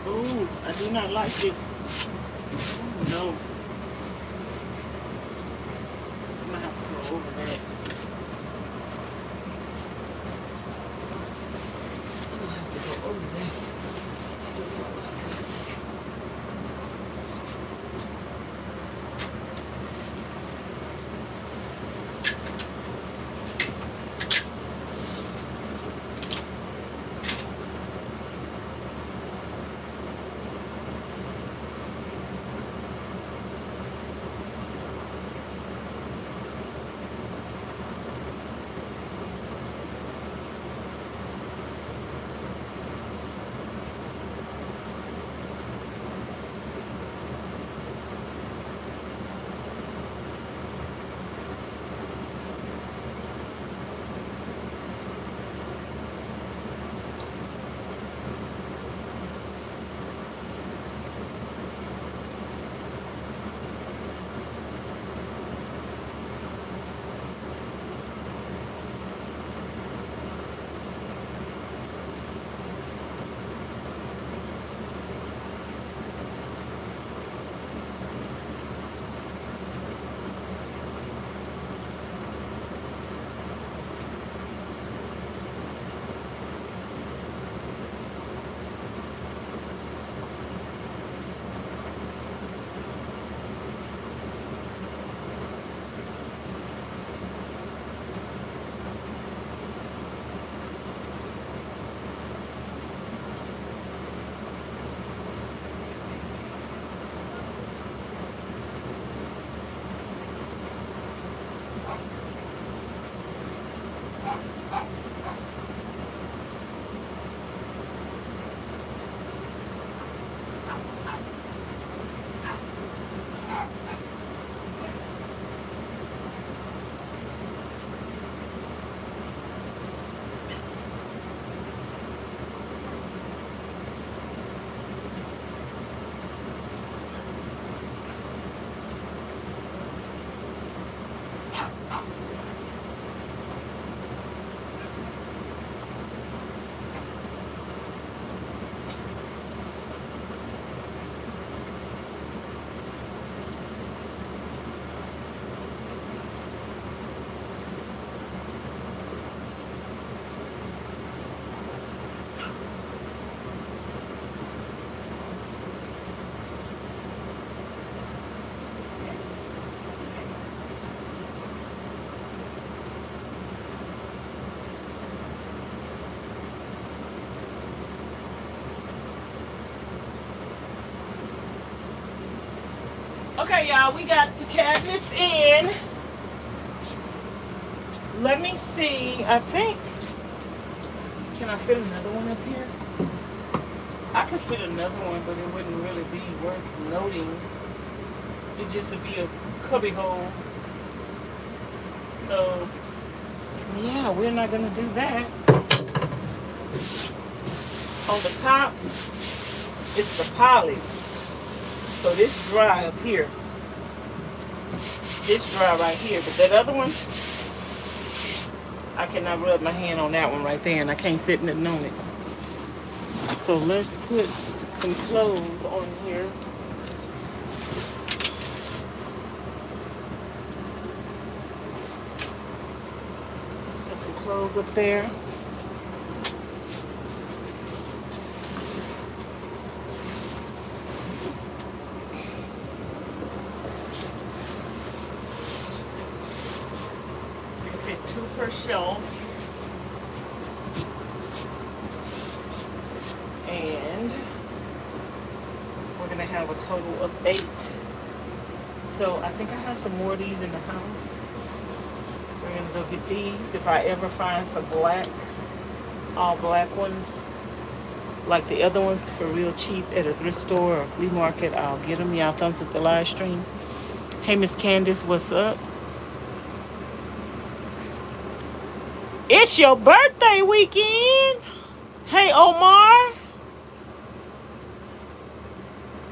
Ooh, I do not like this. No. I'm gonna have to go over that. I'm gonna have to go over that. I do not like that. Okay, y'all, we got the cabinets in. Let me see. I think, can I fit another one up here? I could fit another one, but it wouldn't really be worth noting. It just would be a cubby hole. So, yeah, we're not gonna do that. On the top, it's the poly. So this dry up here. This dry right here. But that other one, I cannot rub my hand on that one right there, and I can't sit nothing on it. So let's put some clothes on here. Let's put some clothes up there. Two per shelf, and we're gonna have a total of 8. So I think I have some more of these in the house. We're gonna go get these. If I ever find some black, all black ones, like the other ones for real cheap at a thrift store or a flea market, I'll get them. Y'all thumbs up the live stream. Hey, Miss Candace, what's up? It's your birthday weekend. Hey, Omar.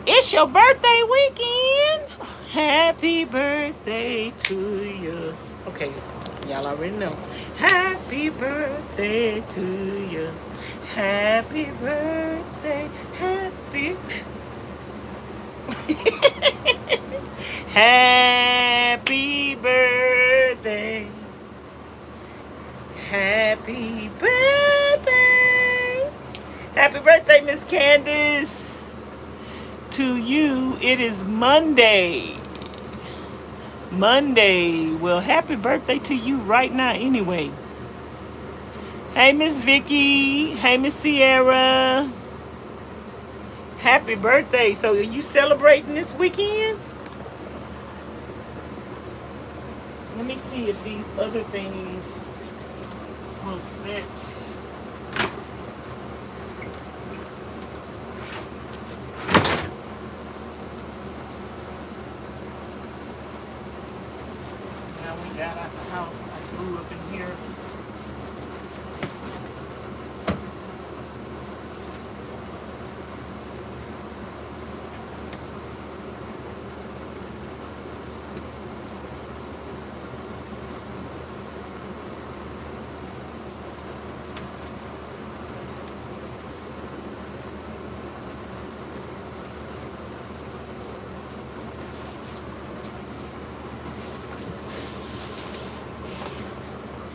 It's your birthday weekend. Happy birthday to you. Okay, y'all already know. Happy birthday to you. Happy birthday. Happy. Happy birthday. Happy birthday. Happy birthday, Miss Candace. To you, it is Monday. Monday. Well, happy birthday to you right now anyway. Hey, Miss Vicky. Hey, Miss Sierra. Happy birthday. So are you celebrating this weekend? Let me see if these other things will fit. Now we got out the house. I grew up in here.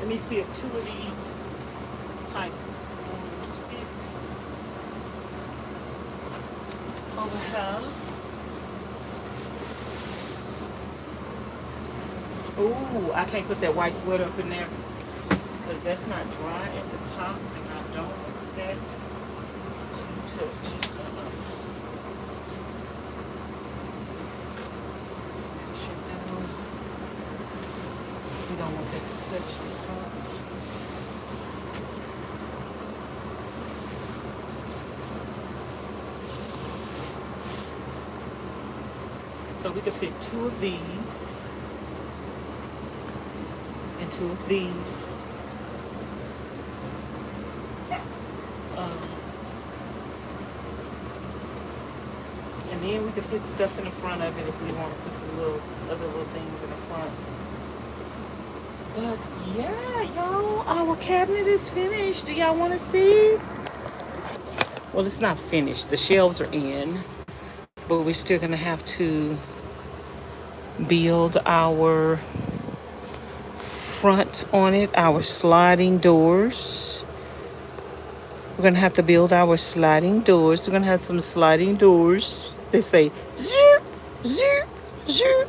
Let me see if 2 of these type ones fit over here. Ooh, I can't put that white sweater up in there because that's not dry at the top, and I don't want that to touch. Smash it down. We don't want that to touch the top. So we could fit 2 of these and 2 of these. And then we could fit stuff in the front of it if we want to put some other little things in the front. But yeah, y'all, our cabinet is finished. Do y'all want to see? Well, it's not finished. The shelves are in, but we're still gonna have to build our front on it, our sliding doors. We're gonna have to build our sliding doors. We're gonna have some sliding doors. They say zoop, zoop, zoop.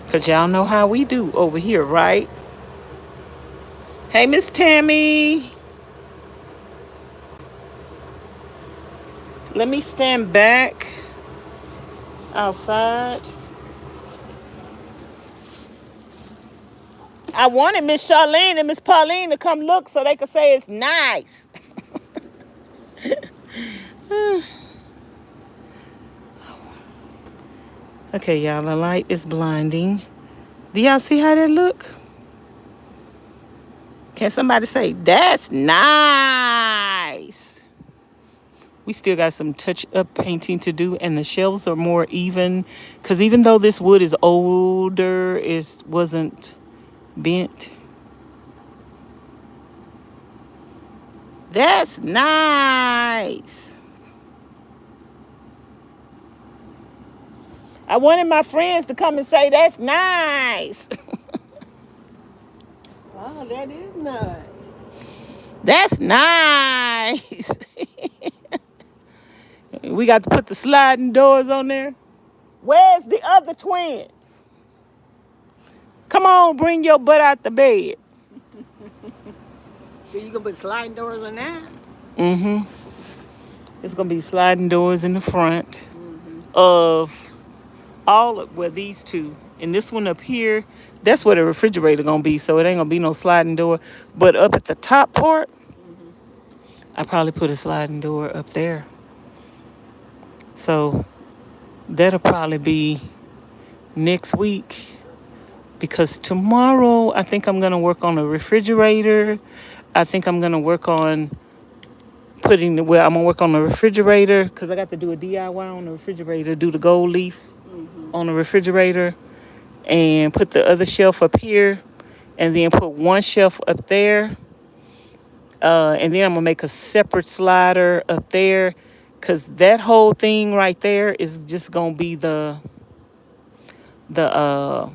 Cause y'all know how we do over here, right? Hey, Miss Tammy. Let me stand back outside. I wanted Ms Charlene and Ms Pauline to come look so they could say it's nice. Okay, y'all, the light is blinding. Do y'all see how that look? Can somebody say, that's nice? We still got some touch-up painting to do, and the shelves are more even. Because even though this wood is older, it wasn't bent. That's nice. I wanted my friends to come and say, that's nice. Oh, that is nice. That's nice. We got to put the sliding doors on there. Where's the other twin? Come on, bring your butt out the bed. So you gonna put sliding doors on that? Mm-hmm. It's gonna be sliding doors in the front of all of, well, these two. And this one up here, that's where the refrigerator gonna be. So it ain't gonna be no sliding door. But up at the top part, I probably put a sliding door up there. So that'll probably be next week. Because tomorrow, I think I'm gonna work on a refrigerator. I think I'm gonna work on I'm gonna work on the refrigerator because I got to do a DIY on the refrigerator, do the gold leaf on the refrigerator, and put the other shelf up here, and then put one shelf up there, and then I'm gonna make a separate slider up there, because that whole thing right there is just gonna be the bed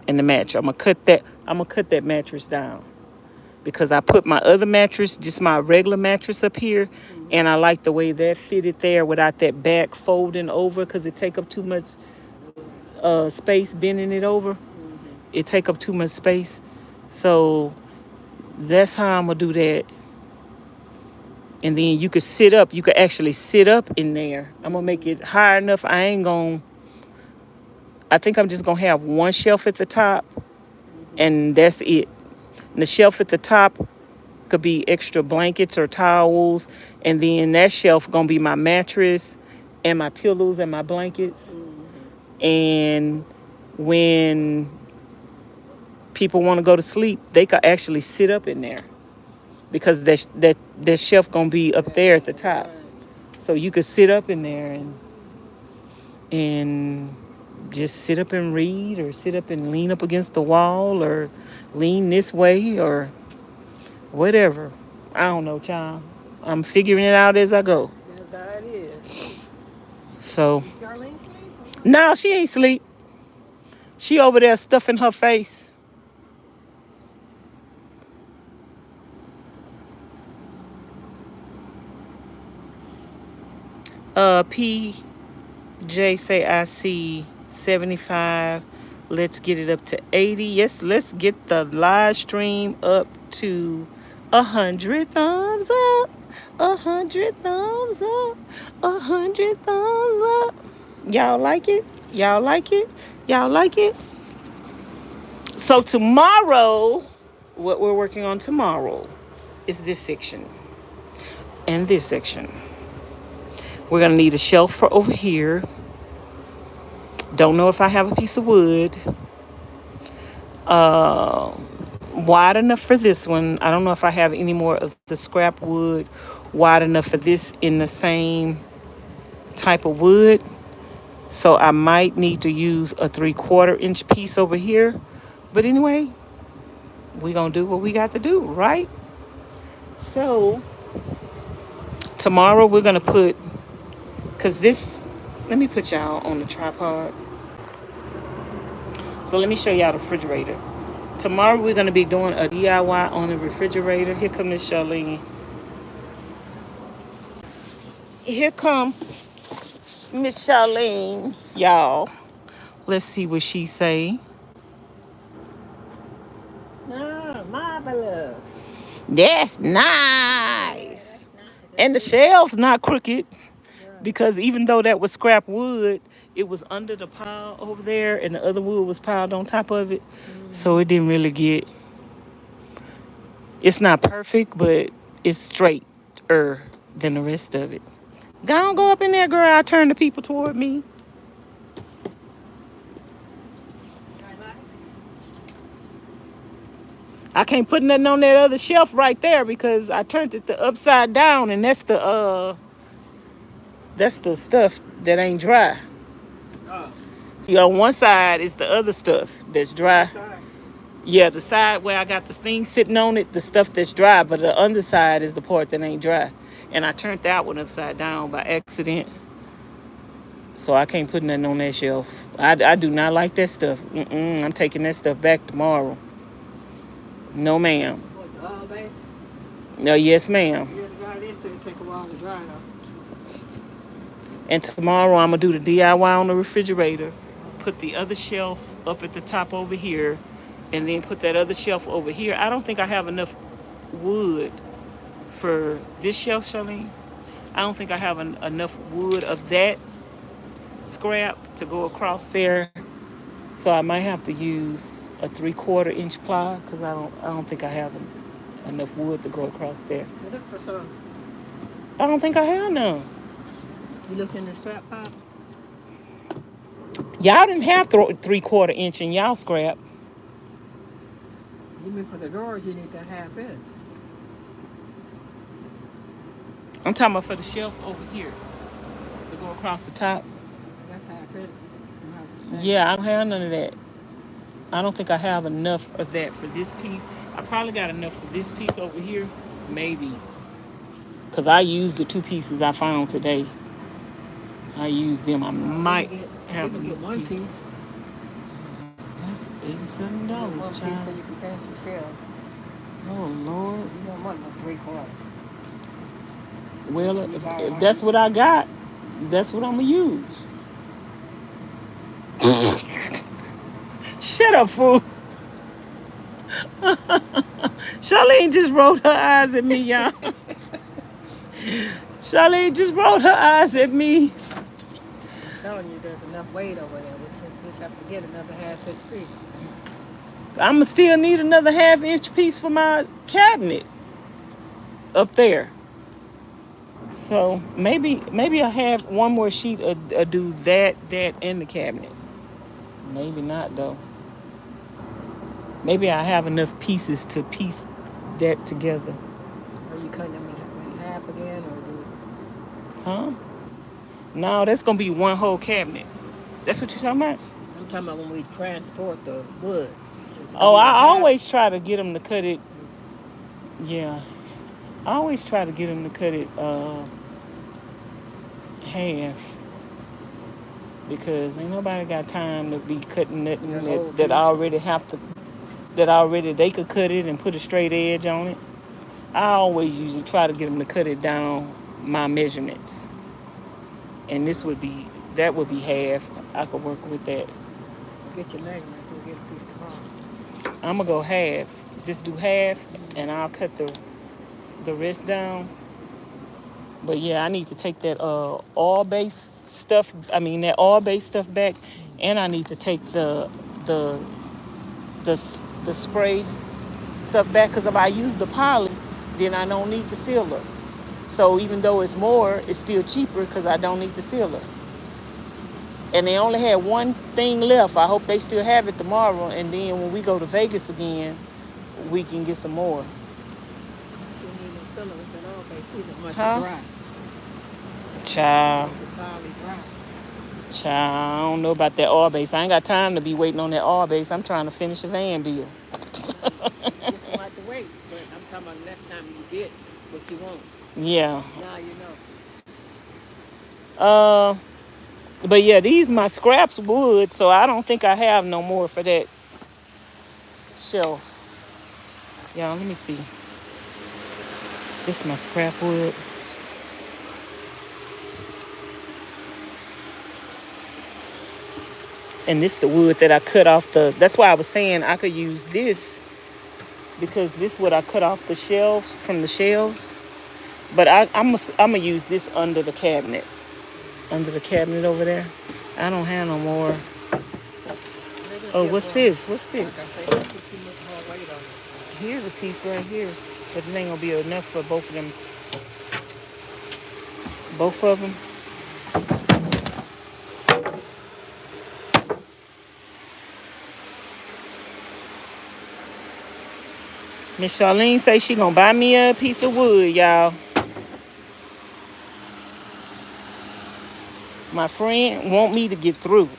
and the mattress. I'm gonna cut that mattress down. Because I put my other mattress, just my regular mattress up here, and I like the way that fitted there without that back folding over, because it take up too much space bending it over. It take up too much space. So that's how I'm going to do that. And then you could actually sit up in there. I'm going to make it high enough. I think I'm just going to have one shelf at the top, and that's it. And the shelf at the top could be extra blankets or towels, and then that shelf gonna be my mattress and my pillows and my blankets. And when people want to go to sleep, they could actually sit up in there, because that shelf gonna be up there at the top, so you could sit up in there and just sit up and read, or sit up and lean up against the wall, or lean this way, or whatever. I don't know, child. I'm figuring it out as I go. That's how it is. So. Charlene sleep? No, she ain't sleep. She over there stuffing her face. PJ say I see 75. Let's get it up to 80. Yes, let's get the live stream up to 100 thumbs up. 100 thumbs up. 100 thumbs up. Y'all like it? Y'all like it? Y'all like it? So tomorrow, what we're working on tomorrow is this section and this section. We're going to need a shelf for over here. Don't know if I have a piece of wood wide enough for this one. I don't know if I have any more of the scrap wood wide enough for this in the same type of wood. So I might need to use a 3/4 inch piece over here. But anyway, we're going to do what we got to do, right? So tomorrow we're going to put, because let me put y'all on the tripod. So let me show y'all the refrigerator. Tomorrow we're going to be doing a DIY on the refrigerator. Here come Ms Charlene. Here come Ms Charlene, y'all. Let's see what she say. Oh, marvelous. That's nice. And the shelves not crooked. because even though that was scrap wood, it was under the pile over there, and the other wood was piled on top of it. So it didn't really get. It's not perfect, but it's straighter than the rest of it. Go up in there, girl. I turn the people toward me. I can't put nothing on that other shelf right there because I turned it the upside down, and that's the stuff that ain't dry. Oh. See, on one side is the other stuff that's dry. Sorry. Yeah, the side where I got the thing sitting on it, the stuff that's dry, but the underside is the part that ain't dry. And I turned that one upside down by accident. So I can't put nothing on that shelf. I do not like that stuff. I'm taking that stuff back tomorrow. No, ma'am. What, the oil bag? No, yes, ma'am. Yeah, the guy there said it take a while to dry though. And tomorrow I'm going to do the DIY on the refrigerator. Put the other shelf up at the top over here. And then put that other shelf over here. I don't think I have enough wood for this shelf, Charlene. I don't think I have enough wood of that scrap to go across there. So I might have to use a 3/4 inch ply because I don't think I have enough wood to go across there. You look for some. I don't think I have none. You look in the scrap pile? Y'all didn't have 3/4 inch in y'all scrap. You mean for the drawers you need that half inch. I'm talking about for the shelf over here to go across the top. That's half inch. Yeah, I don't have none of that. I don't think I have enough of that for this piece. I probably got enough for this piece over here, maybe. Because I used the 2 pieces I found today. I used them. I might have you can get one piece. That's $87, One piece so child. you can finish the shell. Oh, Lord. You don't want no 3/4. Well, if that's what I got, that's what I'm going to use. Shut up, fool. Charlene just rolled her eyes at me, y'all. Charlene just rolled her eyes at me. I'm telling you, there's enough weight over there. We just have to get another half inch piece. I'm going to still need another half inch piece for my cabinet up there. So maybe I have one more sheet of do that, and the cabinet. Maybe not, though. Maybe I have enough pieces to piece that together. Are you cutting them in half again, or do? Huh? No, that's going to be one whole cabinet. That's what you're talking about? I'm talking about when we transport the wood. Oh, I always try to get them to cut it. Yeah. I always try to get them to cut it half. Because ain't nobody got time to be cutting nothing that already have to, that already they could cut it and put a straight edge on it. I always usually try to get them to cut it down my measurements. And that would be half. I could work with that. Get your measurements, we'll get a piece tomorrow. I'm going to go half. Just do half, and I'll cut the rest down. But yeah, I need to take that oil-based stuff, that oil-based stuff back, and I need to take the spray stuff back, because if I use the poly, then I don't need the sealer. So even though it's more, it's still cheaper because I don't need the sealer. And they only had one thing left. I hope they still have it tomorrow, and then when we go to Vegas again, we can get some more. Huh? Child, I don't know about that oil base. I ain't got time to be waiting on that oil base. I'm trying to finish the van bill. Just don't have to wait, but I'm talking about next time you get what you want. Yeah. Now you know. But yeah, these my scraps wood, so I don't think I have no more for that shelf. Y'all, let me see. This is my scrap wood. And this is the wood that I cut off that's why I was saying I could use this, because this is what I cut off the shelves, from the shelves. But I'm gonna use this under the cabinet. under the cabinet over there. I don't have no more. They just Oh, get what's one. this? What's Like I this? say, don't put too much more weight on it. Here's a piece right here, but it ain't gonna be enough for both of them. Both of them. Ms Charlene say she gonna buy me a piece of wood, y'all. My friend want me to get through.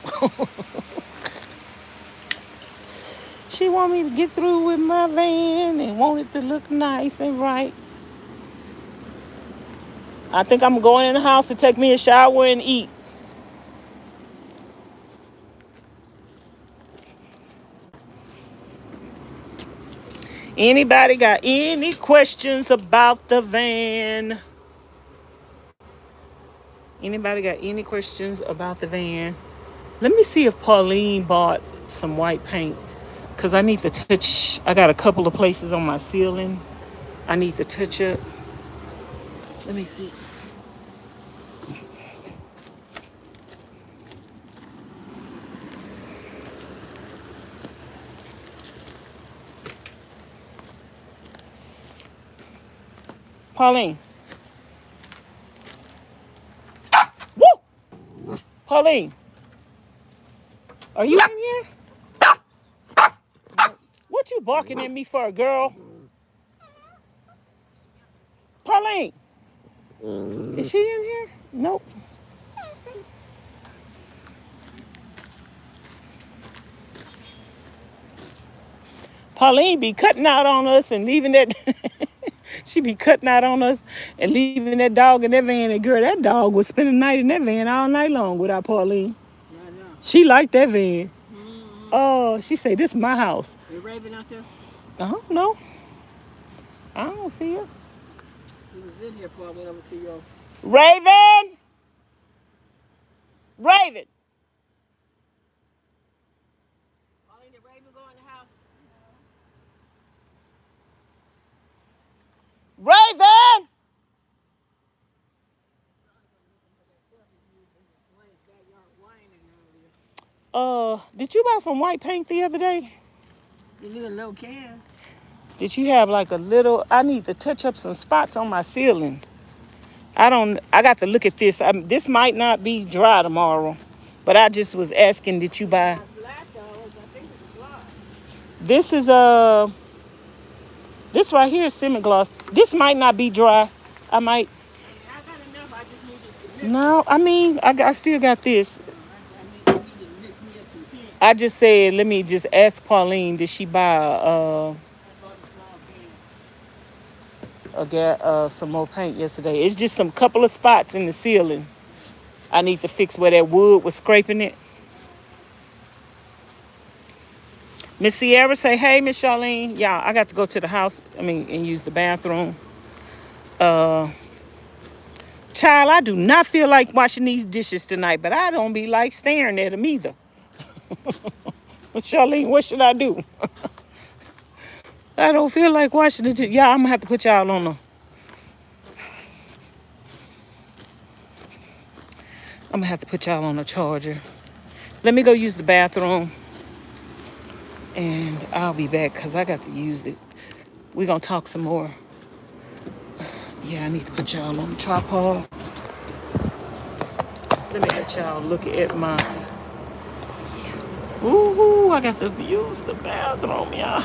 She want me to get through with my van and want it to look nice and right. I think I'm going in the house to take me a shower and eat. Anybody got any questions about the van? Anybody got any questions about the van? Let me see if Pauline bought some white paint. Because I need to touch. I got a couple of places on my ceiling I need to touch up. Let me see. Pauline. Woo! Pauline. Are you in here? What you barking at me for, girl? Pauline. Is she in here? Nope. Pauline be cutting out on us and leaving that. She be cutting out on us and leaving that dog in that van. And girl, that dog was spending the night in that van all night long without Pauline. Yeah, I know. She liked that van. Mm-hmm. Oh, she say, this is my house. You Raven out there? I don't know. I don't see her. She was in here before I went over to your... Raven! Raven! Pauline, did Raven go in the house? Raven! Did you buy some white paint the other day? You need a little can. Did you have like a little? I need to touch up some spots on my ceiling. I got to look at this. This might not be dry tomorrow, but I just was asking, did you buy? Black though, I think it's black. This is this right here is semi-gloss. This might not be dry. I might. I got enough. I just needed to No, I mean, I still got this. I need to mix me up some paint. I just said, let me just ask Pauline, did she buy I bought a small can. some more paint yesterday? It's just some couple of spots in the ceiling. I need to fix where that wood was scraping it. Miss Sierra say, hey, Miss Charlene. Yeah, I got to go to the house, and use the bathroom. Child, I do not feel like washing these dishes tonight, but I don't be like staring at them either. Charlene, what should I do? I don't feel like washing it. Yeah, I'm gonna have to put y'all on a charger. Let me go use the bathroom. And I'll be back because I got to use it. We're gonna talk some more. Yeah, I need to put y'all on the tripod. Let me let y'all look at my... Ooh, I got to use the bathroom, y'all.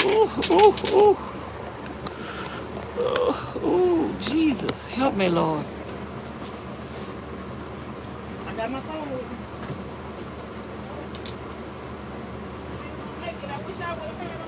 Ooh. Ooh, Jesus. Help me, Lord. I got my phone with me. I wish I would have had a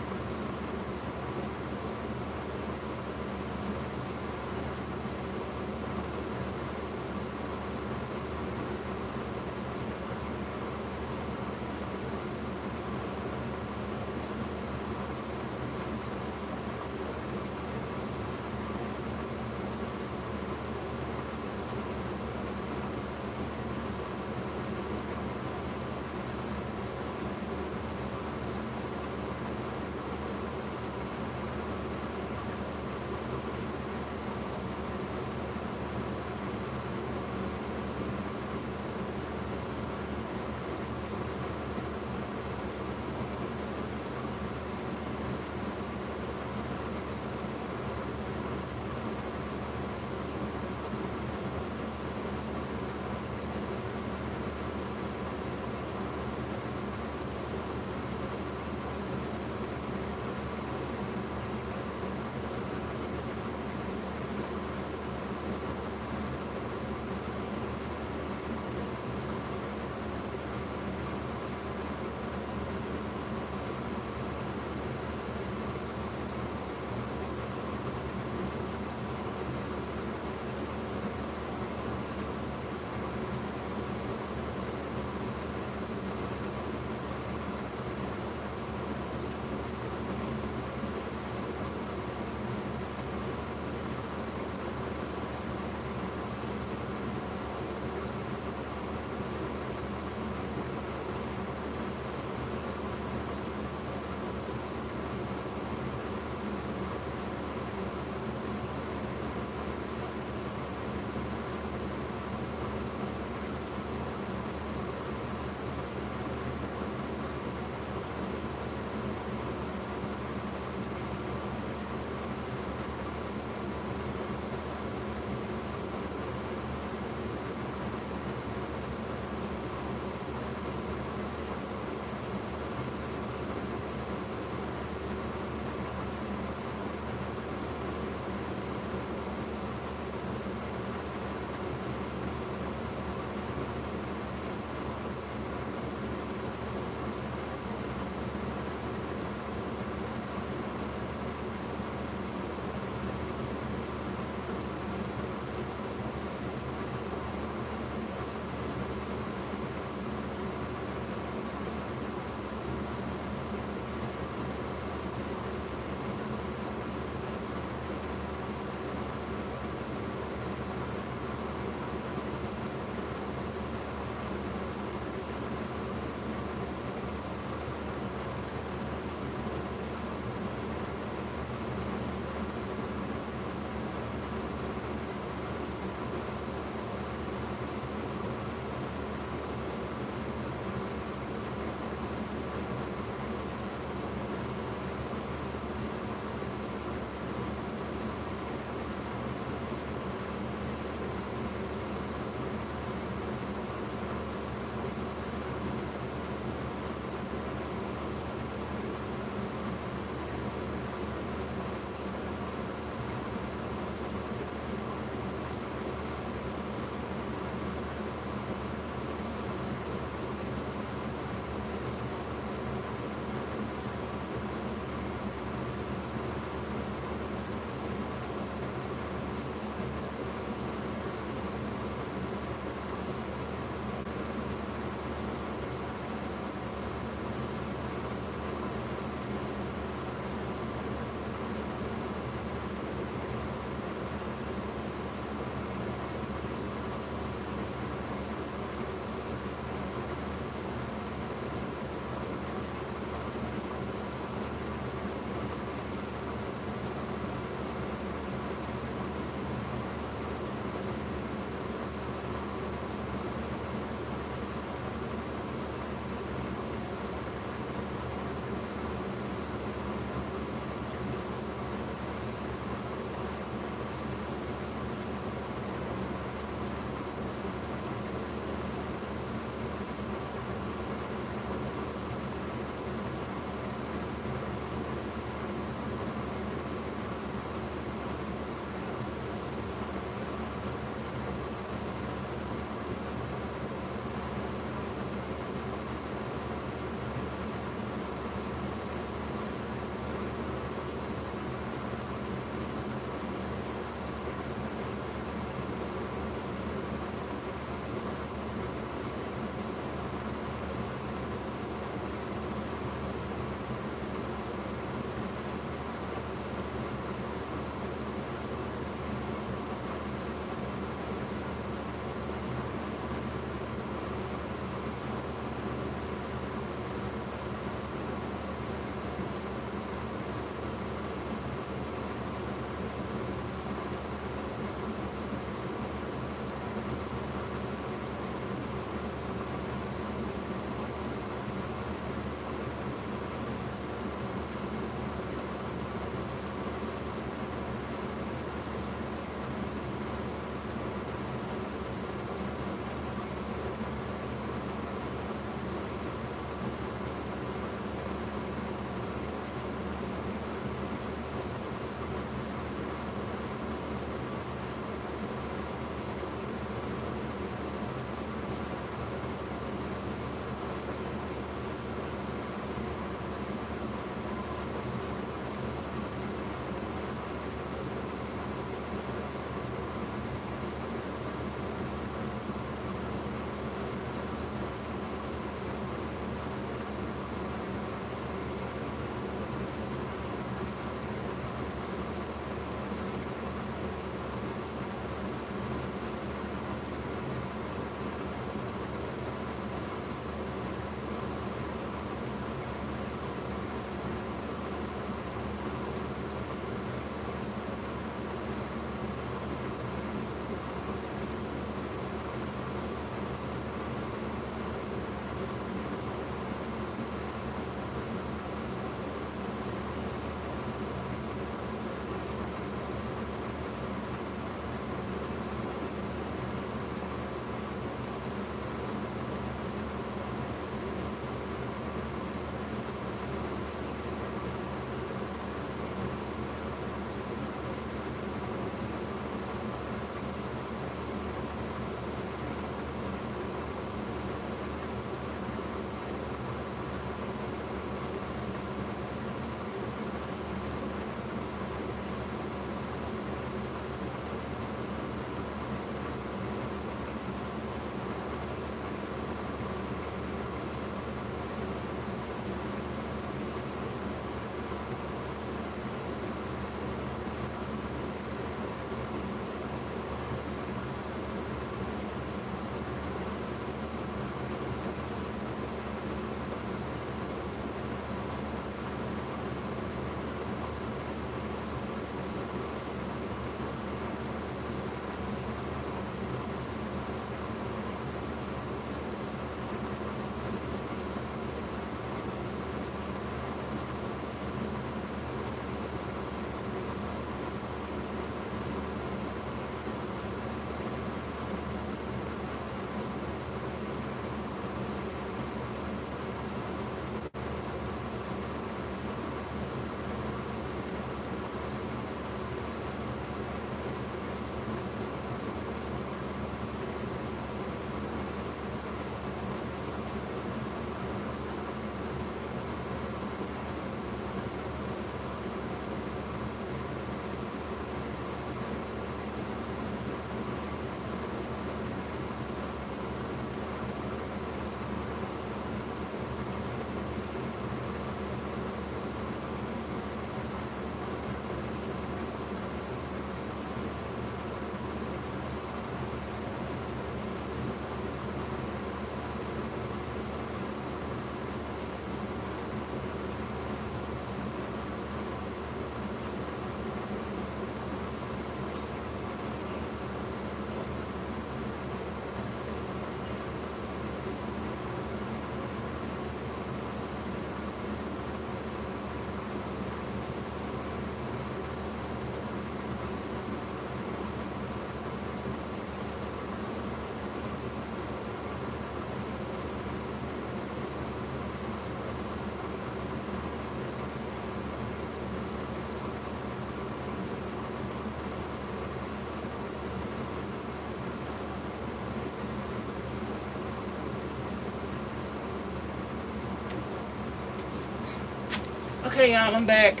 Okay, y'all, I'm back.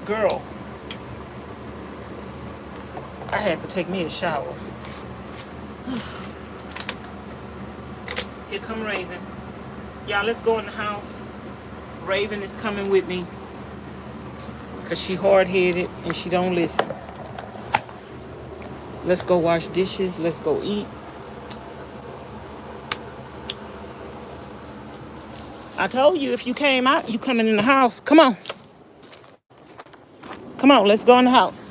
Girl, I had to take me a shower. Here come Raven. Y'all, let's go in the house. Raven is coming with me because she hard-headed and she don't listen. Let's go wash dishes. Let's go eat. I told you if you came out, you coming in the house. Come on. Come on, let's go in the house.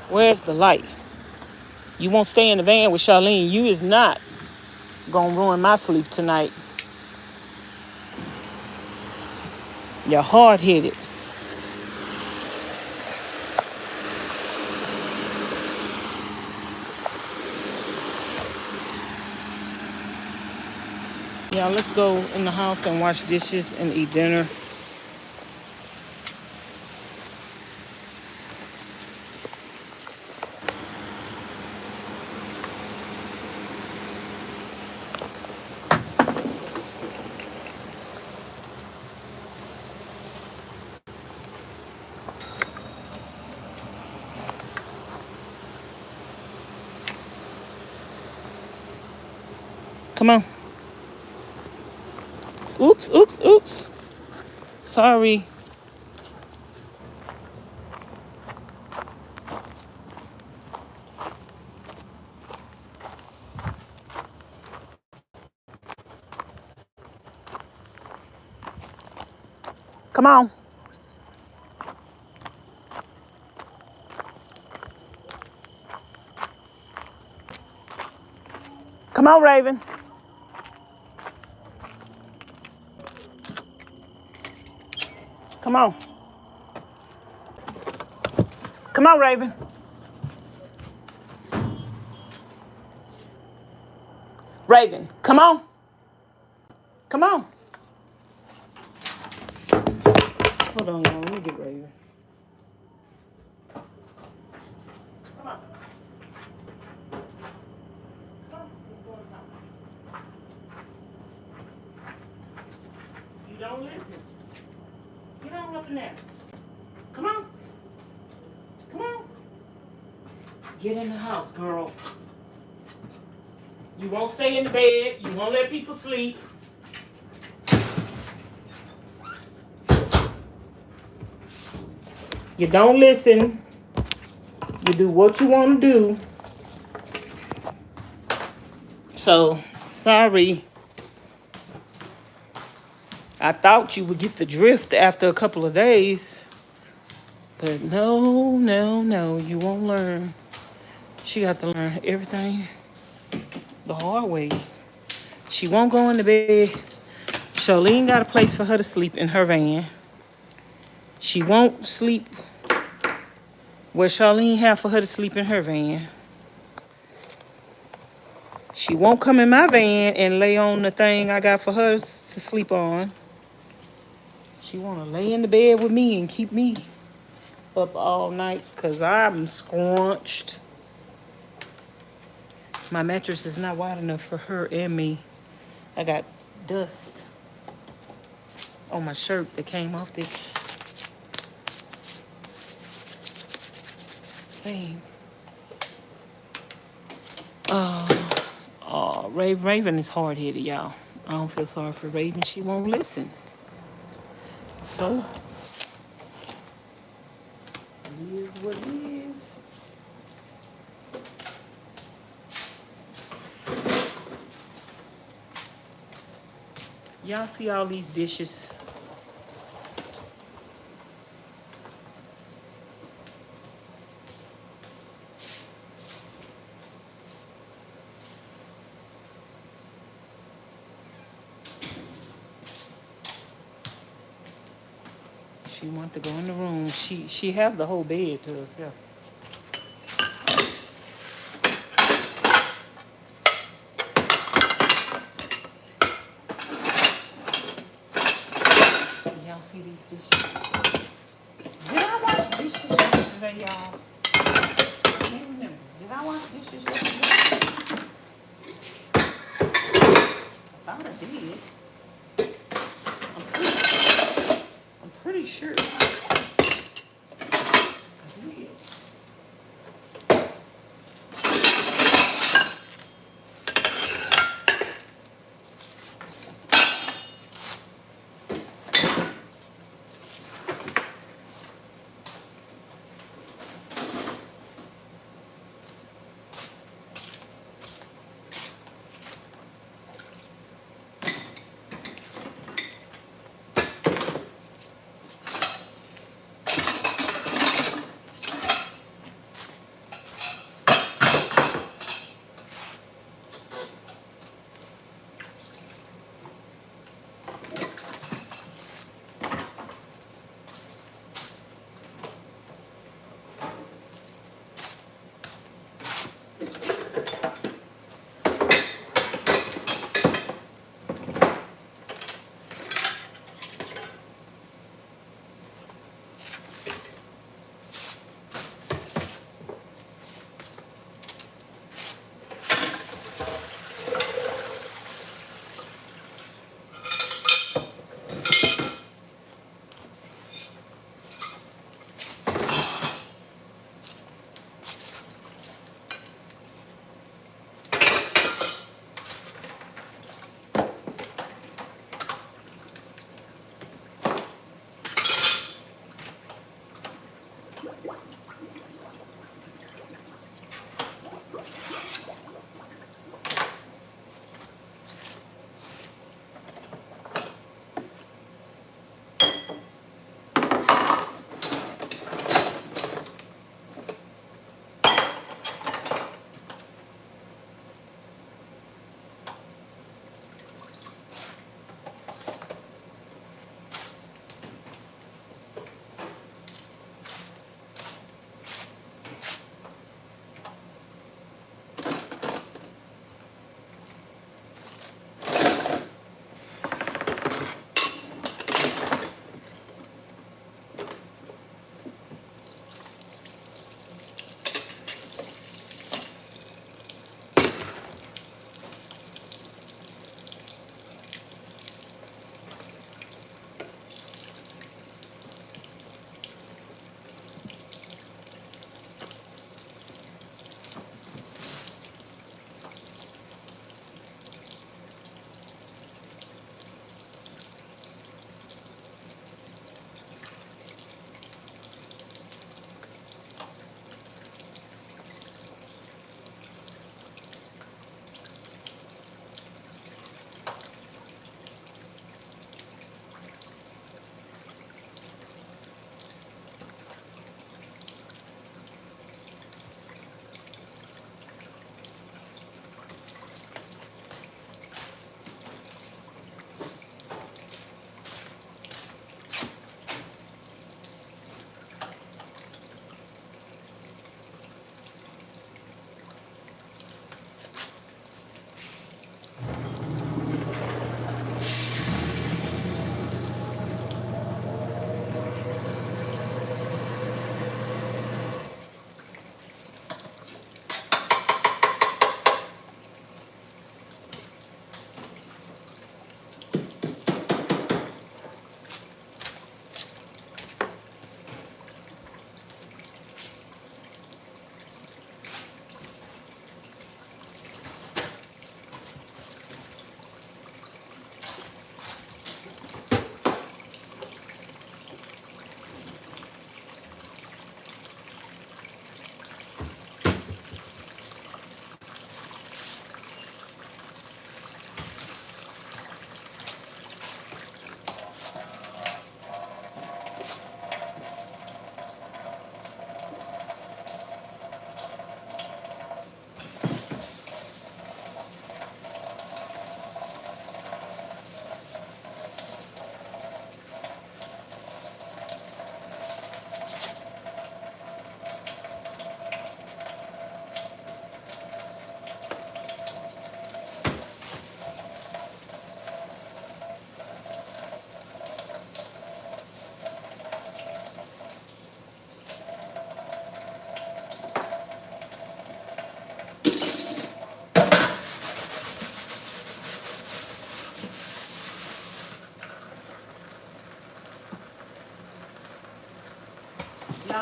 Where's the light? You won't stay in the van with Charlene. You is not gonna ruin my sleep tonight. You're hard-headed. Yeah, let's go in the house and wash dishes and eat dinner. Come on. Oops, oops, oops. Sorry. Come on. Come on, Raven. Come on. Come on, Raven. Raven, come on. Come on. Hold on, y'all. Let me get Raven. Come on. Come on. Let's go in the house. You don't listen. Get on up in there. Come on. Come on. Get in the house, girl. You won't stay in the bed. You won't let people sleep. You don't listen. You do what you want to do. So, sorry. I thought you would get the drift after a couple of days. But no, no, no. You won't learn. She got to learn everything the hard way. She won't go in the bed. Charlene got a place for her to sleep in her van. She won't sleep where Charlene have for her to sleep in her van. She won't come in my van and lay on the thing I got for her to sleep on. She want to lay in the bed with me and keep me up all night because I'm scrunched. My mattress is not wide enough for her and me. I got dust on my shirt that came off this thing. Raven is hard-headed, y'all. I don't feel sorry for Raven. She won't listen. So, it is what it is. Y'all see all these dishes? She want to go in the room. She have the whole bed to herself. Y'all see these dishes? Did I wash dishes yesterday, y'all? I can't remember. Did I wash dishes yesterday? I thought I did. sure.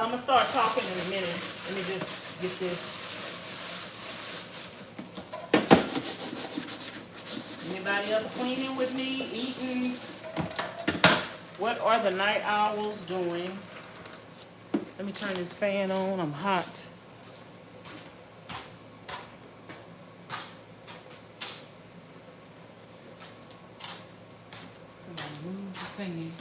I'm gonna start talking in a minute. Let me just get this. Anybody else cleaning with me, eating? What are the night owls doing? Let me turn this fan on. I'm hot. Somebody move the fan.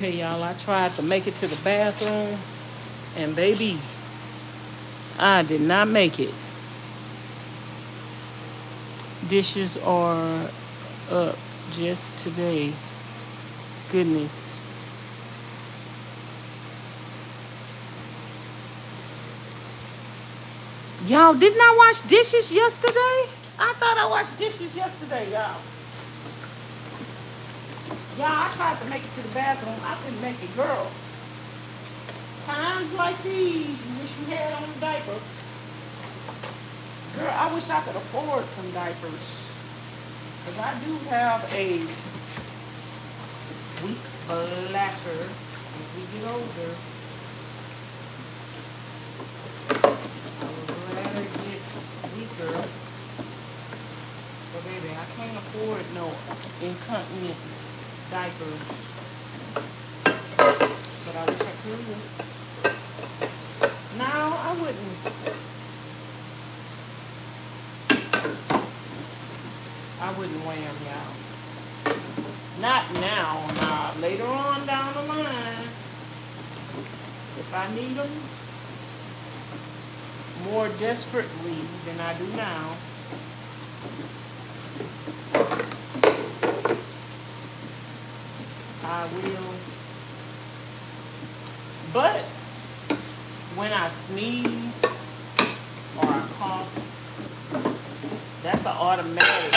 Okay, y'all, I tried to make it to the bathroom, and baby, I did not make it. Dishes are up just today. Goodness. Y'all, didn't I wash dishes yesterday? I thought I washed dishes yesterday, y'all. Y'all, I tried to make it to the bathroom. I couldn't make it, girl. Times like these, you wish you had on a diaper. Girl, I wish I could afford some diapers. Because I do have a weak bladder as we get older. Our bladder gets weaker. But baby, I can't afford no incontinence diapers. But I wish I could. No, I wouldn't. I wouldn't wear them, y'all. Not now. Nah, later on down the line, if I need them more desperately than I do now. I will. But when I sneeze or I cough, that's an automatic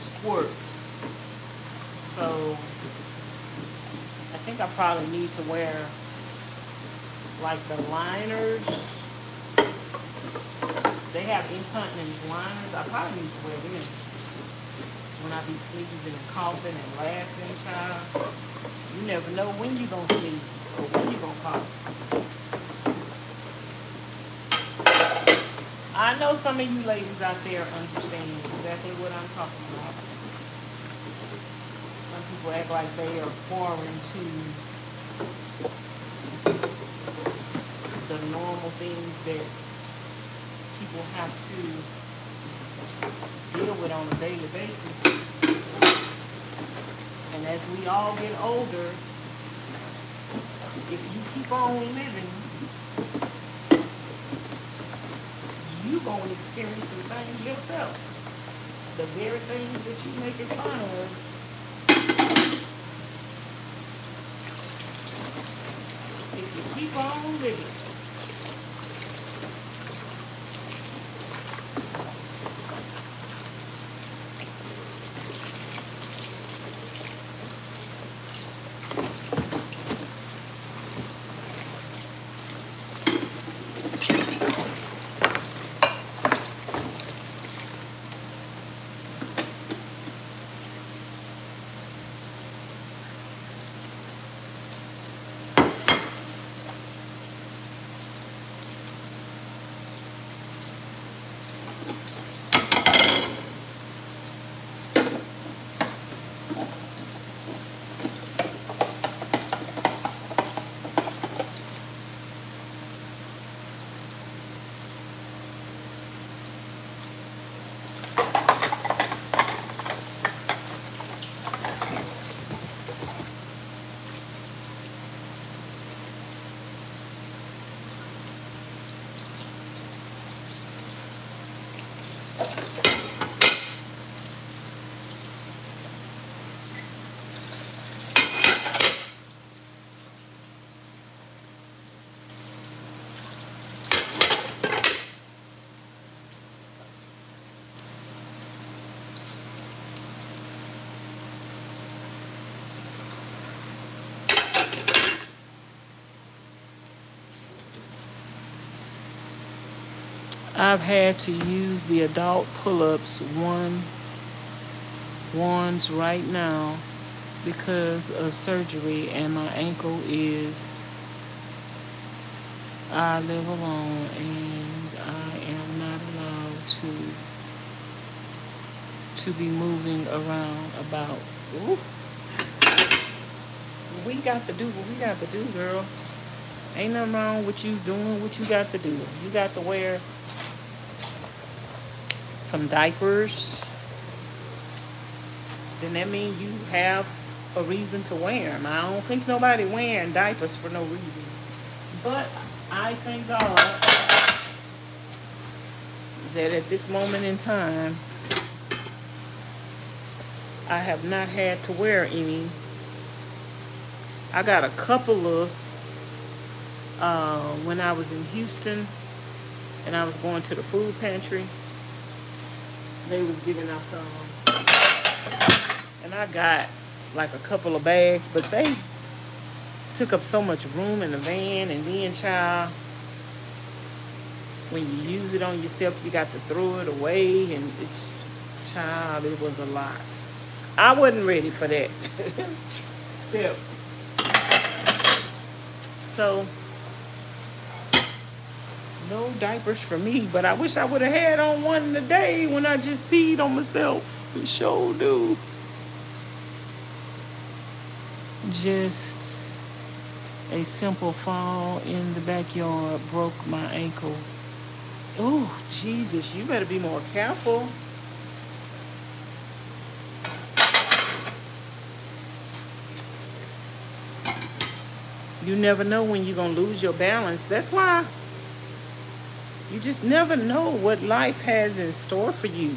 squirt. So I think I probably need to wear like the liners. They have incontinence liners. I probably need to wear them when I be sneezing and coughing and laughing, child. You never know when you gonna sneeze or when you gonna cough. I know some of you ladies out there understand exactly what I'm talking about. Some people act like they are foreign to the normal things that people have to deal with on a daily basis. And as we all get older, if you keep on living, you're going to experience some things yourself. The very things that you making fun of. If you keep on living. I've had to use the adult pull-ups ones right now because of surgery, and my ankle is, I live alone and I am not allowed to be moving around about. Ooh. We got to do what we got to do, girl. Ain't nothing wrong with you doing what you got to do. You got to wear some diapers, then that means you have a reason to wear them. I don't think nobody wearing diapers for no reason. But I thank God that at this moment in time, I have not had to wear any. I got a couple of, when I was in Houston and I was going to the food pantry, they was giving out some. And I got like a couple of bags, but they took up so much room in the van, and then, child, when you use it on yourself, you got to throw it away, and it's, child, it was a lot. I wasn't ready for that step. So, no diapers for me, but I wish I would have had on one today when I just peed on myself. It sure do. Just a simple fall in the backyard broke my ankle. Oh, Jesus, you better be more careful. You never know when you're going to lose your balance. That's why you just never know what life has in store for you.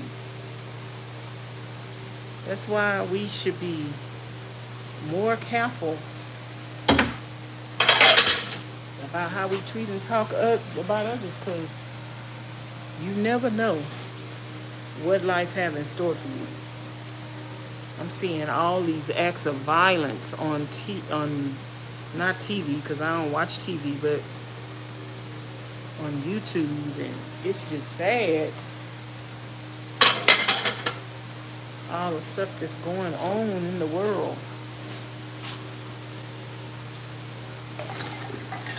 That's why we should be more careful about how we treat and talk about others, because you never know what life has in store for you. I'm seeing all these acts of violence on not TV, because I don't watch TV, but on YouTube, and it's just sad. All the stuff that's going on in the world.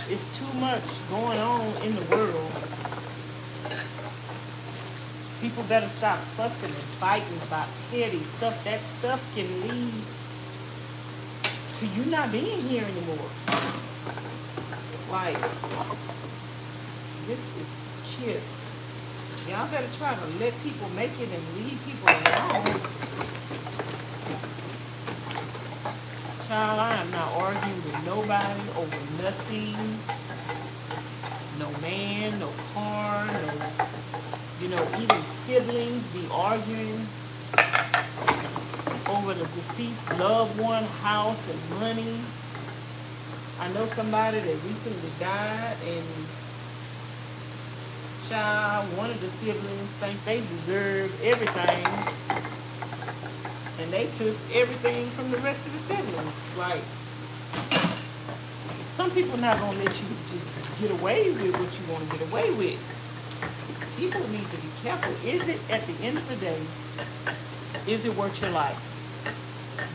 It's too much going on in the world. People better stop fussing and fighting about petty stuff. That stuff can lead to you not being here anymore. Like, this is shit. Y'all better try to let people make it and leave people alone. Child, I am not arguing with nobody over nothing. No man, no car, no, even siblings be arguing over the deceased loved one, house, and money. I know somebody that recently died, and child, one of the siblings think they deserve everything, and they took everything from the rest of the siblings. Like, some people not gonna let you just get away with what you want to get away with. People need to be careful. Is it, at the end of the day, is it worth your life?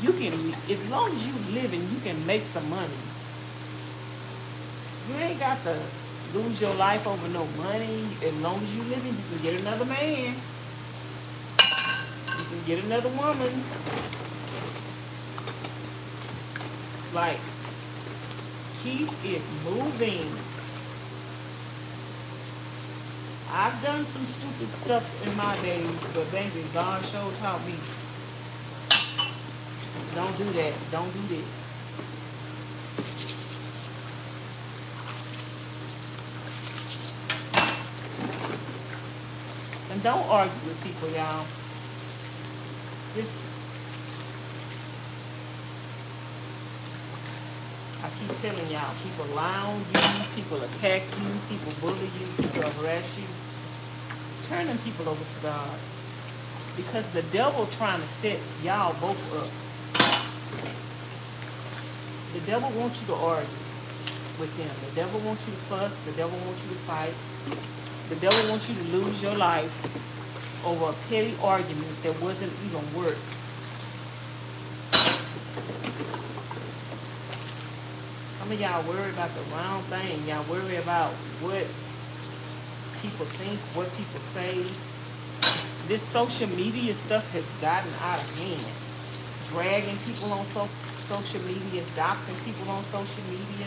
You can, as long as you living, you can make some money. You ain't got to lose your life over no money. As long as you living, you can get another man. You can get another woman. Like, keep it moving. I've done some stupid stuff in my days, but baby, God sure taught me, don't do that. Don't do this. And don't argue with people, y'all. Just, I keep telling y'all, people lie on you, people attack you, people bully you, people harass you. Turn them people over to God. Because the devil trying to set y'all both up. The devil wants you to argue with him. The devil wants you to fuss. The devil wants you to fight. The devil wants you to lose your life over a petty argument that wasn't even worth. Some of y'all worry about the wrong thing. Y'all worry about what people think, what people say. This social media stuff has gotten out of hand. Dragging people on social media, doxing people on social media,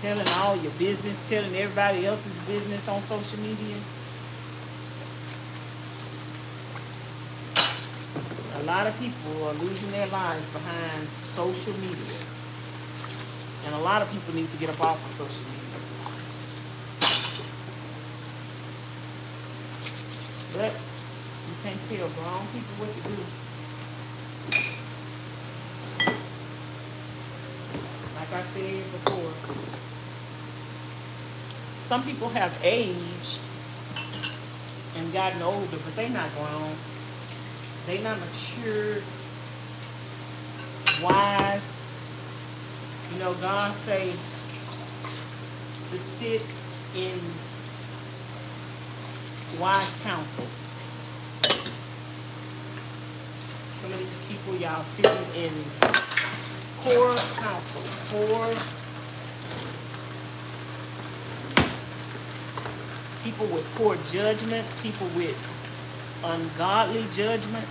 telling all your business, telling everybody else's business on social media. A lot of people are losing their lives behind social media. And a lot of people need to get up off of social media. But you can't tell grown people what to do. Like I said before, some people have aged and gotten older, but they're not grown. They're not matured, wise. You know, God say to sit in wise counsel. Some of these people, y'all sitting in poor counsel, poor people with poor judgment, people with ungodly judgment.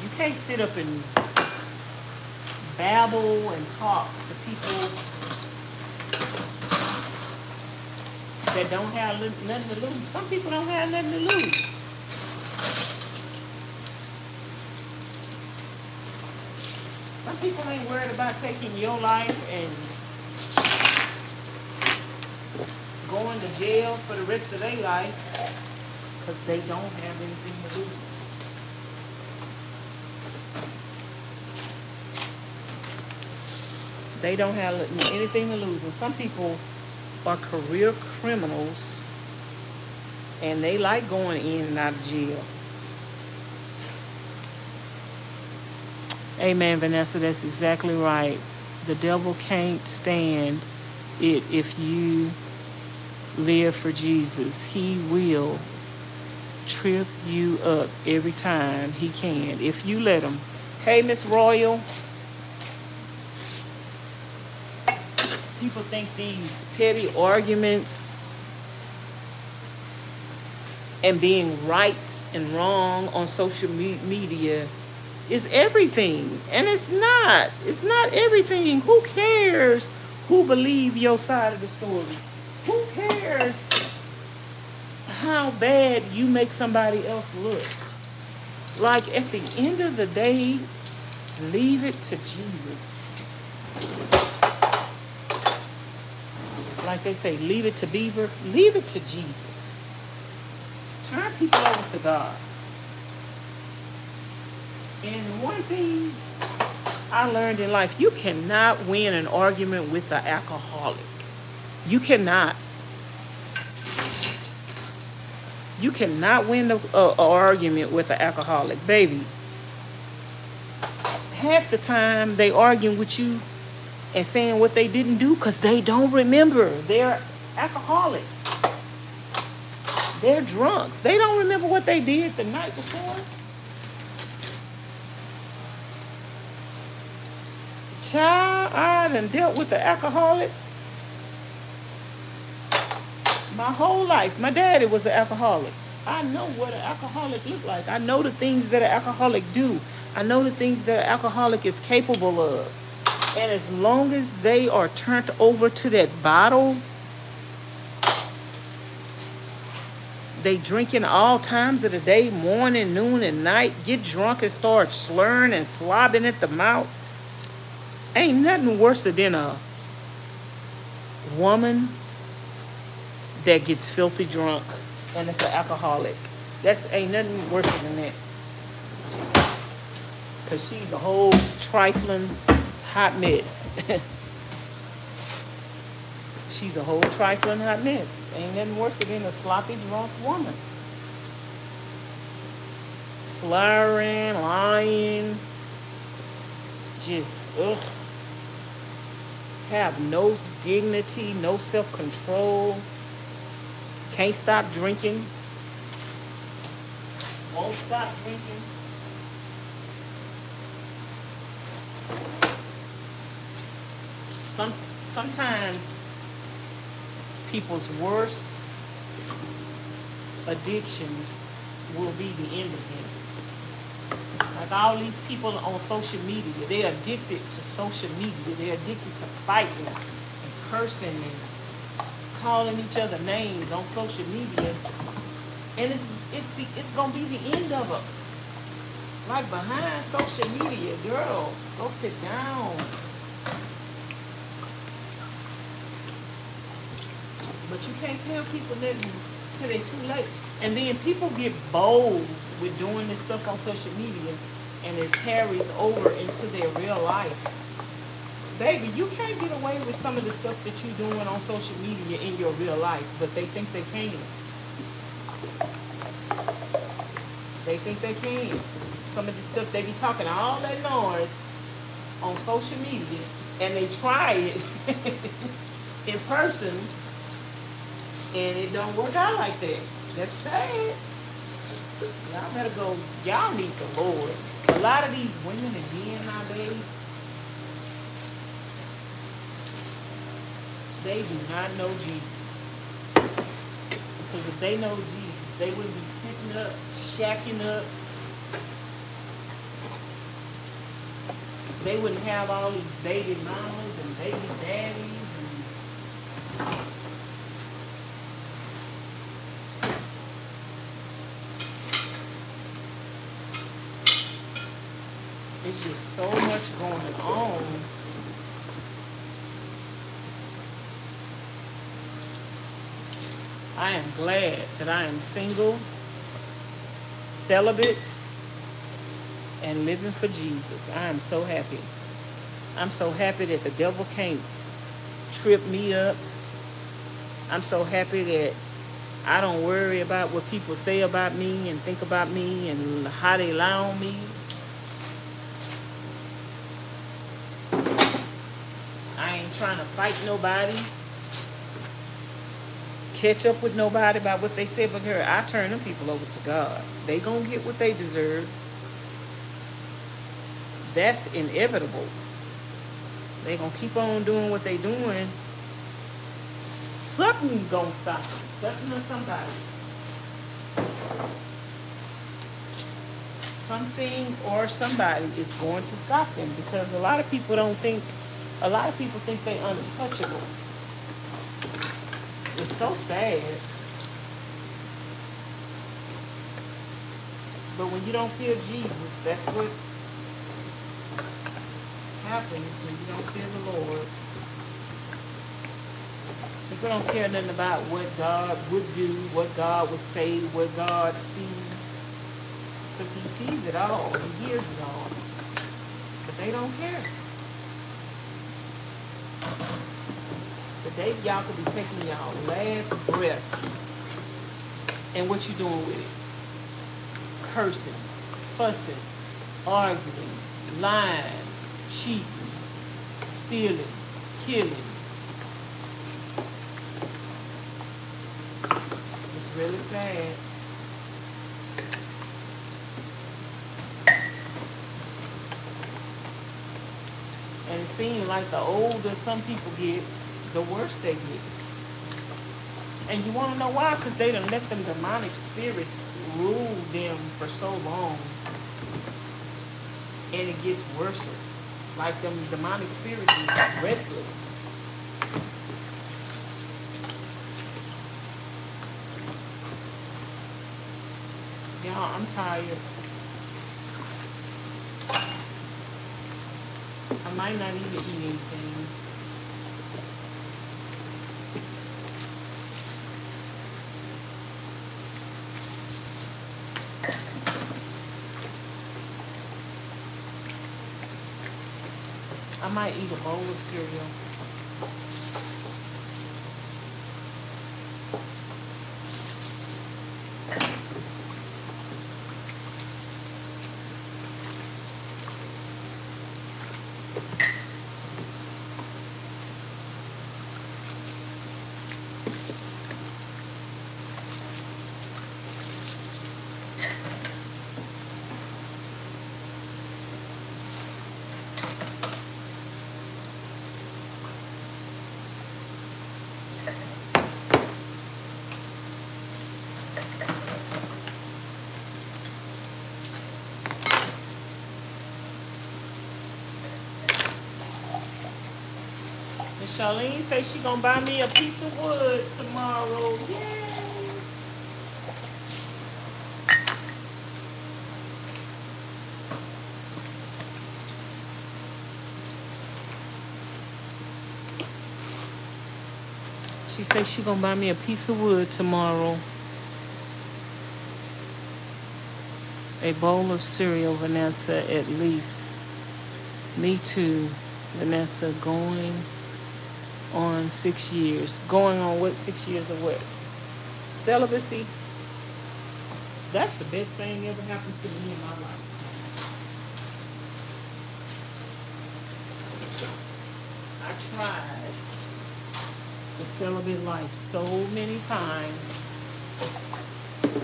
You can't sit up and babble and talk to people that don't have nothing to lose. Some people don't have nothing to lose. Some people ain't worried about taking your life and going to jail for the rest of their life because they don't have anything to lose. They don't have anything to lose. And some people are career criminals and they like going in and out of jail. Amen, Vanessa, that's exactly right. The devil can't stand it if you live for Jesus. He will trip you up every time he can, if you let him. Hey, Miss Royal. People think these petty arguments and being right and wrong on social media is everything, and it's not. It's not everything. Who cares who believe your side of the story? Who cares how bad you make somebody else look? Like, at the end of the day, leave it to Jesus. Like they say, leave it to Beaver. Leave it to Jesus. Turn people over to God. And one thing I learned in life, you cannot win an argument with an alcoholic. You cannot. You cannot win an argument with an alcoholic, baby. Half the time they arguing with you and saying what they didn't do because they don't remember. They're alcoholics. They're drunks. They don't remember what they did the night before. Child, I done dealt with the alcoholic my whole life. My daddy was an alcoholic. I know what an alcoholic look like. I know the things that an alcoholic do. I know the things that an alcoholic is capable of. And as long as they are turned over to that bottle, they drinking all times of the day, morning, noon, and night, get drunk and start slurring and slobbing at the mouth. Ain't nothing worse than a woman that gets filthy drunk and it's an alcoholic. Ain't nothing worse than that. Because she's a whole trifling hot mess. She's a whole trifling hot mess. Ain't nothing worse than a sloppy drunk woman. Slurring, lying, just, ugh. Have no dignity, no self-control. Can't stop drinking. Won't stop drinking. Sometimes people's worst addictions will be the end of them. Like all these people on social media, they're addicted to social media. They're addicted to fighting and cursing and calling each other names on social media. And it's gonna be the end of it. Like behind social media, girl, go sit down. But you can't tell people nothing till they're too late. And then people get bold with doing this stuff on social media, and it carries over into their real life. Baby, you can't get away with some of the stuff that you're doing on social media in your real life, but they think they can. They think they can. Some of the stuff they be talking all that noise on social media, and they try it in person, and it don't work out like that. That's sad. Y'all better go. Y'all need the Lord. A lot of these women and men nowadays, they do not know Jesus. Because if they know Jesus, they wouldn't be sitting up, shacking up. They wouldn't have all these baby mamas and baby daddies. It's just so much going on. I am glad that I am single, celibate, and living for Jesus. I am so happy. I'm so happy that the devil can't trip me up. I'm so happy that I don't worry about what people say about me and think about me and how they lie on me. I ain't trying to fight nobody, catch up with nobody about what they said, but girl, I turn them people over to God. They gonna get what they deserve. That's inevitable. They gonna keep on doing what they doing. Something gonna stop them. Something or somebody. Something or somebody is going to stop them, because a lot of people think they untouchable. It's so sad. But when you don't feel Jesus, that's what happens when you don't feel the Lord. People don't care nothing about what God would do, what God would say, what God sees. Because he sees it all, he hears it all. But they don't care. Today, y'all could be taking y'all last breath. And what you doing with it? Cursing, fussing, arguing, lying, cheating, stealing, killing. It's really sad. And it seems like the older some people get, the worse they get. And you want to know why? Because they done let them demonic spirits rule them for so long. And it gets worse. Like them demonic spirits is restless. Y'all, I'm tired. I might not even eat anything. I might eat a bowl of cereal. Ms Charlene say she gonna buy me a piece of wood tomorrow. Yay! She say she gonna buy me a piece of wood tomorrow. A bowl of cereal, Vanessa, at least. Me too, Vanessa, going on 6 years. Going on what? 6 years of what? Celibacy. That's the best thing ever happened to me in my life. I tried the celibate life so many times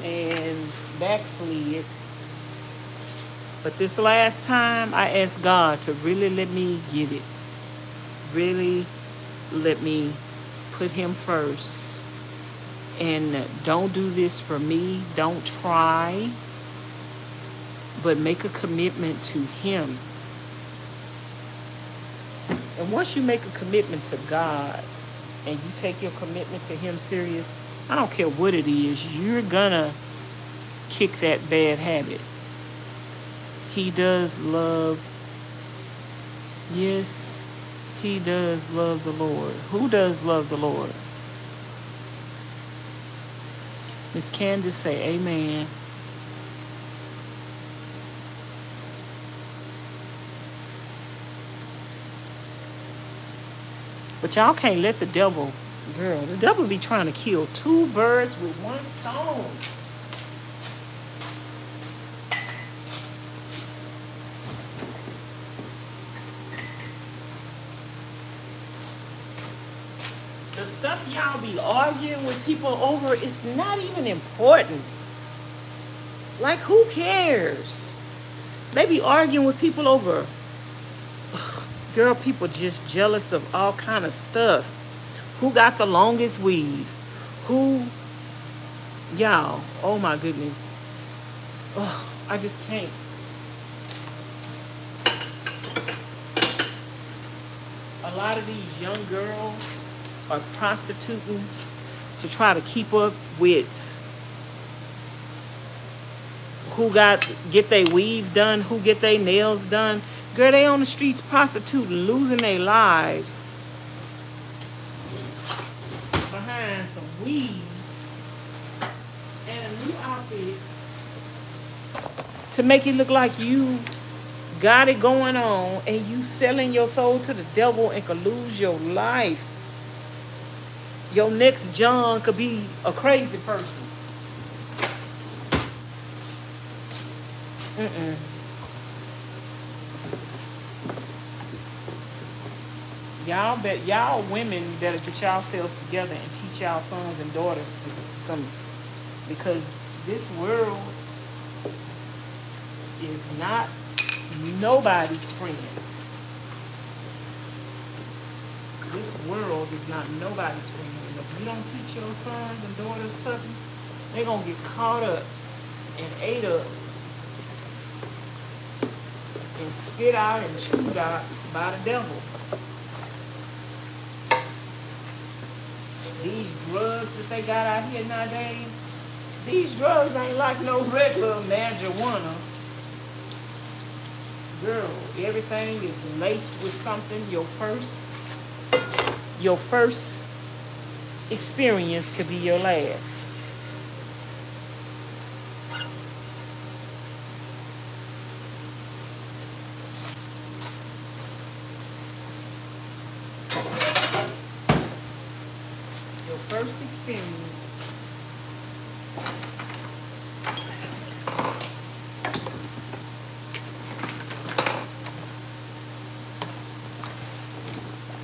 and backslid. But this last time, I asked God to really let me get it. Really let me put him first. And don't do this for me. Don't try. But make a commitment to him. And once you make a commitment to God, and you take your commitment to him serious, I don't care what it is, you're gonna kick that bad habit. He does love, yes, he does love the Lord. Who does love the Lord? Miss Candace say amen. But y'all can't let the devil, girl, the devil be trying to kill two birds with one stone. The stuff y'all be arguing with people over is not even important. Like, who cares? They be arguing with people over, girl, people just jealous of all kind of stuff. Who got the longest weave? Who, y'all, oh my goodness. Oh, I just can't. A lot of these young girls are prostituting to try to keep up with who get their weave done, who get their nails done. Girl, they on the streets prostituting, losing their lives behind some weave and a new outfit to make it look like you got it going on, and you selling your soul to the devil and could lose your life. Your next John could be a crazy person. Y'all women better get yourselves together and teach y'all sons and daughters some, because this world is not nobody's friend. This world is not nobody's friend. And if you don't teach your sons and daughters something, they're gonna get caught up and ate up and spit out and chewed out by the devil. These drugs that they got out here nowadays, these drugs ain't like no regular marijuana. Girl, everything is laced with something. Your first experience could be your last. Your first experience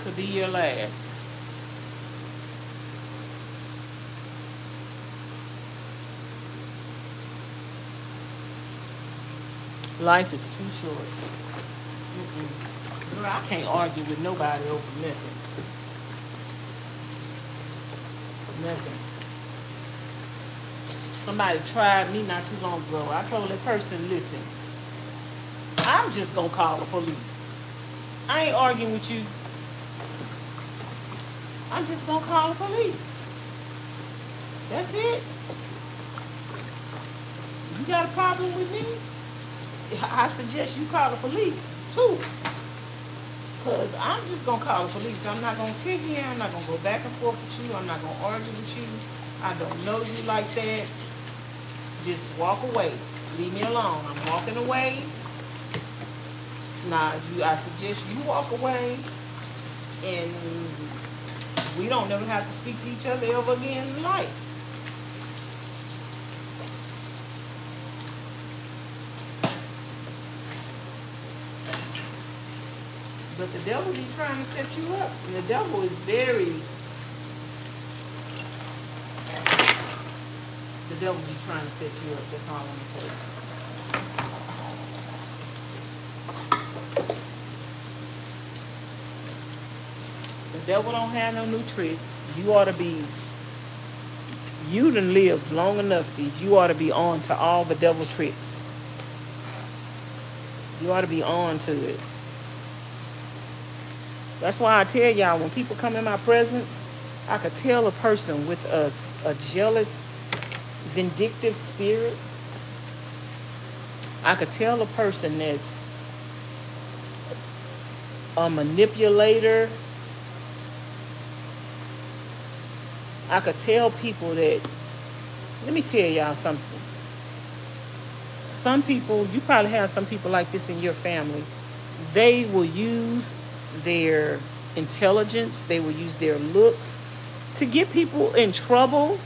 could be your last. Life is too short. Girl, I can't argue with nobody over nothing. Nothing. Somebody tried me not too long ago. I told that person, listen, I'm just gonna call the police. I ain't arguing with you. I'm just gonna call the police. That's it. You got a problem with me? I suggest you call the police too. Because I'm just gonna call the police. I'm not gonna sit here, I'm not gonna go back and forth with you, I'm not gonna argue with you. I don't know you like that. Just walk away. Leave me alone. I'm walking away. Now, I suggest you walk away, and we don't never have to speak to each other ever again in life. But the devil be trying to set you up. And the devil is the devil be trying to set you up. That's all I'm going to say. The devil don't have no new tricks. You ought to be, you done lived long enough that you ought to be on to all the devil tricks. You ought to be on to it. That's why I tell y'all, when people come in my presence, I could tell a person with a jealous, vindictive spirit. I could tell a person that's a manipulator. I could tell people that, let me tell y'all something. Some people, you probably have some people like this in your family. They will use their intelligence, they will use their looks to get people in trouble.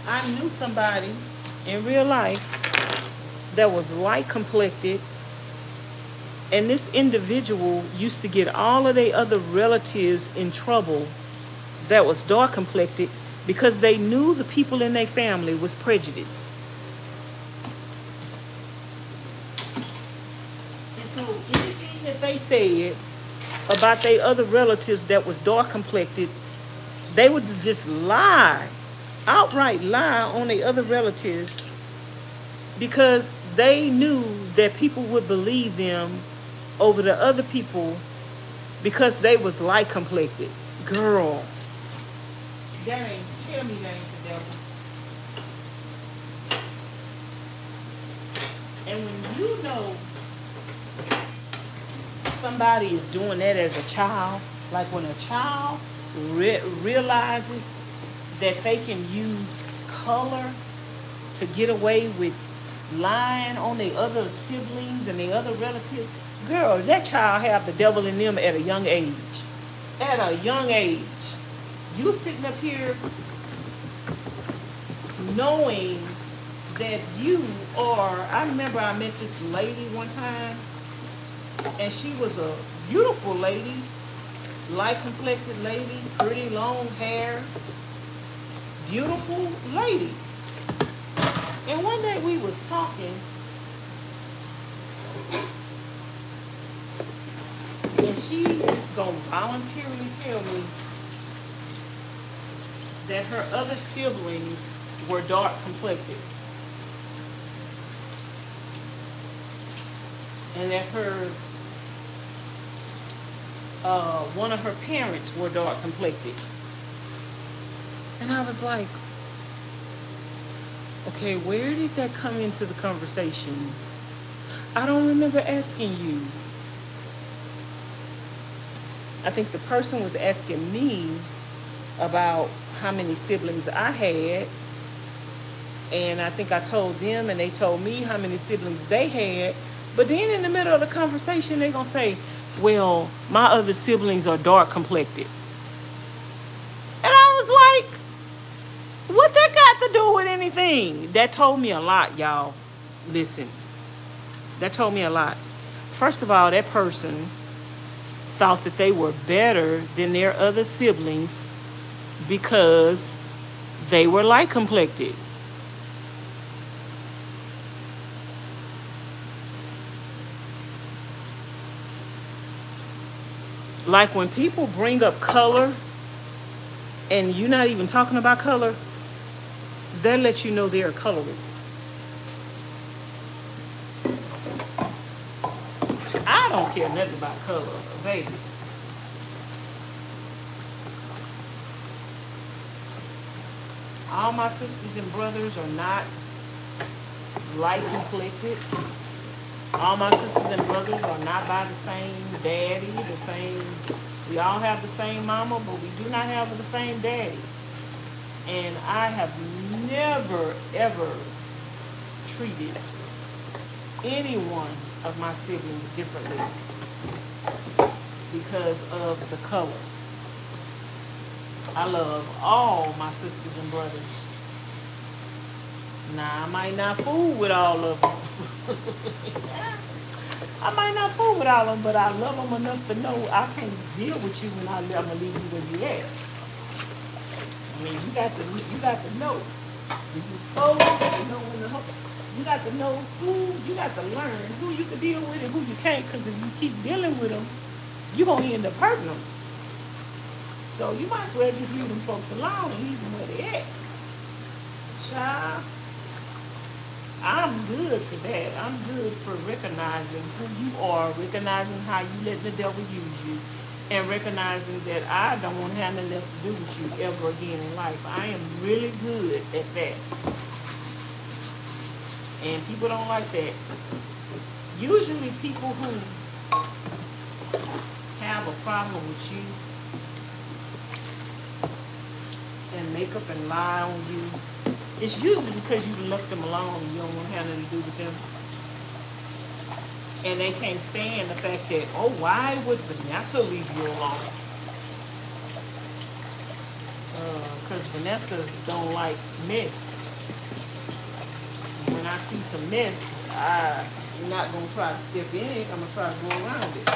I knew somebody in real life that was light complected, and this individual used to get all of their other relatives in trouble that was dark complected because they knew the people in their family was prejudiced. And so anything that they said about their other relatives that was dark complected, they would just lie, outright lie on their other relatives because they knew that people would believe them over the other people because they was light complected. Girl, that ain't, tell me that ain't the devil. And when you know somebody is doing that as a child, like when a child realizes that they can use color to get away with lying on their other siblings and their other relatives, girl, that child have the devil in them at a young age. At a young age. You sitting up here knowing that you are, I remember I met this lady one time, and she was a beautiful lady, light complected lady, pretty long hair, beautiful lady. And one day we was talking, and she just gonna voluntarily tell me that her other siblings were dark complected. And that her, one of her parents were dark complected. And I was like, okay, where did that come into the conversation? I don't remember asking you. I think the person was asking me about how many siblings I had, and I think I told them, and they told me how many siblings they had. But then in the middle of the conversation, they're gonna say, well, my other siblings are dark complected. And I was like, what that got to do with anything? That told me a lot, y'all. Listen, that told me a lot. First of all, that person thought that they were better than their other siblings because they were light complected. Like when people bring up color and you're not even talking about color, they'll let you know they're a colorist. I don't care nothing about color, baby. All my sisters and brothers are not light complected. All my sisters and brothers are not by the same daddy, the same. We all have the same mama, but we do not have the same daddy. And I have never, ever treated any one of my siblings differently because of the color. I love all my sisters and brothers. Now, I might not fool with all of them. I might not fool with all of them, but I love them enough to know I can't deal with you when I'm gonna leave you where you at. I mean, you got to know. If you fold, you know when the you got to know who, you got to learn who you can deal with and who you can't, because if you keep dealing with them, you're going to end up hurting them. So you might as well just leave them folks alone and leave them where they at. Child, I'm good for that. I'm good for recognizing who you are, recognizing how you let the devil use you, and recognizing that I don't want to have nothing else to do with you ever again in life. I am really good at that. And people don't like that. Usually people who have a problem with you and make up and lie on you, it's usually because you left them alone and you don't want to have nothing to do with them. And they can't stand the fact that, oh, why would Vanessa leave you alone? Because Vanessa don't like mess. When I see some mess, I'm not going to try to step in it. I'm going to try to go around it.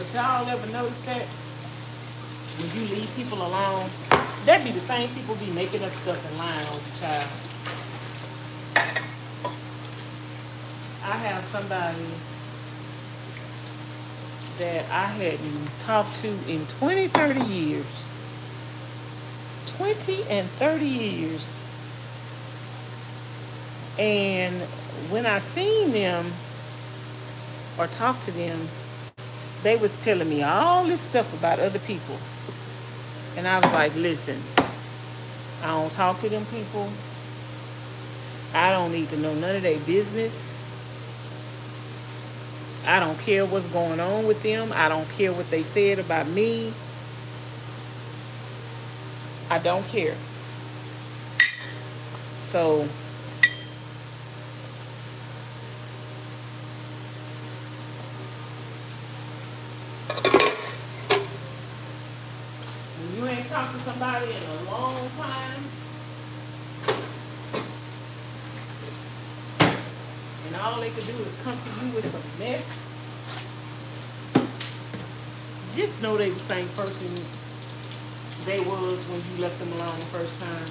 But y'all ever notice that? When you leave people alone, that be the same people be making up stuff and lying on you, child. I have somebody that I hadn't talked to in 20, 30 years. 20 and 30 years. And when I seen them or talked to them, they was telling me all this stuff about other people. And I was like, listen, I don't talk to them people. I don't need to know none of their business. I don't care what's going on with them. I don't care what they said about me. I don't care. So you ain't talked to somebody in a long time, and all they could do is come to you with some mess, just know they the same person they was when you left them alone the first time.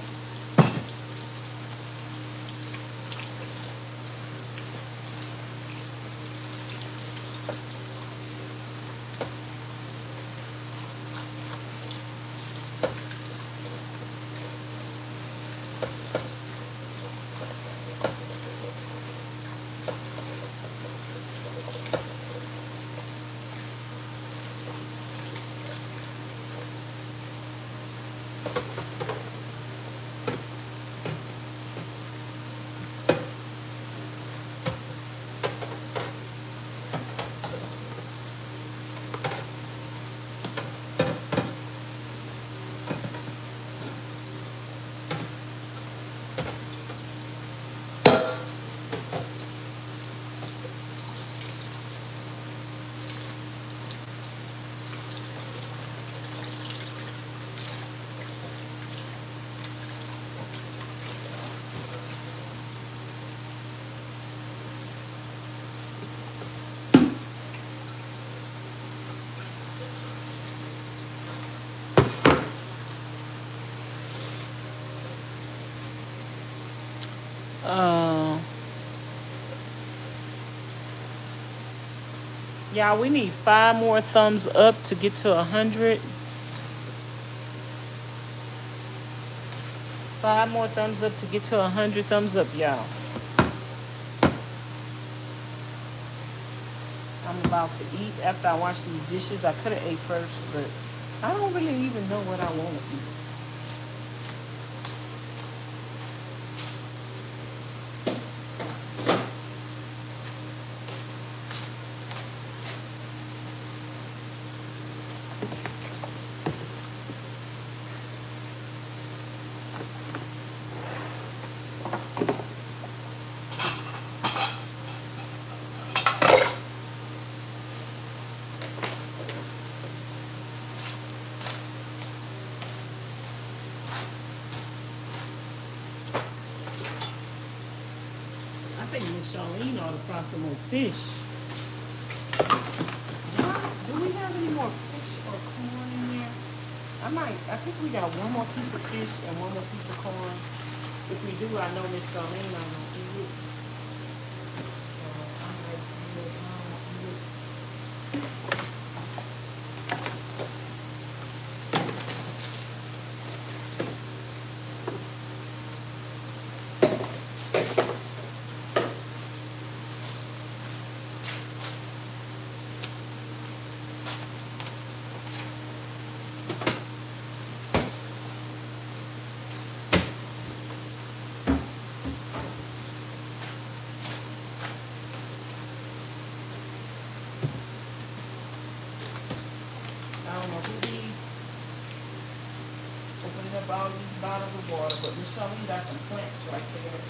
Y'all, we need 5 more thumbs up to get to 100. 5 more thumbs up to get to 100 thumbs up, y'all. I'm about to eat after I wash these dishes. I could have ate first, but I don't really even know what I want to eat. I think Ms Charlene ought to fry some more fish. Do we have any more fish or corn in there? I think we got one more piece of fish and one more piece of corn. If we do, I know Ms Charlene not gonna eat it. So I'm like, I don't know who be opening up all these bottles of water, but Miss Charlene got some plants right there.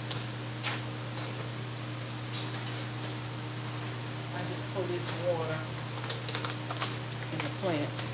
I just pour this water in the plants.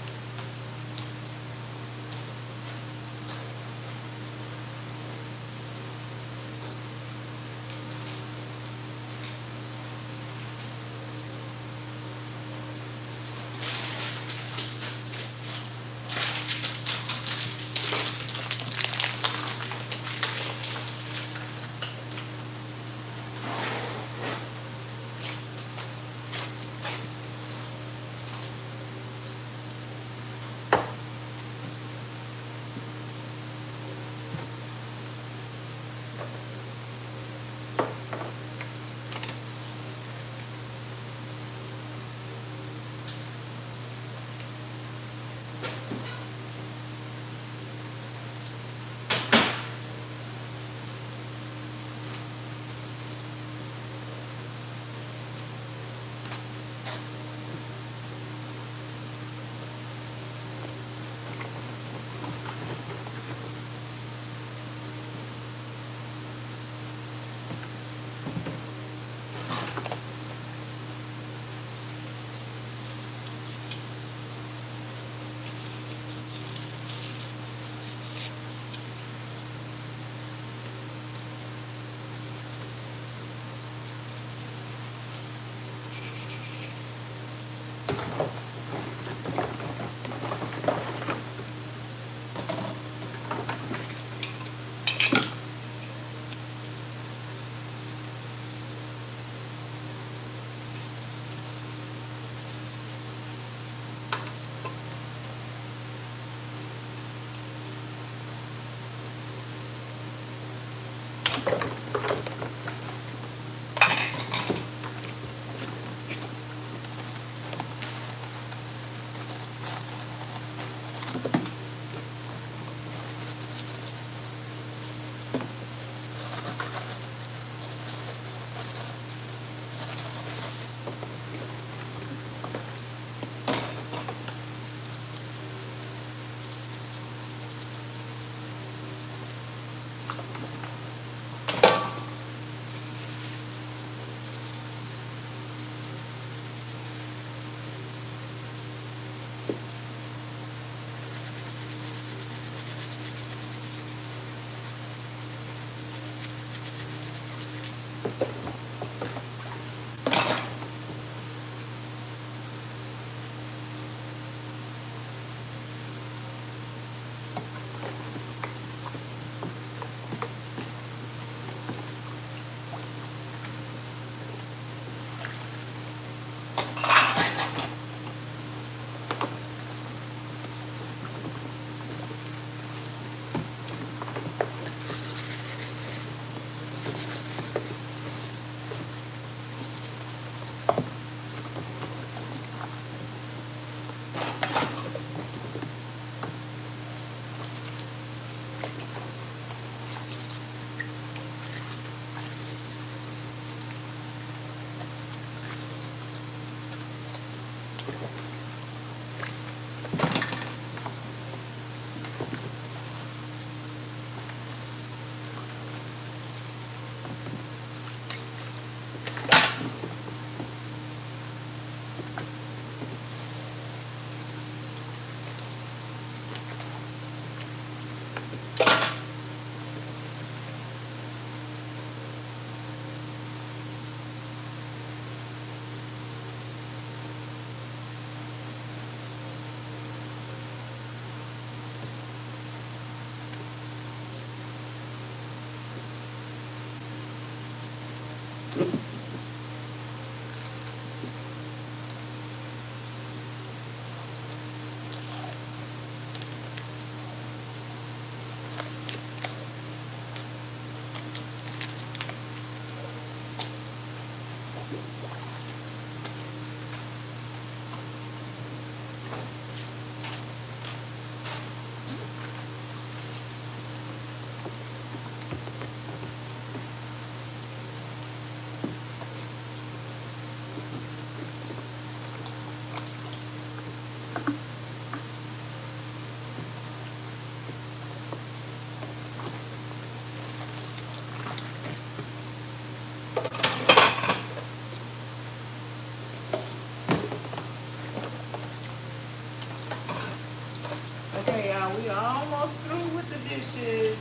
Okay, y'all, we almost through with the dishes.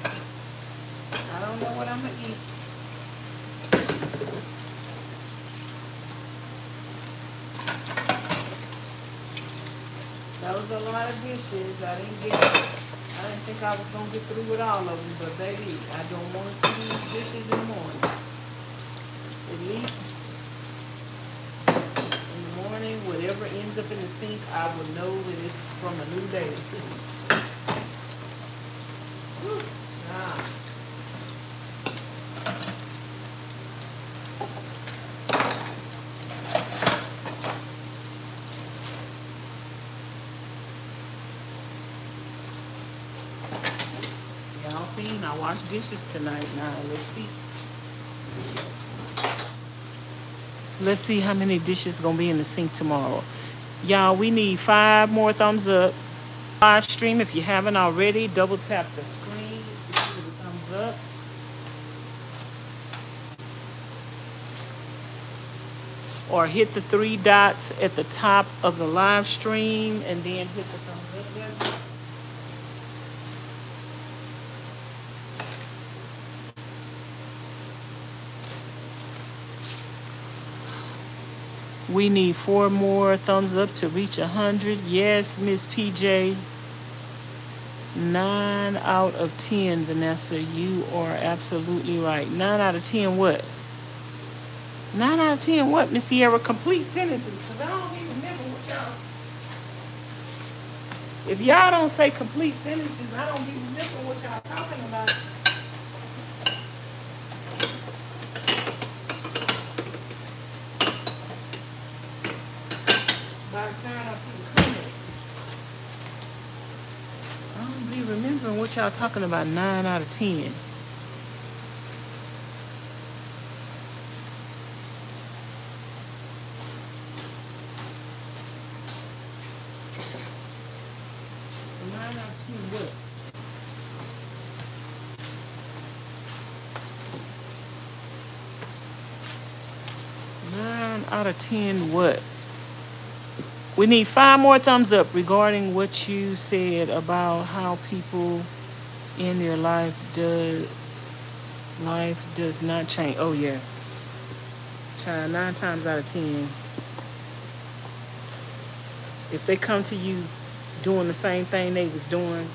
I don't know what I'm gonna eat. That was a lot of dishes. I didn't think I was gonna get through with all of them, but baby, I don't want to see these dishes in the morning. At least in the morning, whatever ends up in the sink, I will know that it's from a new day. Whew, child. Y'all seen I washed dishes tonight. Now let's see. Let's see how many dishes gonna be in the sink tomorrow. Y'all, we need 5 more thumbs up. Live stream, if you haven't already, double tap the screen to see the thumbs up. Or hit the 3 dots at the top of the live stream and then hit the thumbs up button. We need 4 more thumbs up to reach 100. Yes, Miss PJ. 9 out of 10, Vanessa. You are absolutely right. 9 out of 10 what? 9 out of 10 what, Miss Sierra? Complete sentences. Because I don't even remember what y'all... If y'all don't say complete sentences, I don't even remember what y'all talking about. By the time I see the comment, I don't be remembering what y'all talking about. 9 out of 10. What? 9 out of 10 what? We need 5 more thumbs up regarding what you said about how people in your life does not change. Oh yeah. 9 times out of 10. If they come to you doing the same thing they was doing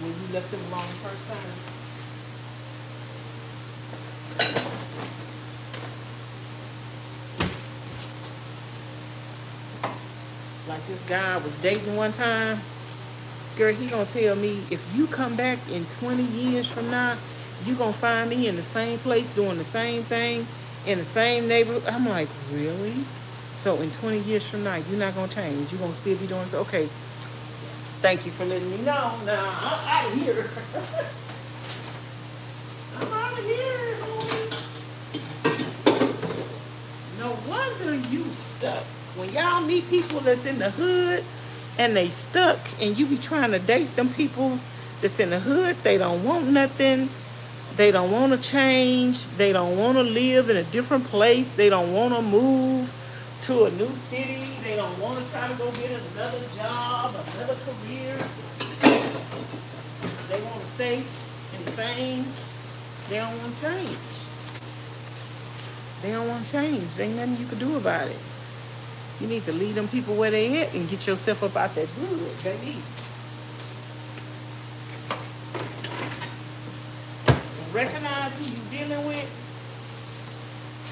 when you left them alone the first time. Like this guy I was dating one time. Girl, he gonna tell me, if you come back in 20 years from now, you gonna find me in the same place doing the same thing in the same neighborhood. I'm like, really? So in 20 years from now, you're not gonna change. You're gonna still be doing this. Okay. Thank you for letting me know. Now, I'm out of here. I'm out of here, homie. No wonder you stuck. When y'all meet people that's in the hood and they stuck, and you be trying to date them people that's in the hood, they don't want nothing. They don't want to change. They don't want to live in a different place. They don't want to move to a new city. They don't want to try to go get another job, another career. They want to stay in the same. They don't want to change. They don't want to change. There ain't nothing you can do about it. You need to leave them people where they at and get yourself up out that good, baby. Recognize who you're dealing with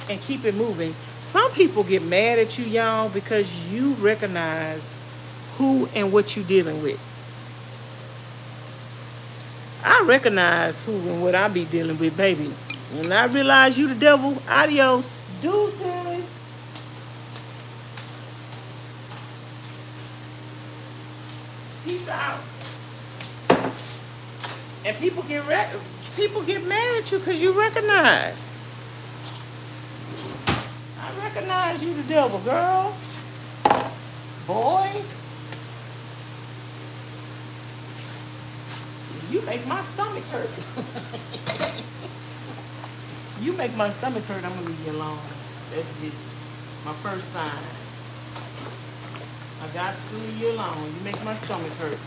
and keep it moving. Some people get mad at you, y'all, because you recognize who and what you're dealing with. I recognize who and what I be dealing with, baby. When I realize you the devil, adios. Deuces. Peace out. And people get mad at you because you recognize. I recognize you the devil, girl. Boy. You make my stomach hurt. You make my stomach hurt, I'm going to leave you alone. That's just my first sign. I got to leave you alone. You make my stomach hurt.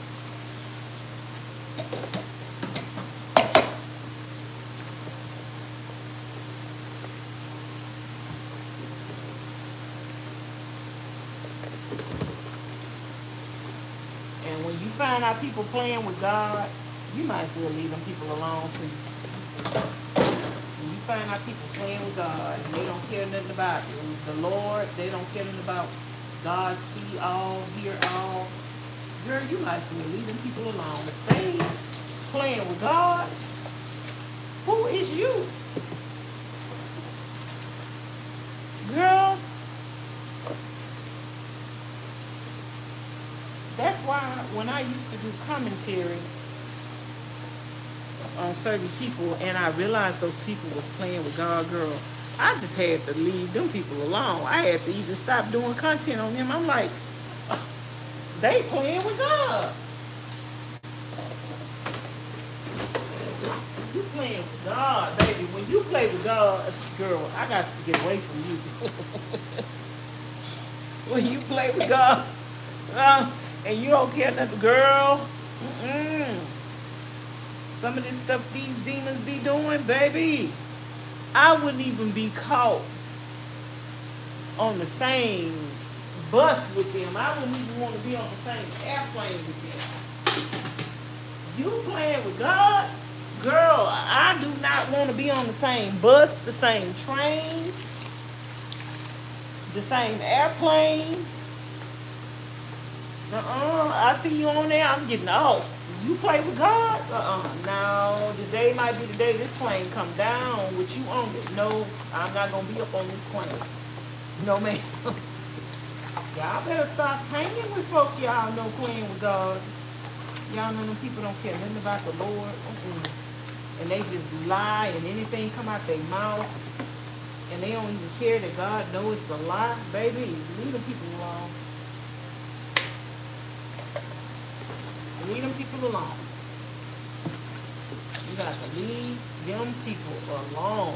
And when you find out people playing with God, you might as well leave them people alone too. When you find out people playing with God and they don't care nothing about the Lord, they don't care nothing about God, see all, hear all, girl, you might as well leave them people alone. If they playing with God, who is you? Girl, that's why when I used to do commentary on certain people and I realized those people was playing with God, girl, I just had to leave them people alone. I had to even stop doing content on them. I'm like, they playing with God. You playing with God, baby. When you play with God, girl, I got to get away from you. When you play with God, and you don't care nothing, girl. Some of this stuff these demons be doing, baby, I wouldn't even be caught on the same bus with them. I wouldn't even want to be on the same airplane with them. You playing with God? Girl, I do not want to be on the same bus, the same train, the same airplane. I see you on there, I'm getting off. You play with God? No, today might be the day this plane come down with you on it. No, I'm not going to be up on this plane. No, ma'am. Y'all better stop hanging with folks y'all know playing with God. Y'all know them people don't care nothing about the Lord. And they just lie and anything come out their mouth. And they don't even care that God knows it's a lie. Baby, leave them people alone. Leave them people alone. You got to leave them people alone.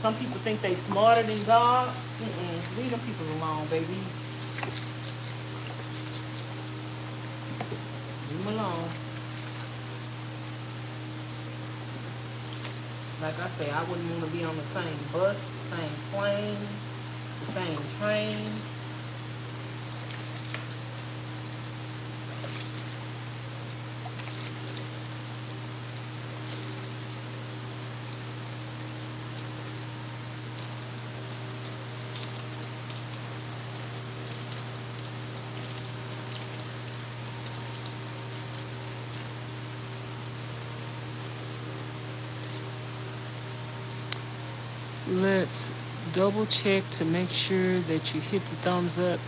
Some people think they smarter than God. Leave them people alone, baby. Leave them alone. Like I say, I wouldn't want to be on the same bus, the same plane, the same train. Let's double check to make sure that you hit the thumbs up.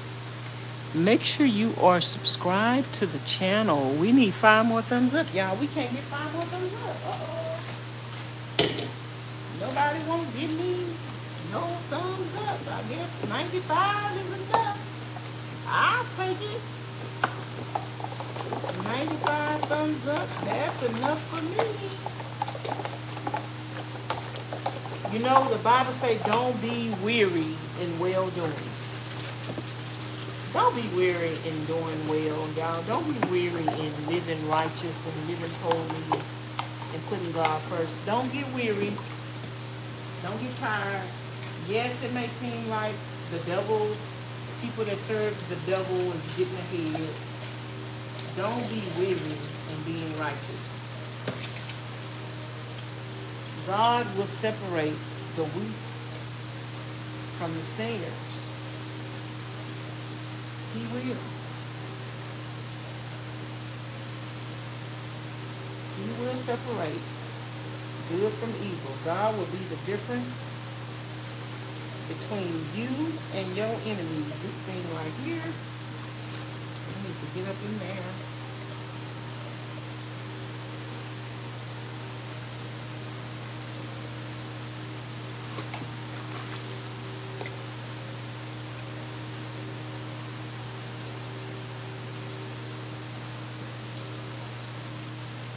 Make sure you are subscribed to the channel. We need 5 more thumbs up, y'all. We can't get 5 more thumbs up. Nobody won't give me No thumbs up. I guess 95 is enough. I'll take it. 95 thumbs up. That's enough for me. You know, the Bible say don't be weary in well doing. Don't be weary in doing well, y'all. Don't be weary in living righteous and living holy and putting God first. Don't get weary. Don't get tired. Yes, it may seem like the devil, people that serve the devil is getting ahead. Don't be weary in being righteous. God will separate the wheat from the snares. He will. He will separate good from evil. God will be the difference between you and your enemies. This thing right here, you need to get up in there.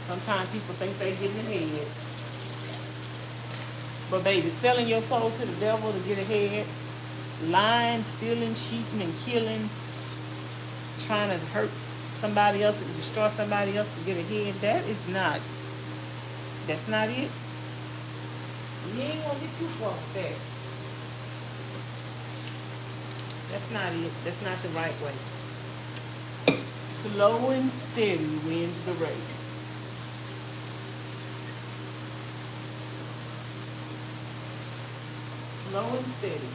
Sometimes people think they're getting ahead. But baby, selling your soul to the devil to get ahead, lying, stealing, cheating, and killing, trying to hurt somebody else and destroy somebody else to get ahead, that's not it. You ain't gonna get too far with that. That's not it. That's not the right way. Slow and steady wins the race. Slow and steady.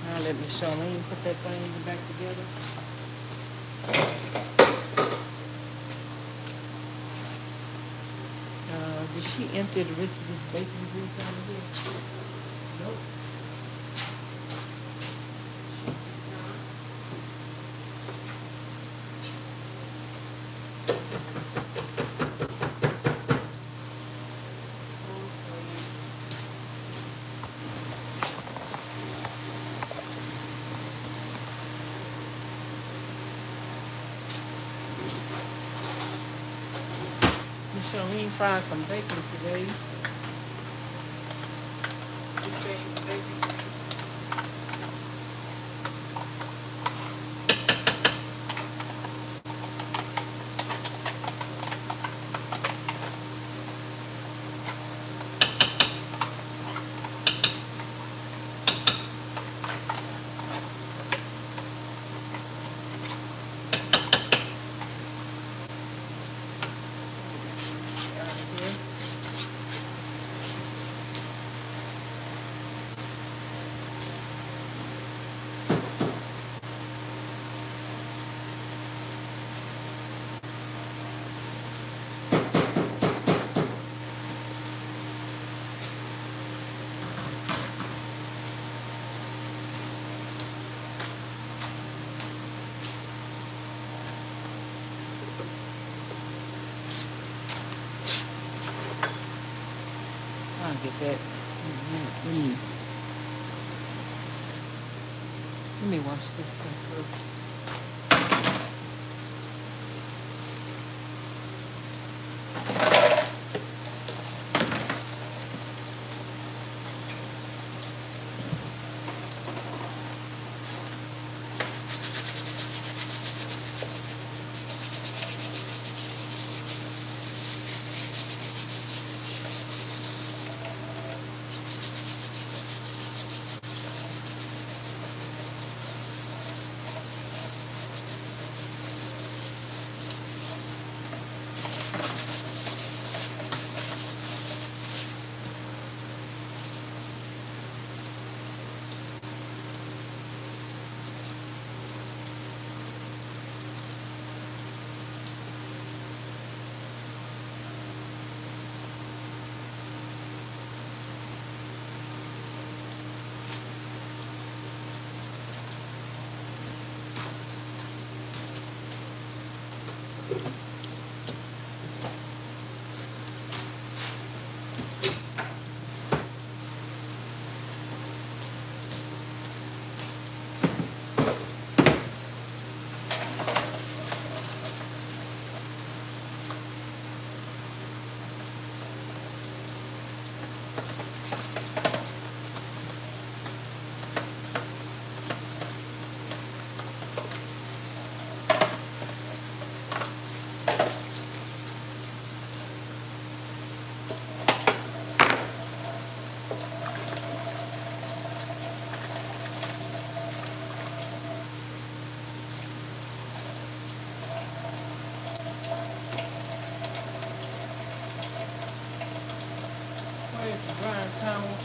Now let Ms Charlene put that thing back together. Did she empty the rest of this baking grease out of here? Nope. Charlene fried some bacon today. She saved bacon grease. I'll get that. Let me wash this thing first. drying towel.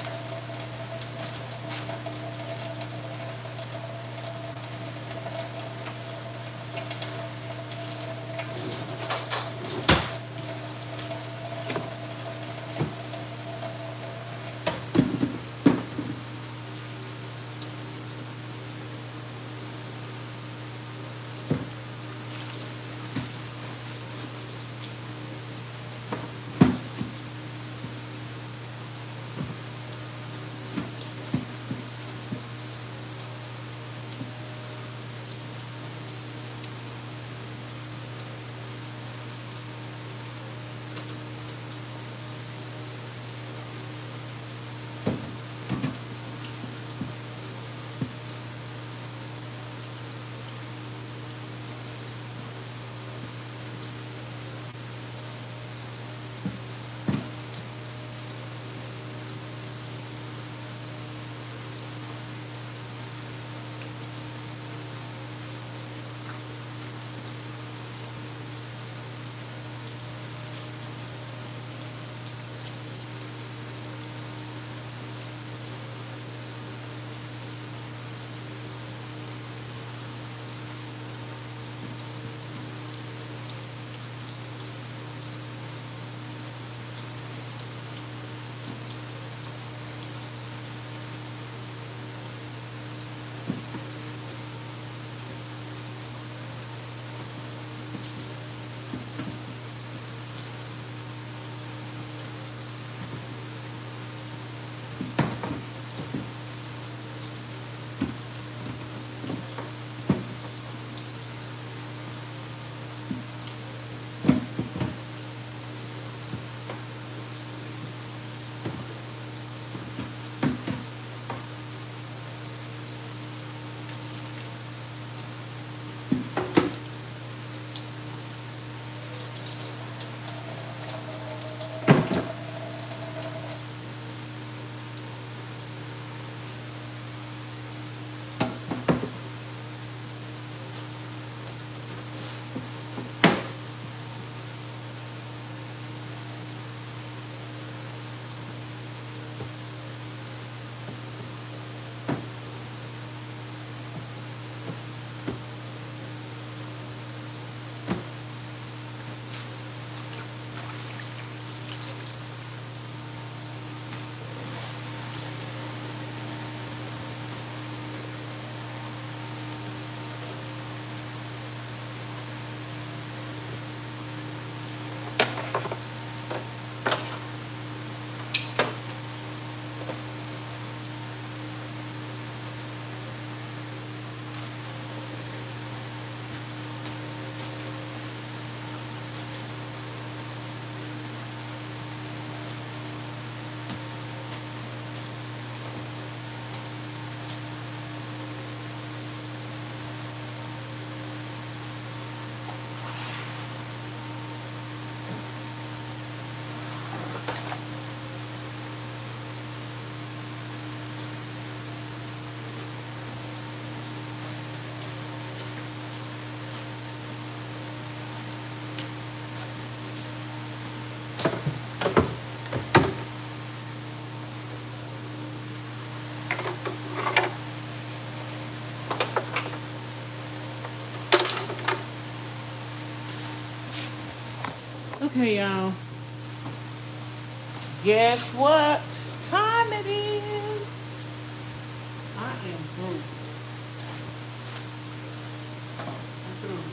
Okay, y'all. Guess what time it is? I am broke. I'm through.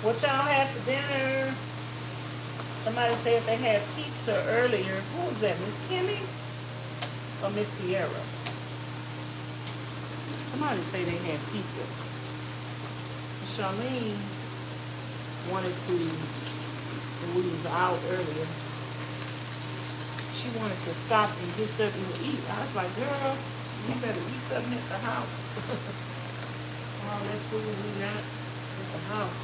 What y'all had for dinner? Somebody said they had pizza earlier. Who was that? Miss Kimmy or Miss Sierra? Somebody say they had pizza. Ms Charlene wanted to, when we was out earlier, she wanted to stop and get something to eat. I was like, girl, you better eat something at the house. All that food we got at the house.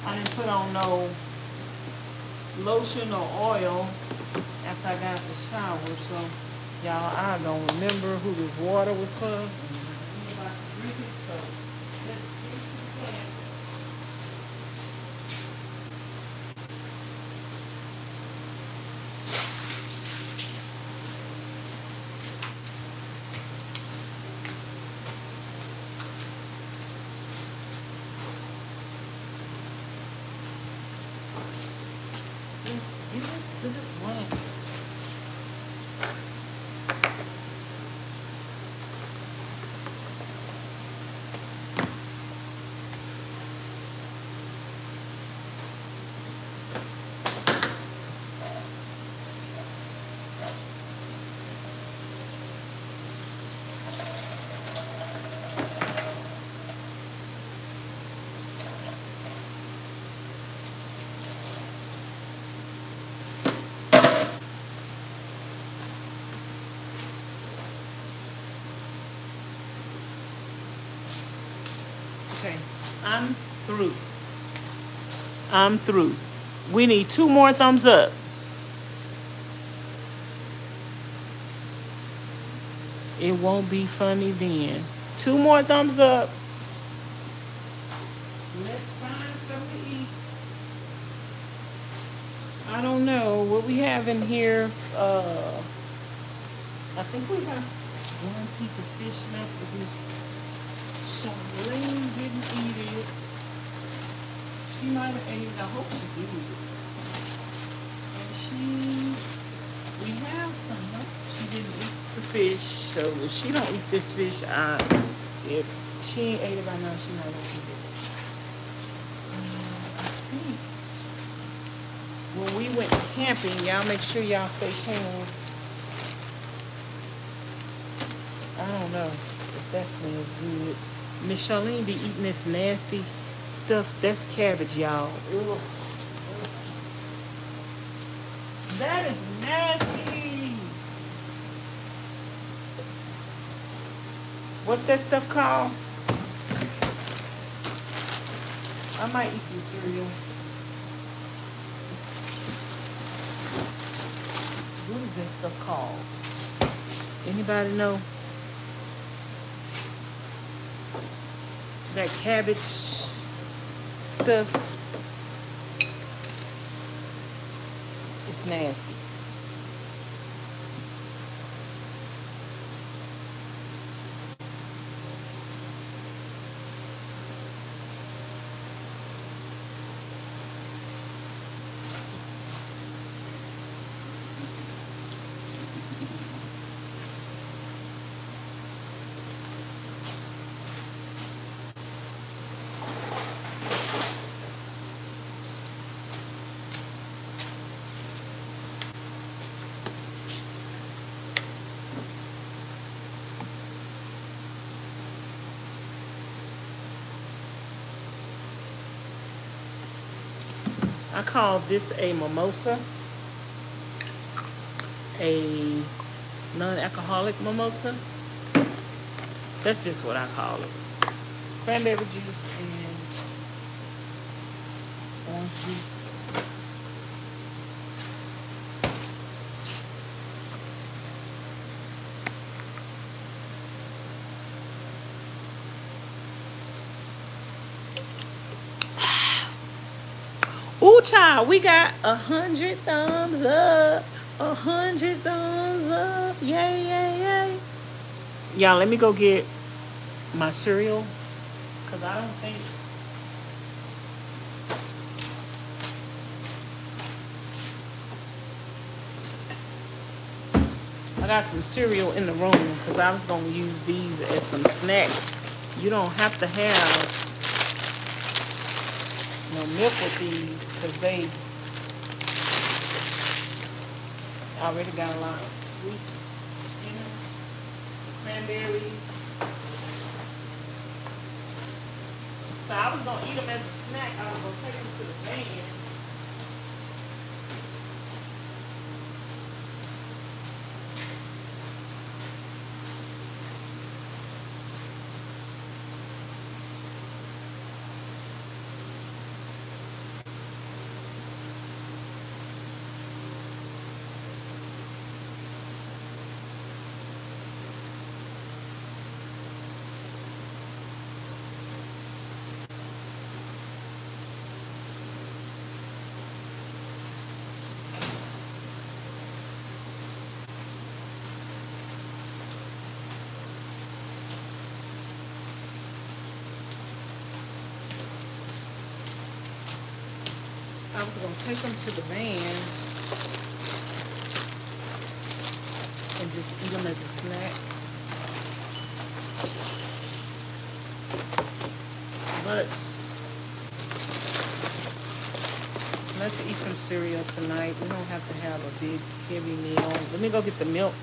I didn't put on no lotion or oil after I got the shower, so y'all, I don't remember who this water was for. I'm about to drink it, so let's get to the plant. Let's get it to the plants. Okay, I'm through. I'm through. We need 2 more thumbs up. It won't be funny then. 2 more thumbs up. Let's find something to eat. I don't know what we have in here. I think we have 1 piece of fish left with Ms Charlene didn't eat it. She might have ate it. I hope she did. And we have some. Nope, she didn't eat the fish. So if she don't eat this fish, if she ain't ate it by now, she might not eat it. I think when we went camping, y'all make sure y'all stay tuned. I don't know if that smells good. Ms Charlene be eating this nasty stuff. That's cabbage, y'all. Ugh. That is nasty. What's that stuff called? I might eat some cereal. What is that stuff called? Anybody know? That cabbage stuff. It's nasty. I call this a mimosa, a non-alcoholic mimosa. That's just what I call it. Cranberry juice and orange juice. Ooh, child, we got 100 thumbs up. 100 thumbs up. Yay, yay, yay. Y'all, let me go get my cereal. Because I don't think... I got some cereal in the room because I was going to use these as some snacks. You don't have to have no milk with these because they already got a lot of sweets in them. Cranberries. So I was going to eat them as a snack. I was going to take them to the van. I was going to take them to the van and just eat them as a snack. But let's eat some cereal tonight. We don't have to have a big, heavy meal. Let me go get the milk.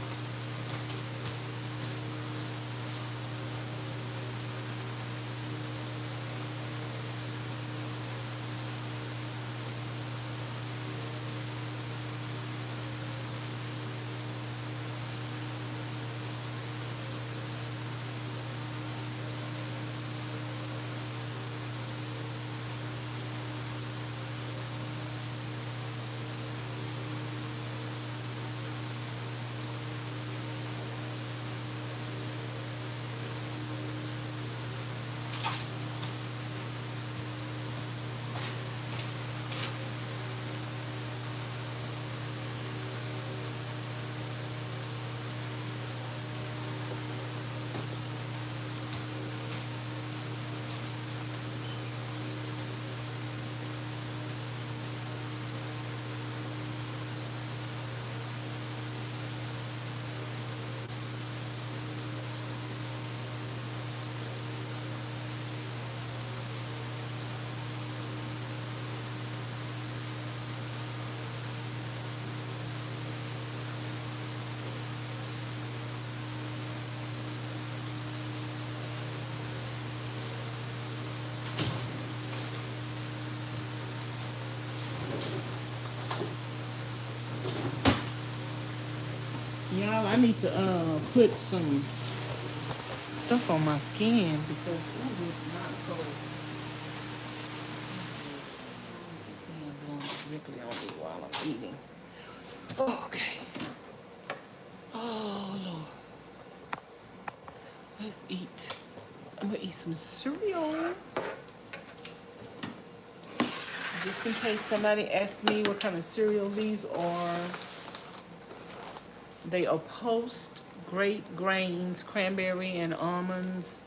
Y'all, I need to put some stuff on my skin because it is not cold. I'm doing directly on me while I'm eating. Okay. Oh Lord. Let's eat. I'm gonna eat some cereal. Just in case somebody asks me what kind of cereal these are. They are post great grains, cranberry and almonds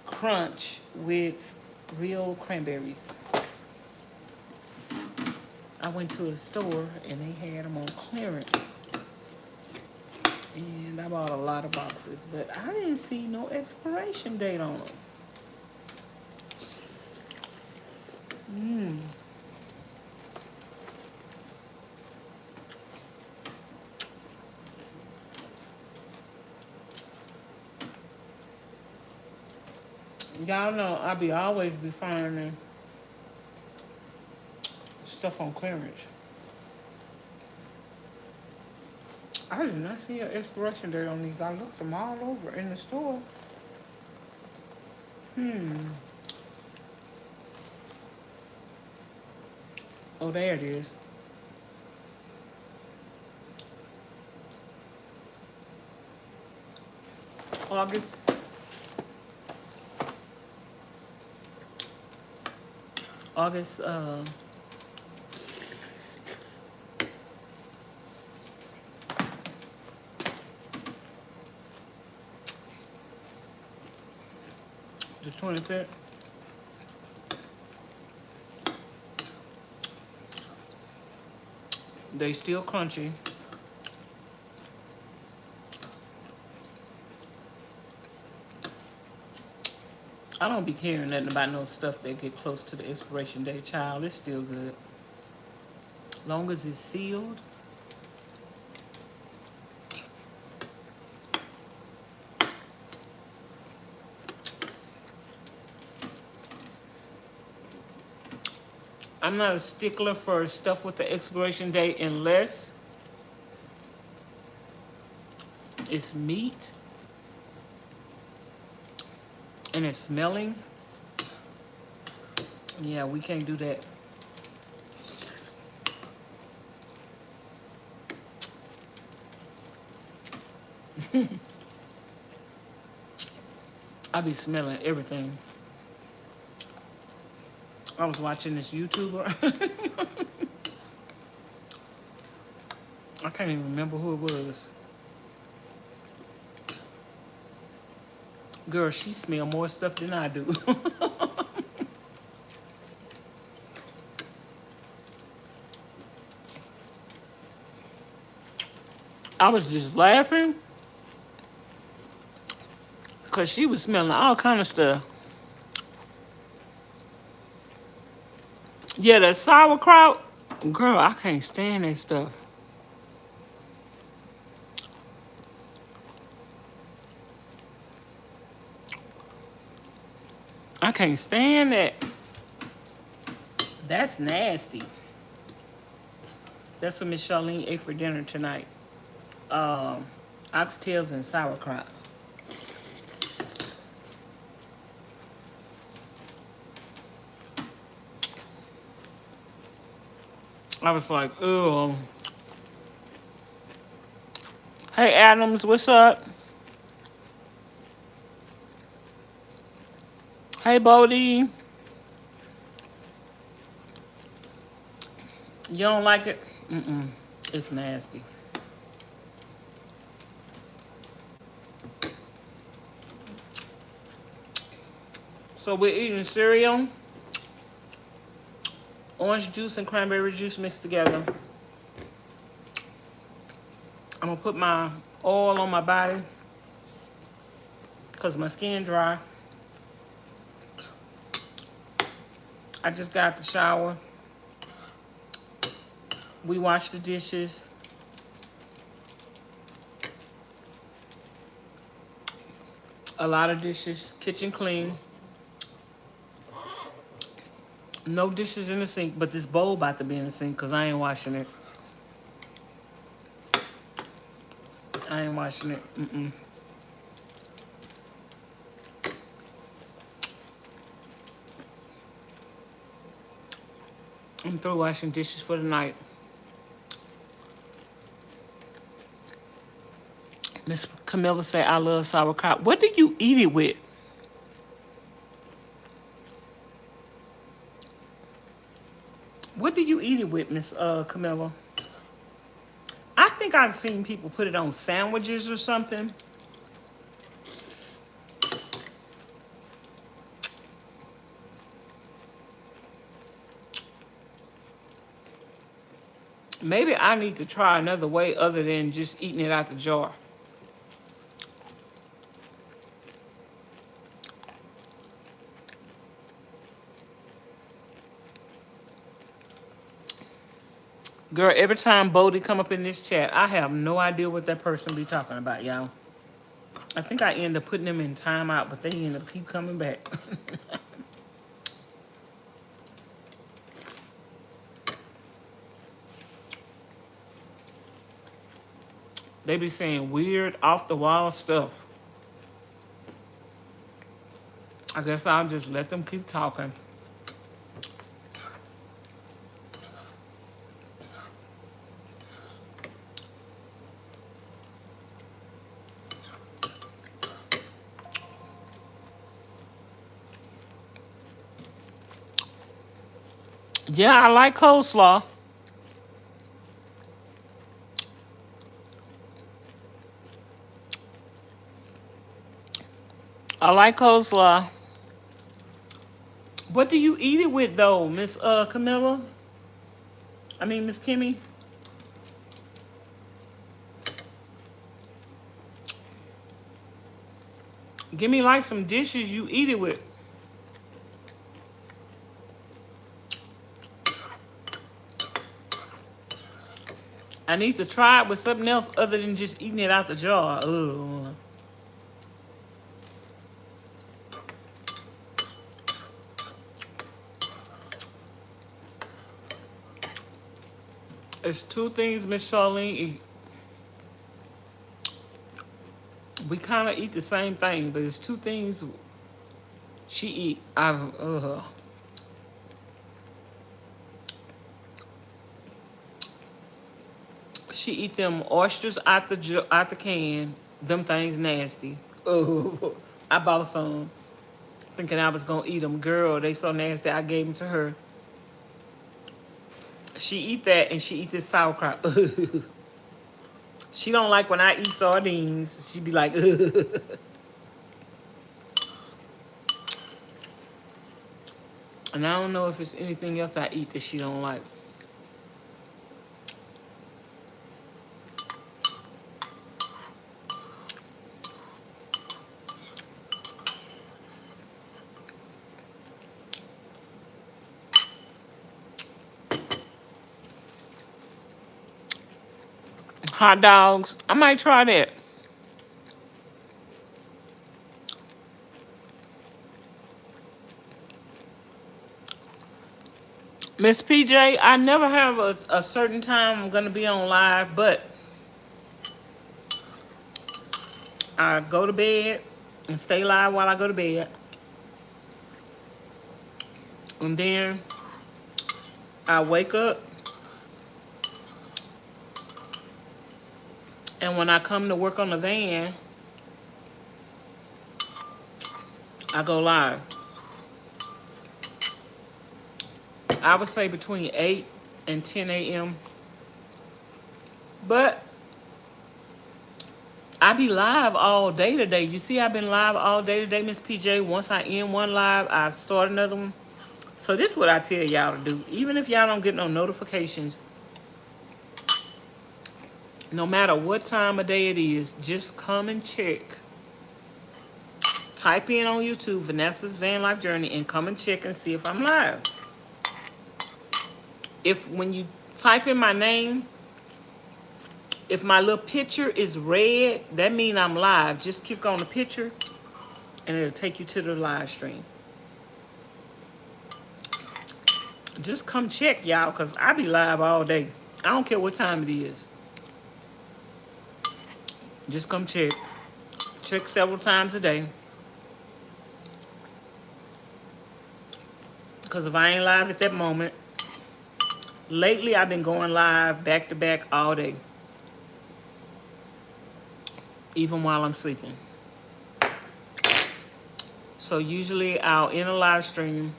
crunch with real cranberries. I went to a store and they had them on clearance. And I bought a lot of boxes, but I didn't see no expiration date on them. Y'all know I be always be finding stuff on clearance. I did not see an expiration date on these. I looked them all over in the store. Oh, there it is. August. August, the 25th. They still crunchy. I don't be caring nothing about no stuff that get close to the expiration date, child. It's still good. Long as it's sealed. I'm not a stickler for stuff with the expiration date unless it's meat and it's smelling. Yeah, we can't do that. I be smelling everything. I was watching this YouTuber. I can't even remember who it was. Girl, she smell more stuff than I do. I was just laughing because she was smelling all kind of stuff. Yeah, that sauerkraut. Girl, I can't stand that stuff. I can't stand that. That's nasty. That's what Ms Charlene ate for dinner tonight. Oxtails and sauerkraut. I was like, ew. Hey, Adams, what's up? Hey, Bodie. You don't like it? Mm-mm. It's nasty. So we're eating cereal, orange juice and cranberry juice mixed together. I'm gonna put my oil on my body because my skin dry. I just got the shower. We washed the dishes. A lot of dishes, kitchen clean. No dishes in the sink, but this bowl about to be in the sink because I ain't washing it. I ain't washing it. I'm through washing dishes for the night. Miss Camilla say I love sauerkraut. What do you eat it with? What do you eat it with, Miss Camilla? I think I've seen people put it on sandwiches or something. Maybe I need to try another way other than just eating it out the jar. Girl, every time Bodie come up in this chat, I have no idea what that person be talking about, y'all. I think I end up putting them in timeout, but they end up keep coming back. They be saying weird, off-the-wall stuff. I guess I'll just let them keep talking. Yeah, I like coleslaw. I like coleslaw. What do you eat it with, though, Miss Camilla? I mean, Miss Kimmy? Give me, like, some dishes you eat it with. I need to try it with something else other than just eating it out the jar. Ugh. It's two things Ms Charlene eat. We kind of eat the same thing, but it's two things she eat. She eat them oysters out the can. Them things nasty. Oh, I bought some, thinking I was gonna eat them. Girl, they so nasty. I gave them to her. She eat that and she eat this sauerkraut. She don't like when I eat sardines. She be like, and I don't know if it's anything else I eat that she don't like. Hot dogs. I might try that. Miss PJ, I never have a certain time I'm going to be on live, but I go to bed and stay live while I go to bed. And then I wake up. And when I come to work on the van, I go live. I would say between 8 and 10 a.m. But I be live all day today. You see, I've been live all day today, Miss PJ. Once I end one live, I start another one. So this is what I tell y'all to do. Even if y'all don't get no notifications, no matter what time of day it is, just come and check. Type in on YouTube, Vanessa's Van Life Journey, and come and check and see if I'm live. If when you type in my name, if my little picture is red, that means I'm live. Just click on the picture, and it'll take you to the live stream. Just come check, y'all, because I be live all day. I don't care what time it is. Just come check. Check several times a day. Because if I ain't live at that moment, lately I've been going live back to back all day. Even while I'm sleeping. So usually I'll end a live stream,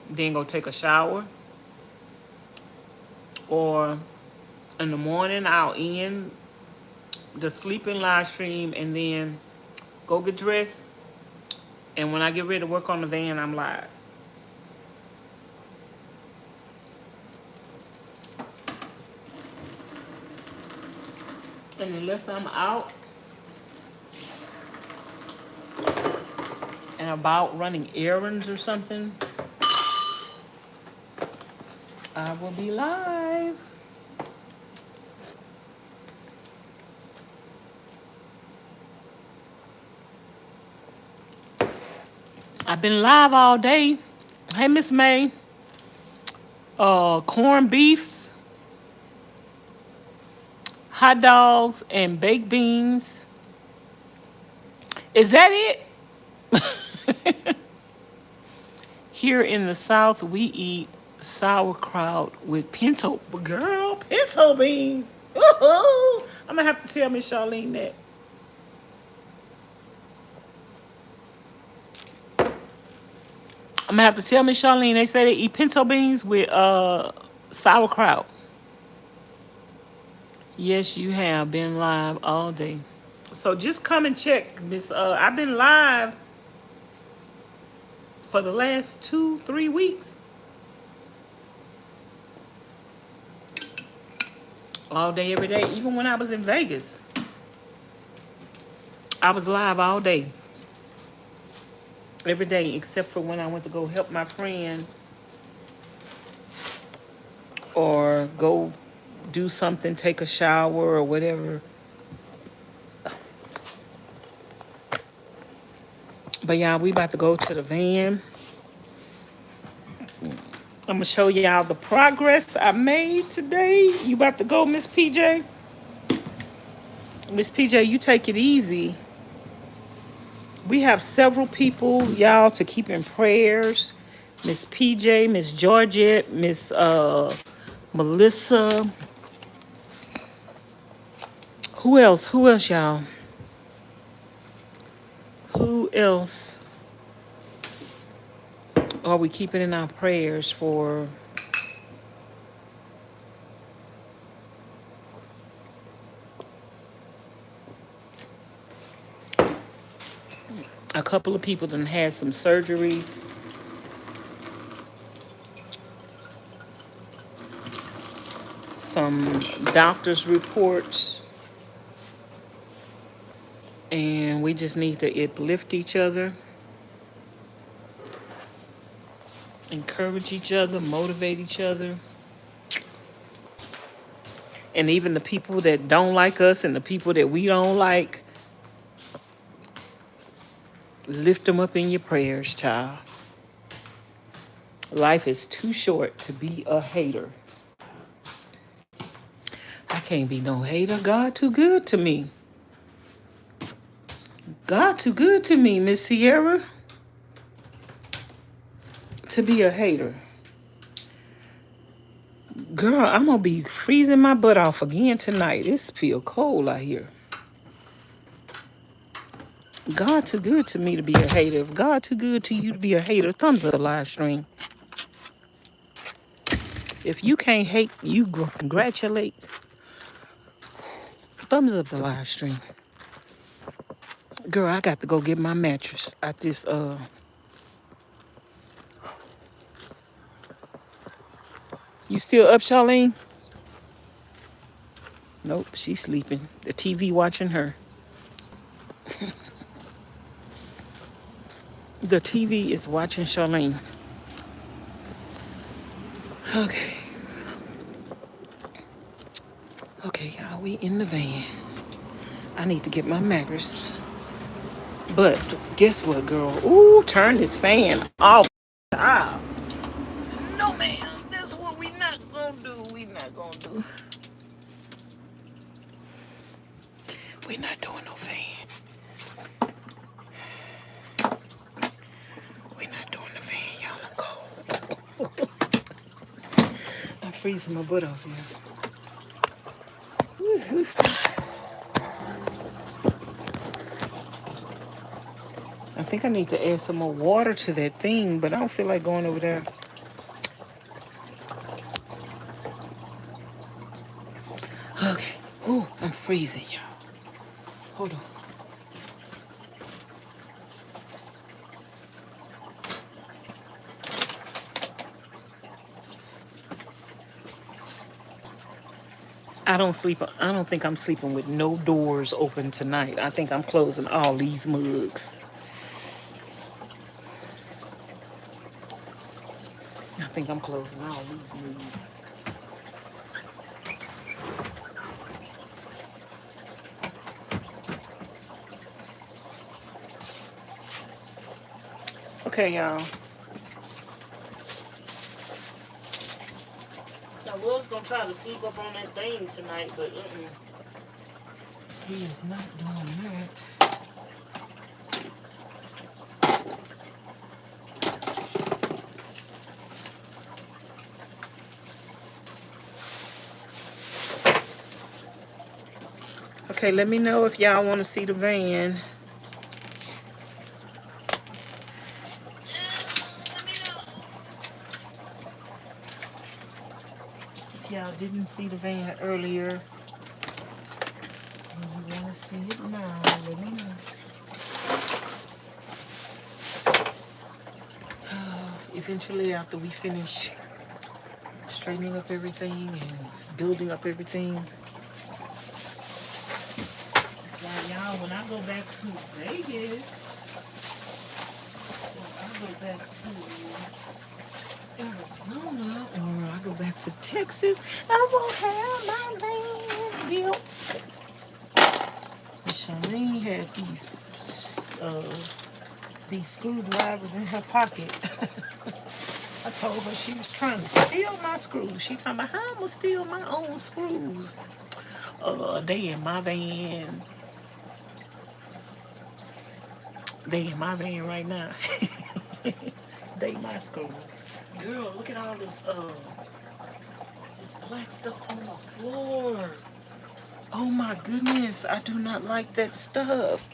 then go take a shower. Or in the morning I'll end the sleeping live stream and then go get dressed. And when I get ready to work on the van, I'm live. And unless I'm out and about running errands or something, I will be live. I've been live all day. Hey, Miss May. Corned beef, hot dogs, and baked beans. Is that it? Here in the South, we eat sauerkraut with pinto. Girl, pinto beans. Woo-hoo! I'm going to have to tell Ms Charlene that. I'm going to have to tell Ms Charlene. They say they eat pinto beans with sauerkraut. Yes, you have been live all day. So just come and check, Miss. I've been live for the last 2-3 weeks. All day, every day. Even when I was in Vegas, I was live all day. Every day, except for when I went to go help my friend or go do something, take a shower or whatever. But y'all, we about to go to the van. I'm gonna show y'all the progress I made today. You about to go, Miss PJ? Miss PJ, you take it easy. We have several people, y'all, to keep in prayers. Miss PJ, Miss Georgette, Miss Melissa. Who else? Who else, y'all? Who else are we keeping in our prayers for? A couple of people done had some surgeries. Some doctor's reports. And we just need to uplift each other. Encourage each other, motivate each other. And even the people that don't like us and the people that we don't like, lift them up in your prayers, child. Life is too short to be a hater. I can't be no hater. God too good to me. God too good to me, Miss Sierra, to be a hater. Girl, I'm going to be freezing my butt off again tonight. It's feel cold out here. God too good to me to be a hater. If God too good to you to be a hater, thumbs up the live stream. If you can't hate, you congratulate. Thumbs up the live stream. Girl, I got to go get my mattress at this, You still up, Charlene? Nope, she's sleeping. The TV watching her. The TV is watching Charlene. Okay. Okay, y'all, we in the van. I need to get my mattress. But guess what, girl? Ooh, turn this fan off. Ah. No, ma'am. That's what we not gonna do. We not gonna do. We're not doing no fan. We're not doing the fan, y'all. I'm cold. I'm freezing my butt off here. I think I need to add some more water to that thing, but I don't feel like going over there. Okay. Ooh, I'm freezing, y'all. Hold on. I don't think I'm sleeping with no doors open tonight. I think I'm closing all these mugs. I think I'm closing all these mugs. Okay, y'all. I was gonna try to sleep up on that thing tonight, but he is not doing that. Okay, let me know if y'all want to see the van. If y'all didn't see the van earlier, and you want to see it now, let me know. Eventually, after we finish straightening up everything and building up everything, y'all, when I go back to Vegas, when I go back to Arizona, or I go back to Texas, I will have my van built. Ms Charlene had these screwdrivers in her pocket. I told her she was trying to steal my screws. She talking about how I'm gonna steal my own screws. They in my van. They in my van right now. They my screws. Girl, look at all this black stuff on the floor. Oh my goodness, I do not like that stuff.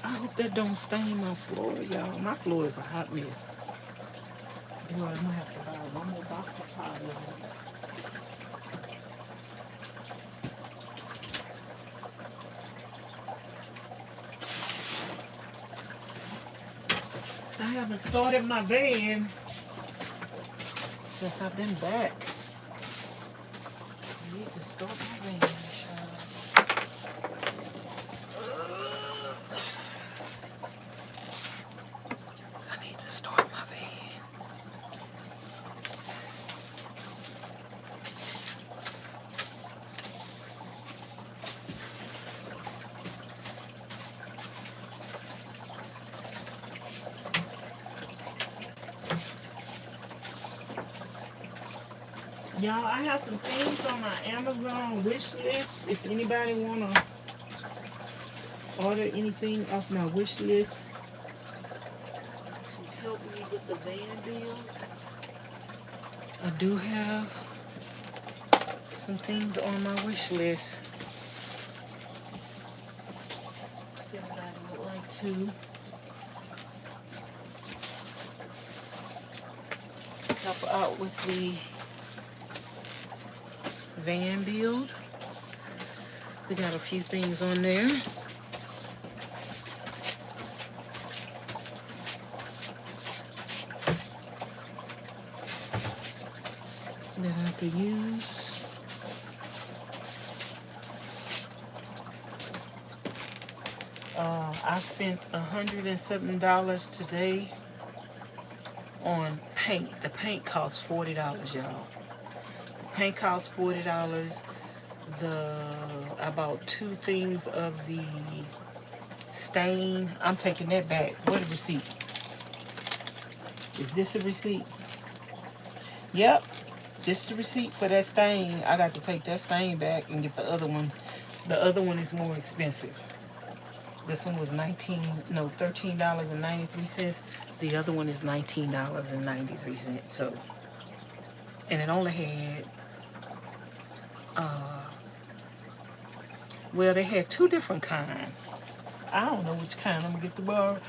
I hope that don't stain my floor, y'all. My floor is a hot mess. Girl, I'm gonna have to buy one more box of tile. I haven't started my van since I've been back. I need to start my van, child. I need to start my van. Y'all, I have some things on my Amazon wish list. If anybody want to order anything off my wish list to help me with the van build, I do have some things on my wish list. If anybody would like to help out with the van build, we got a few things on there. That I could use. I spent $107 today on paint. The paint costs $40, y'all. The paint costs $40. I bought 2 things of the stain. I'm taking that back. What a receipt. Is this a receipt? Yep. This is the receipt for that stain. I got to take that stain back and get the other one The other one is more expensive. This one was $13.93. The other one is $19.93. So, and it only had, well, they had two different kinds. I don't know which kind I'm gonna get the bar,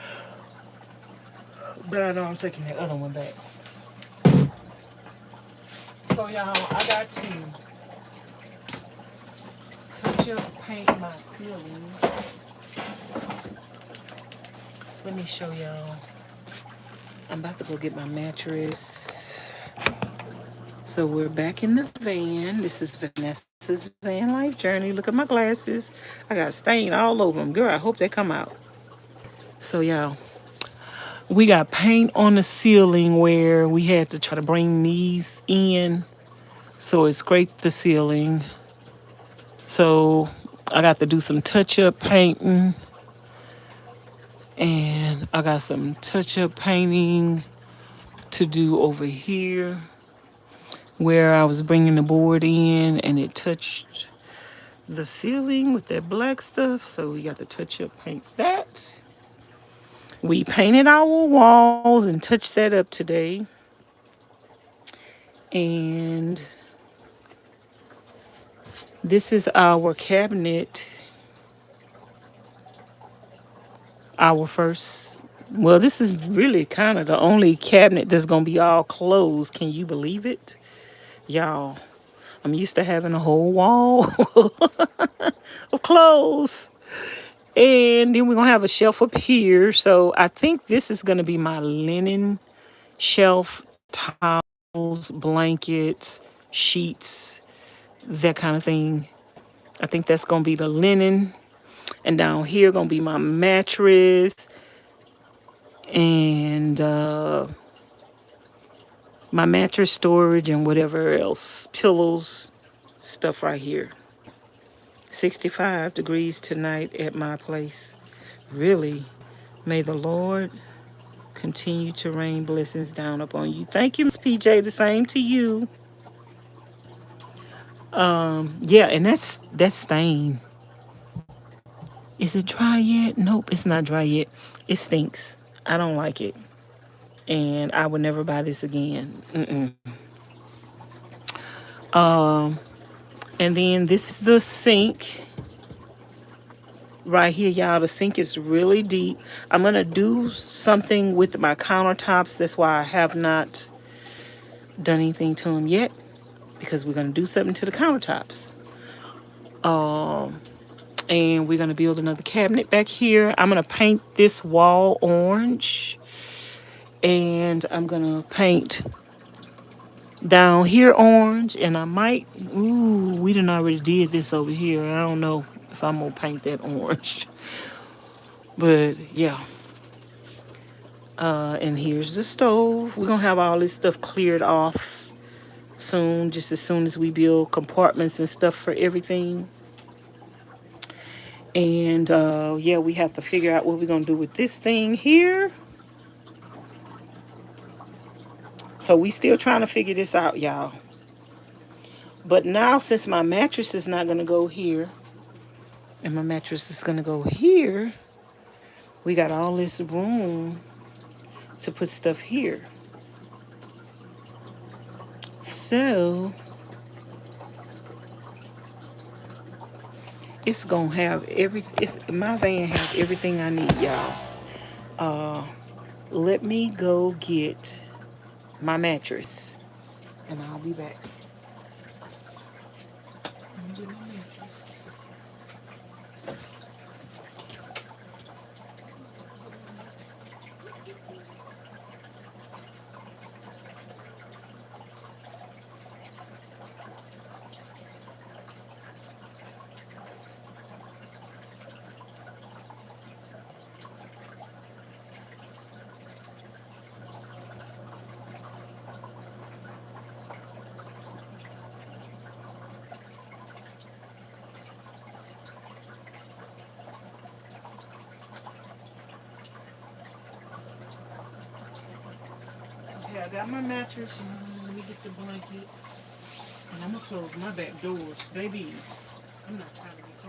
but I know I'm taking the other one back. So y'all, I got to touch up, paint my ceiling. Let me show y'all. I'm about to go get my mattress. So we're back in the van. This is Vanessa's van life journey. Look at my glasses. I got stain all over them. Girl, I hope they come out. So y'all, we got paint on the ceiling where we had to try to bring these in. So it scraped the ceiling. So I got to do some touch-up painting. And I got some touch-up painting to do over here where I was bringing the board in and it touched the ceiling with that black stuff. So we got to touch-up paint that. We painted our walls and touched that up today. And this is our cabinet. Our first, well, this is really kind of the only cabinet that's gonna be all closed. Can you believe it? Y'all, I'm used to having a whole wall of clothes. And then we're gonna have a shelf up here. So I think this is gonna be my linen shelf, towels, blankets, sheets, that kind of thing. I think that's gonna be the linen. And down here gonna be my mattress and my mattress storage and whatever else, pillows, stuff right here. 65 degrees tonight at my place. Really, may the Lord continue to rain blessings down upon you. Thank you, Ms. PJ. The same to you. Yeah, and that's stain. Is it dry yet? Nope, it's not dry yet. It stinks. I don't like it. And I would never buy this again. And then this is the sink. Right here, y'all. The sink is really deep. I'm going to do something with my countertops. That's why I have not done anything to them yet. Because we're going to do something to the countertops. And we're going to build another cabinet back here. I'm going to paint this wall orange. And I'm going to paint down here orange. And I might, ooh, we done already did this over here. I don't know if I'm going to paint that orange. But yeah. And here's the stove. We're going to have all this stuff cleared off soon. Just as soon as we build compartments and stuff for everything. And yeah, we have to figure out what we're going to do with this thing here. So we still trying to figure this out, y'all. But now since my mattress is not going to go here, and my mattress is going to go here, we got all this room to put stuff here. So it's going to have my van has everything I need, y'all. Let me go get my mattress and I'll be back. Okay, I got my mattress and let me get the blanket. And I'm gonna close my back doors, baby. I'm not trying to get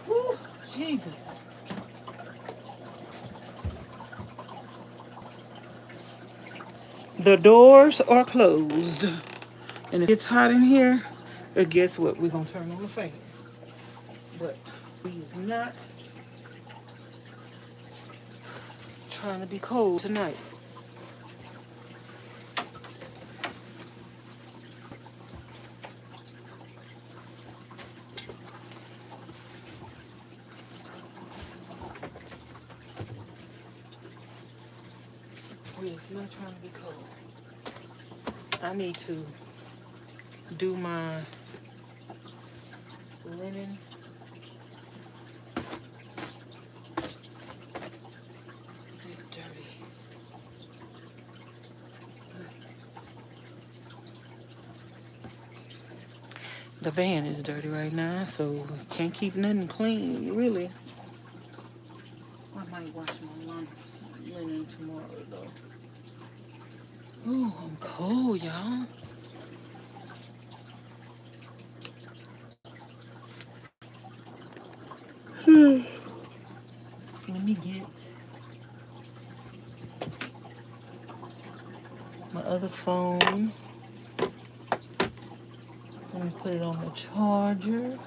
Whew, Jesus. The doors are closed. And if it's hot in here, guess what? We're going to turn on the fan. But he's not trying to be cold tonight. It's not trying to be cold. I need to do my linen. It's dirty. The van is dirty right now, so can't keep nothing clean, really. I might wash my linen tomorrow, though. Oh, I'm cold, y'all. Let me get my other phone. Let me put it on the charger.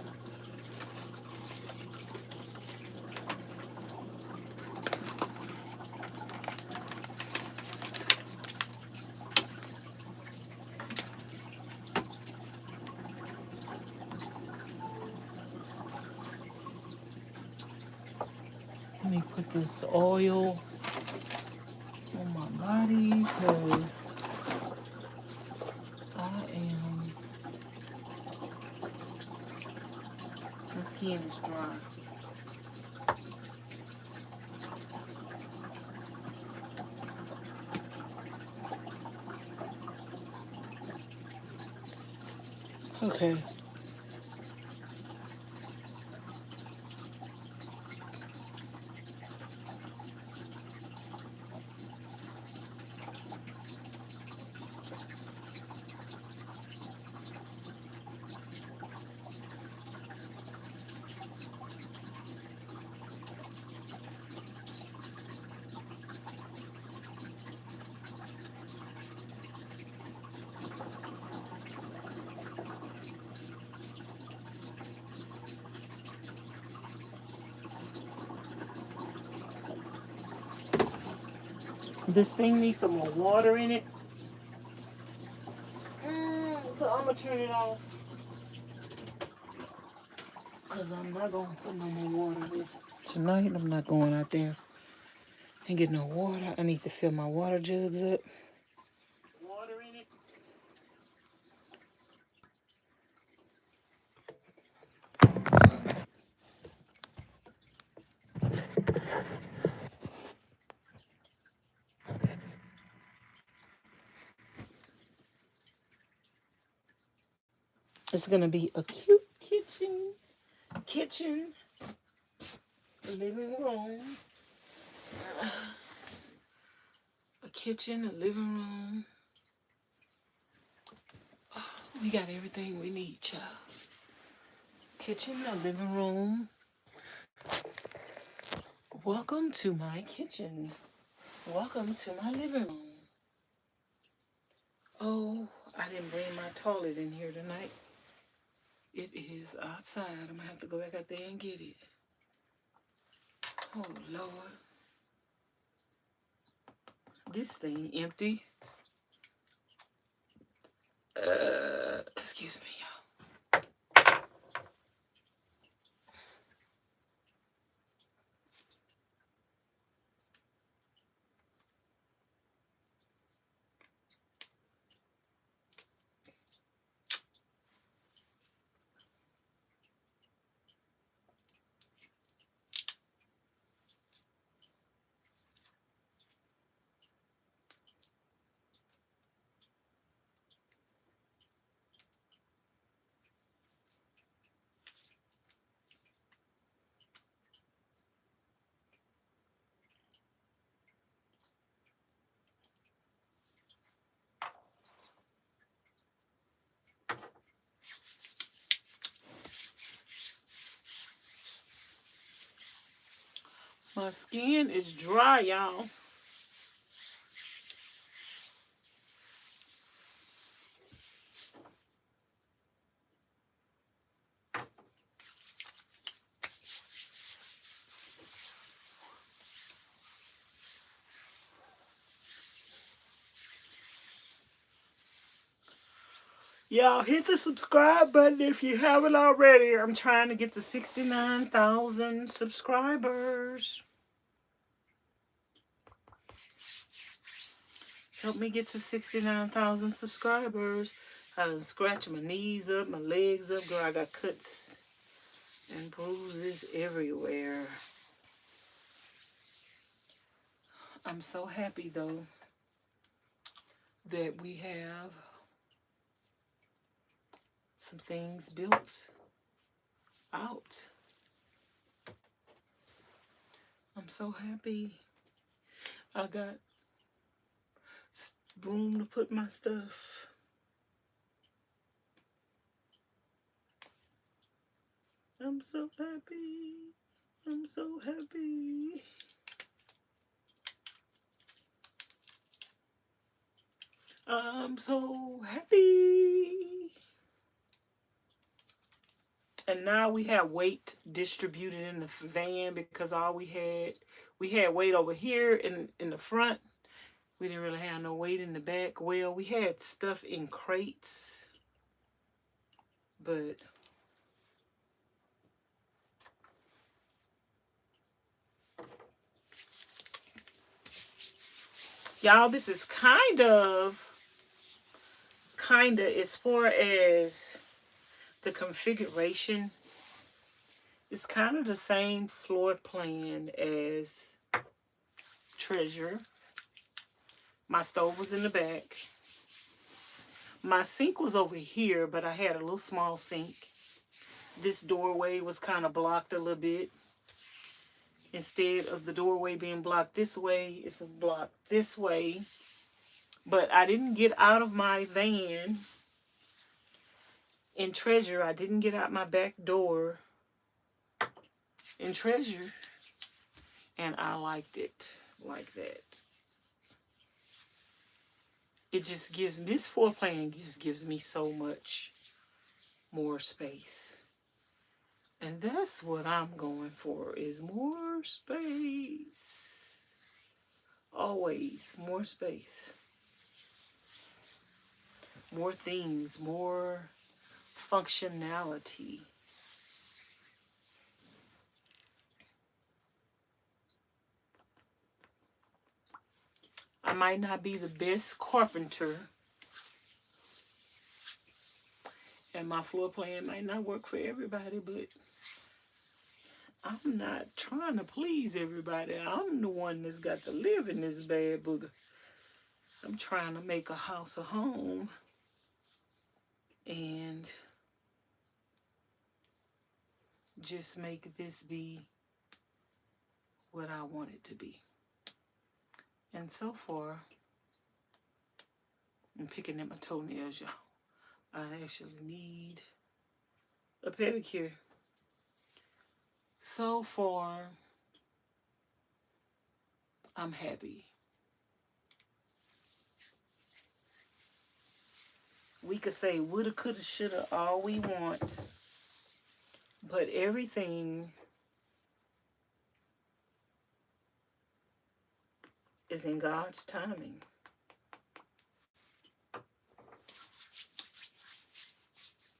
Let me put this oil on my body because my skin is dry. Okay. This thing needs some more water in it. So I'm going to turn it off. Because I'm not going to put no more water in this. Tonight, I'm not going out there and get no water. I need to fill my water jugs up. Water in it. It's going to be a cute kitchen, living room, a kitchen, a living room. Oh, We got everything we need, child. Kitchen, a living room. Welcome to my kitchen. Welcome to my living room. Oh, I didn't bring my toilet in here tonight. It is outside. I'm gonna have to go back out there and get it. Oh, Lord. This thing empty. Excuse me, y'all. My skin is dry, y'all. Y'all hit the subscribe button if you haven't already. I'm trying to get to 69,000 subscribers. Help me get to 69,000 subscribers. I done scratched my knees up, my legs up. Girl, I got cuts and bruises everywhere. I'm so happy, though, that we have some things built out. I'm so happy. I got room to put my stuff. I'm so happy. I'm so happy. I'm so happy. And now we have weight distributed in the van because all we had weight over here in the front. We didn't really have no weight in the back. Well, we had stuff in crates, but y'all, this is kind of as far as the configuration, it's kind of the same floor plan as Treasure. My stove was in the back. My sink was over here, but I had a little small sink. This doorway was kind of blocked a little bit. Instead of the doorway being blocked this way, it's blocked this way. But I didn't get out of my van in Treasure. I didn't get out my back door in Treasure. And I liked it like that. It just gives, this floor plan just gives me so much more space. And that's what I'm going for, is more space. Always more space. More things, more functionality. I might not be the best carpenter, and my floor plan might not work for everybody, but I'm not trying to please everybody. I'm the one that's got to live in this bad booger. I'm trying to make a house a home and just make this be what I want it to be. And so far, I'm picking at my toenails, y'all. I actually need a pedicure. So far, I'm happy. We could say woulda, coulda, shoulda all we want, but everything is in God's timing.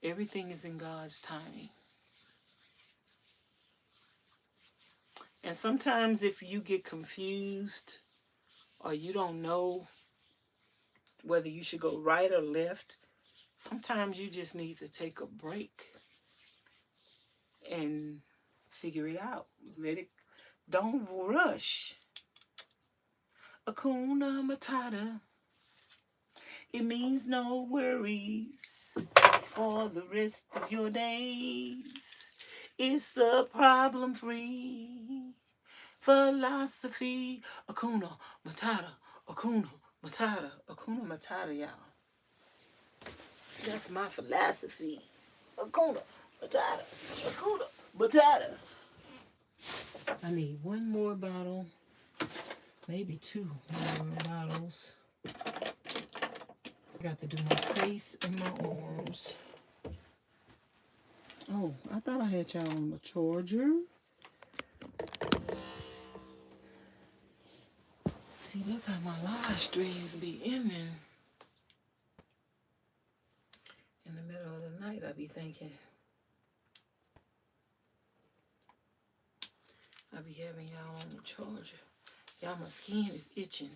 Everything is in God's timing. And sometimes if you get confused or you don't know whether you should go right or left, sometimes you just need to take a break and figure it out. Let it, don't rush. Hakuna Matata. It means no worries for the rest of your days. It's a problem-free philosophy. Hakuna Matata. Hakuna Matata. Hakuna Matata, y'all. That's my philosophy. Hakuna Matata. Hakuna Matata. I need one more bottle. Maybe 2 more bottles. Got to do my face and my arms. Oh, I thought I had y'all on the charger. See, that's how my live streams be ending. In the middle of the night, I be thinking, I be having y'all on the charger. Y'all, my skin is itching.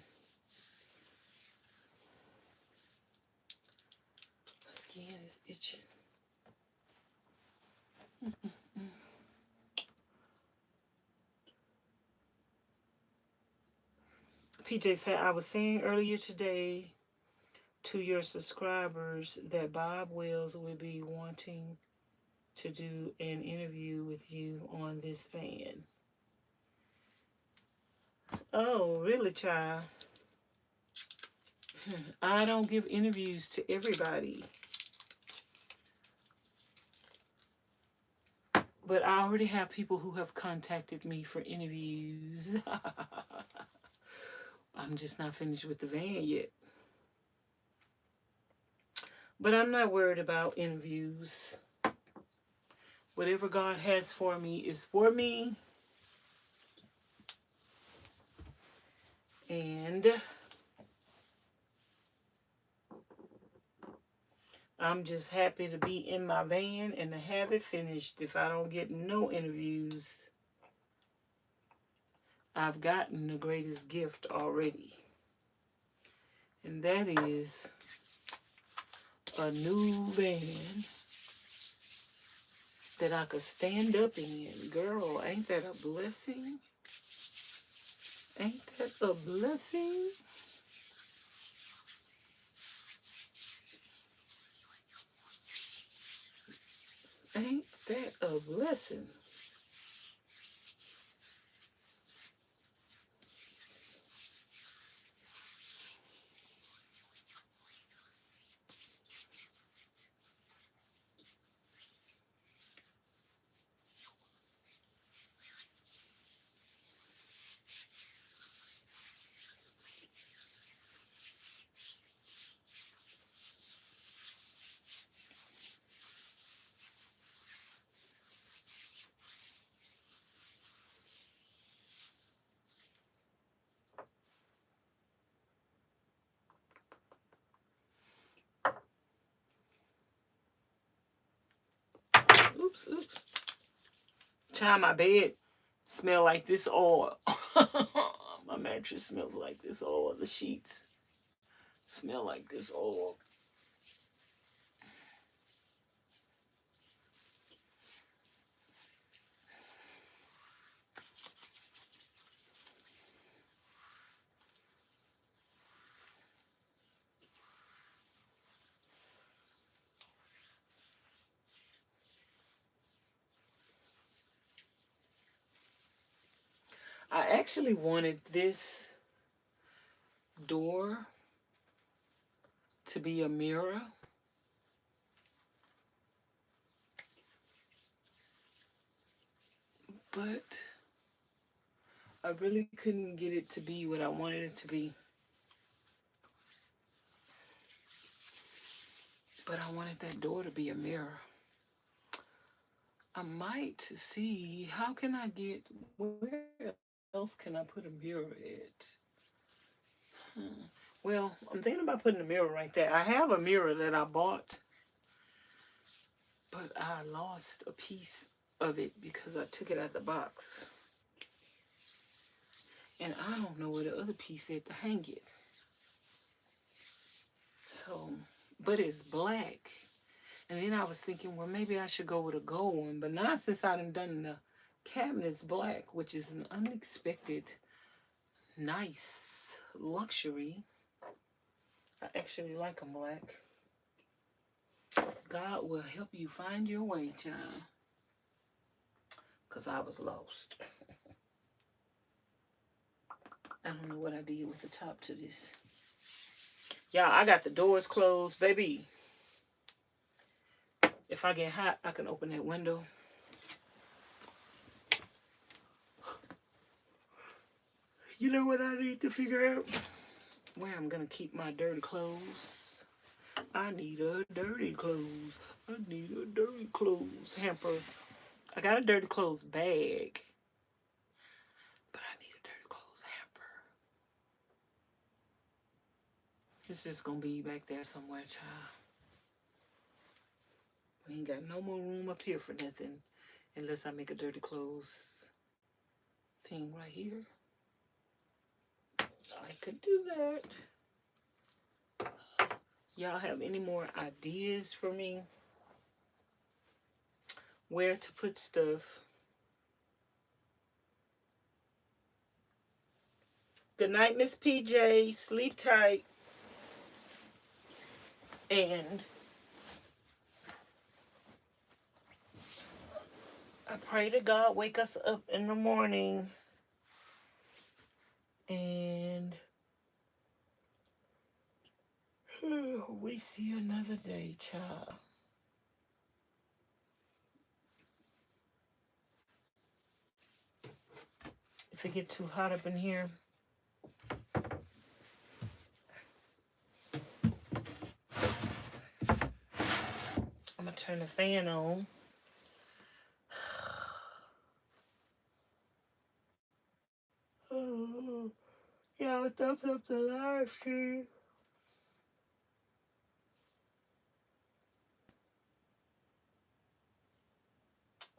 My skin is itching. PJ said, I was saying earlier today to your subscribers that Bob Wells will be wanting to do an interview with you on this van. Oh, really, child? I don't give interviews to everybody. But I already have people who have contacted me for interviews. I'm just not finished with the van yet. But I'm not worried about interviews. Whatever God has for me is for me. And I'm just happy to be in my van and to have it finished. If I don't get no interviews, I've gotten the greatest gift already. And that is a new van that I could stand up in. Girl, ain't that a blessing? Ain't that a blessing? Ain't that a blessing? Oops, oops. Child, my bed smell like this oil. My mattress smells like this oil. The sheets smell like this oil. I actually wanted this door to be a mirror. but I really couldn't get it to be what I wanted it to be. But I wanted that door to be a mirror. I might see how can I get, where else can I put a mirror at? Well, I'm thinking about putting a mirror right there. I have a mirror that I bought, but I lost a piece of it because I took it out the box. And I don't know where the other piece is to hang it. So, but it's black. And then I was thinking, well, maybe I should go with a gold one. But now since I done the cabinets black, which is an unexpected, nice luxury. I actually like them black. God will help you find your way, child. Because I was lost. I don't know what I did with the top to this. Y'all, I got the doors closed, baby. If I get hot, I can open that window. You know what I need to figure out? Where I'm going to keep my dirty clothes. I need a dirty clothes. I need a dirty clothes hamper. I got a dirty clothes bag. But I need a dirty clothes hamper. It's just going to be back there somewhere, child. We ain't got no more room up here for nothing. Unless I make a dirty clothes thing right here. I could do that. Y'all have any more ideas for me? Where to put stuff? Good night, Miss PJ. Sleep tight. And I pray to God wake us up in the morning. And we see another day, child. If it get too hot up in here, I'm gonna turn the fan on. Oh, y'all, thumbs up the live stream.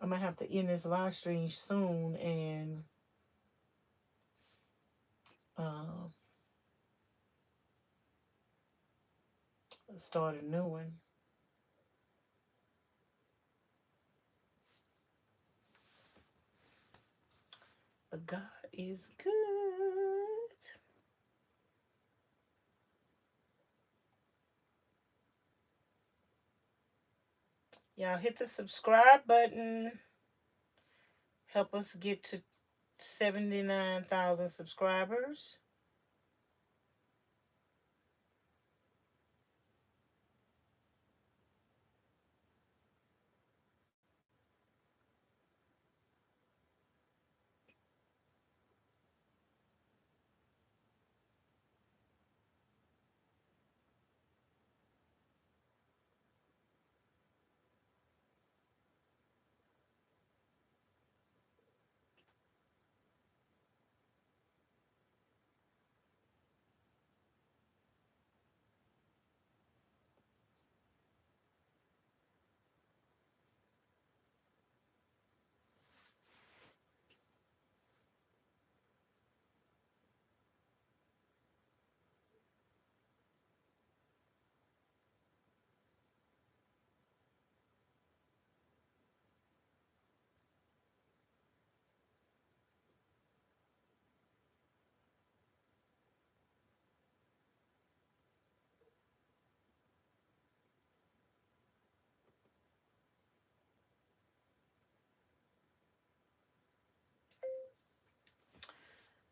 I'm gonna have to end this live stream soon and start a new one. But God is good. Y'all hit the subscribe button. Help us get to 79,000 subscribers.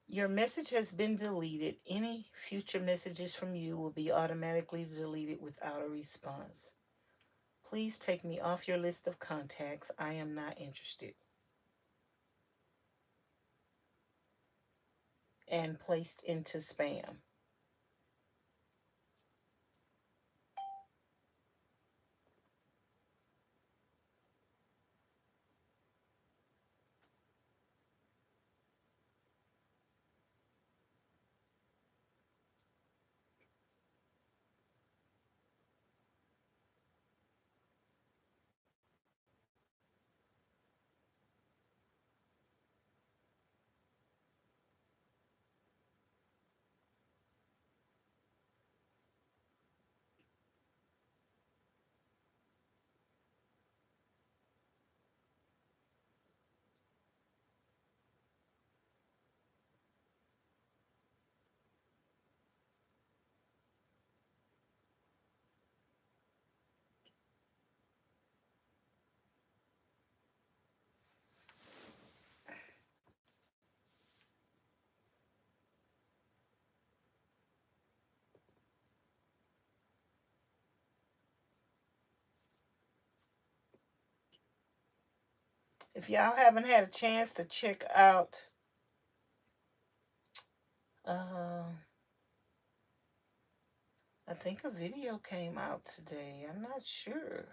Your message has been deleted. Any future messages from you will be automatically deleted without a response. Please take me off your list of contacts. I am not interested. and placed into spam. If y'all haven't had a chance to check out I think a video came out today. I'm not sure.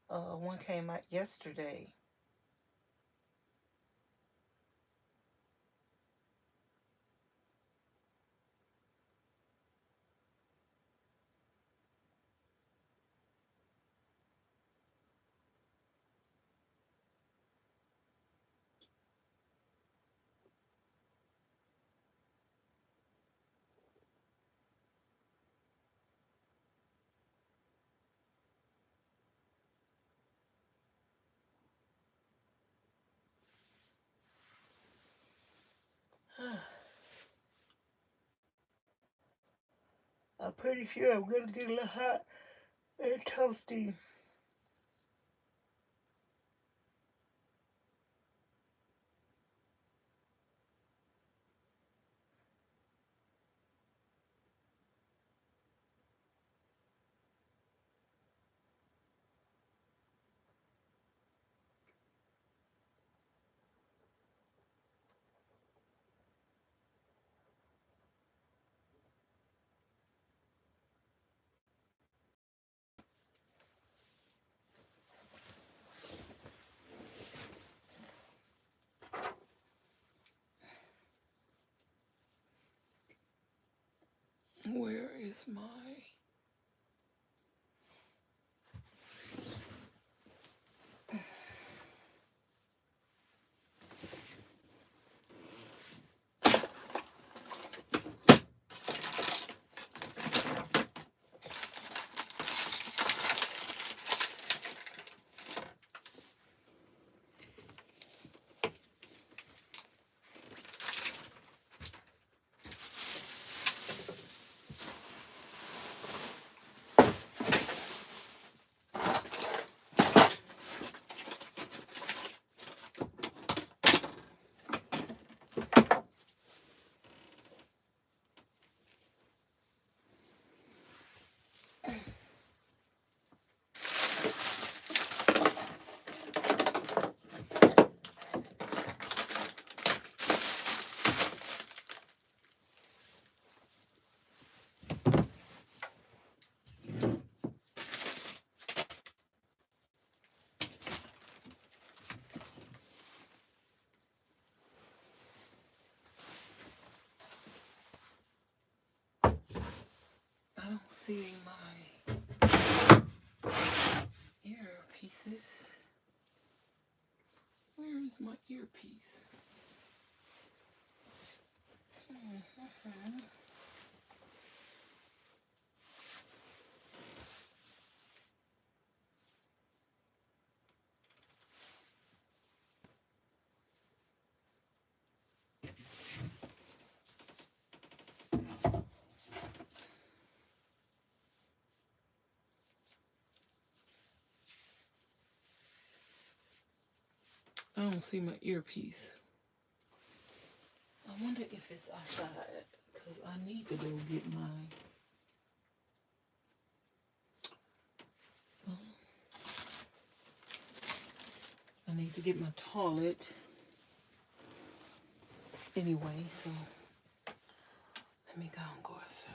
One came out yesterday. I'm pretty sure I'm gonna get a little hot and toasty. Where is my... I don't see my earpieces. Where is my earpiece? I don't see my earpiece. I wonder if it's outside, because I need to go get mine. I need to get my toilet Anyway, so let me go and go outside.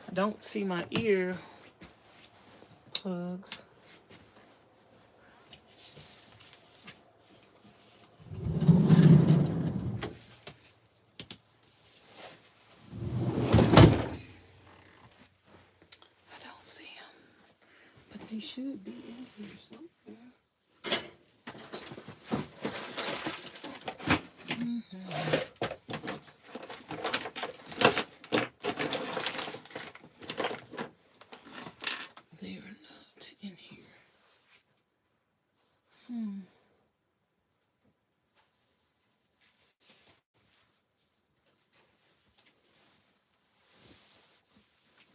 I don't see my ear plugs. I don't see them, but they should be in here somewhere. They are not in here.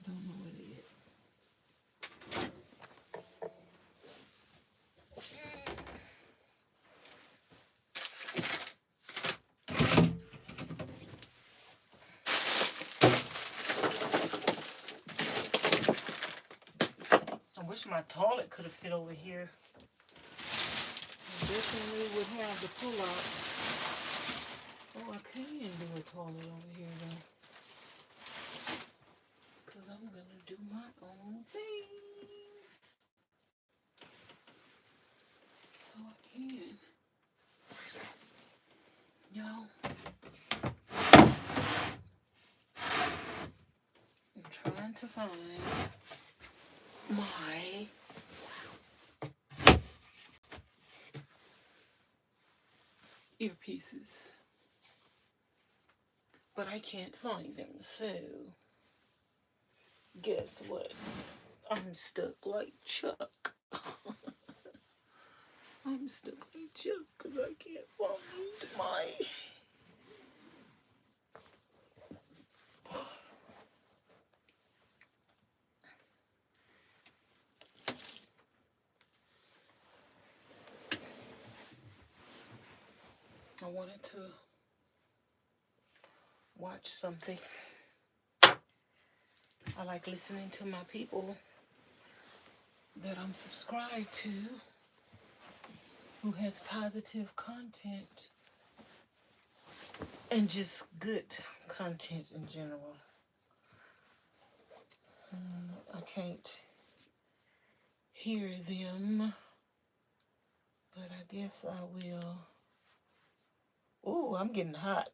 Don't know where they at. I wish my toilet could have fit over here. I definitely would have the pull out. Oh, I can do a toilet over here though. Because I'm going to do my own thing. So I can. Y'all. I'm trying to find my earpieces. But I can't find them, so guess what? I'm stuck like Chuck. I'm stuck like Chuck because I can't find my... I wanted to watch something. I like listening to my people that I'm subscribed to who has positive content and just good content in general. I can't hear them, but I guess I will. Oh, I'm getting hot.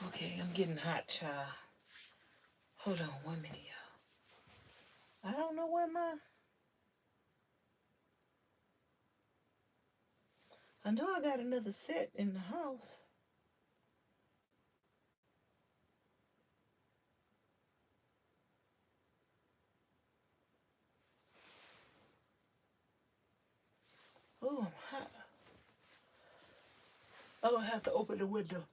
Okay, I'm getting hot, child. Hold on 1 minute, y'all. I don't know where my... I know I got another set in the house. I'm gonna have to open the window.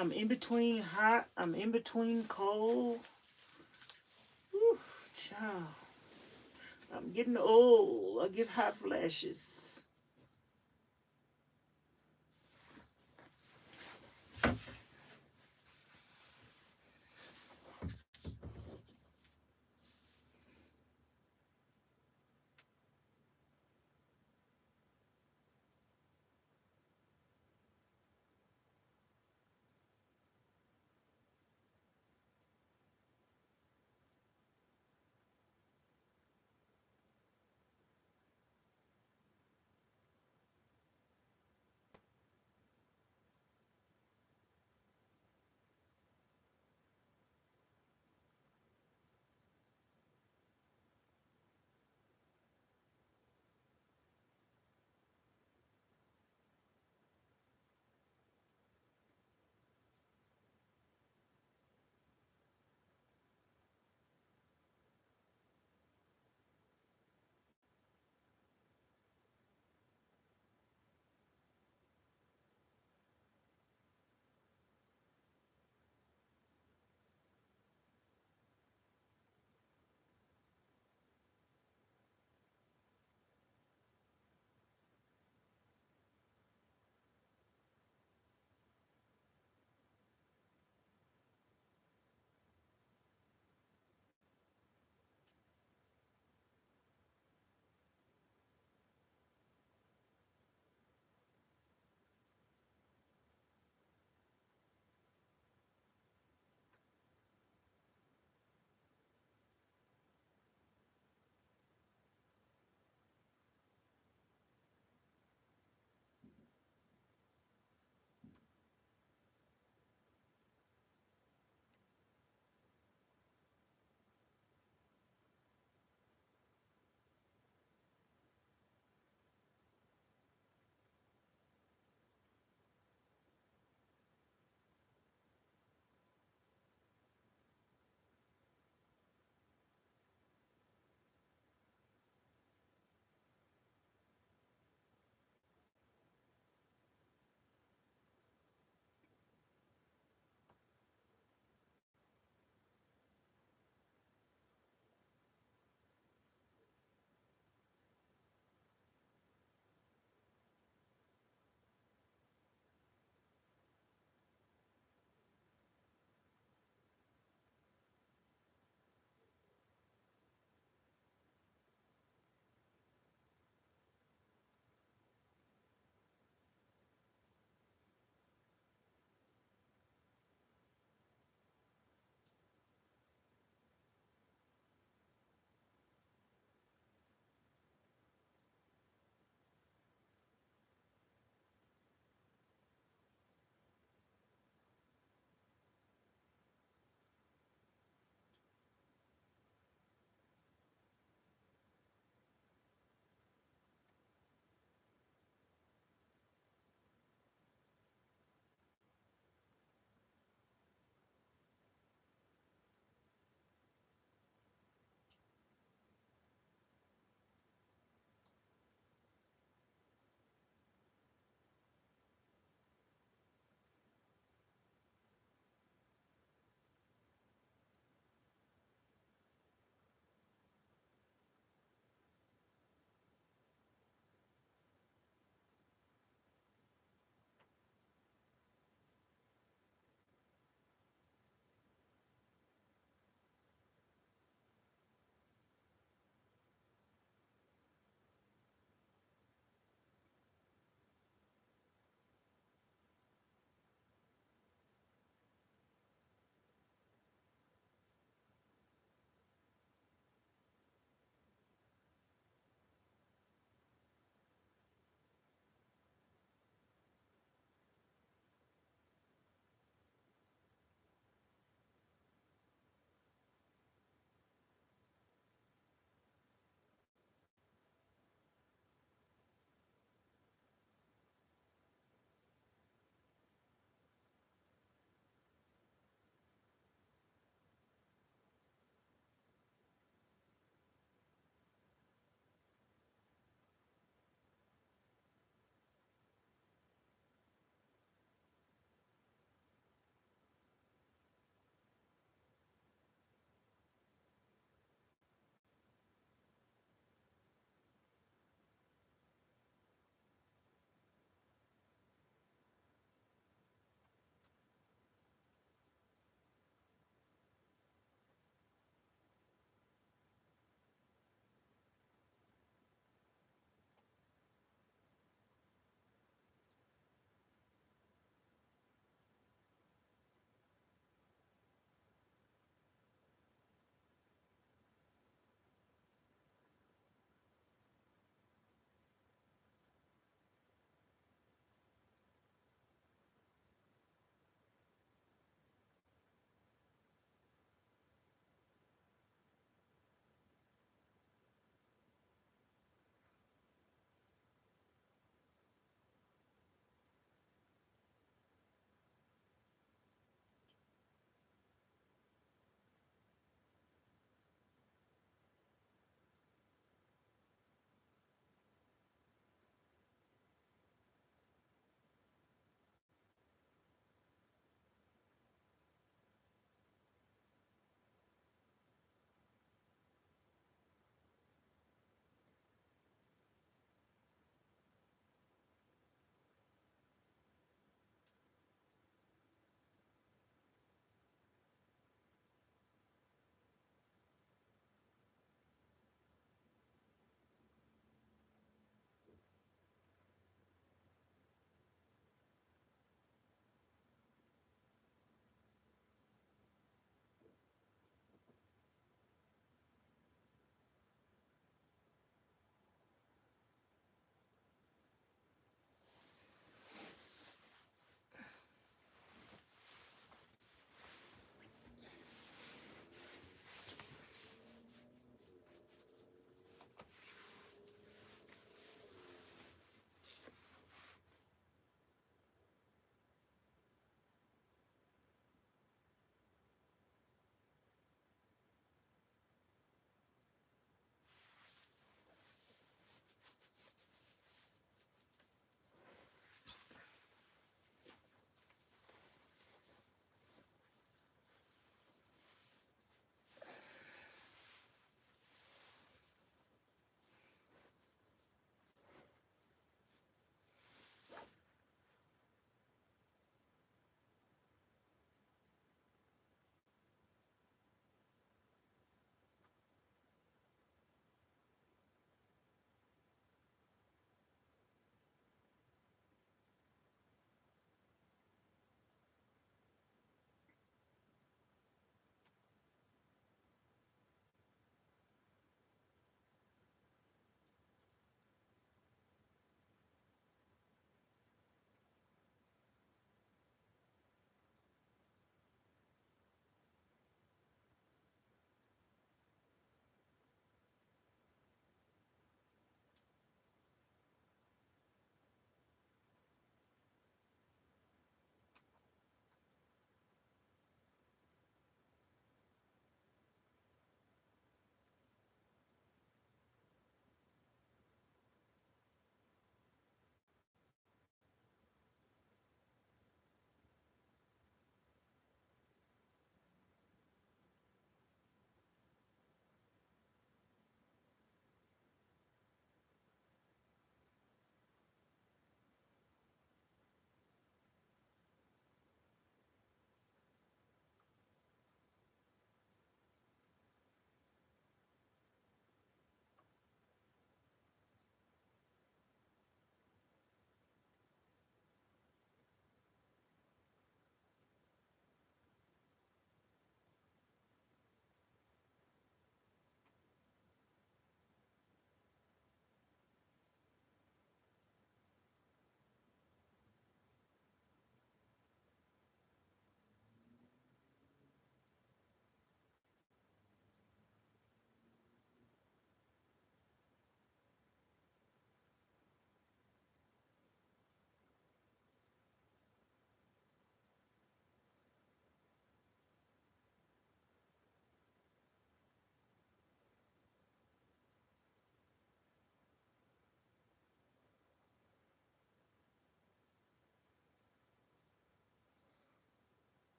I'm in between hot. I'm in between cold. Whew, child. I'm getting old. I get hot flashes.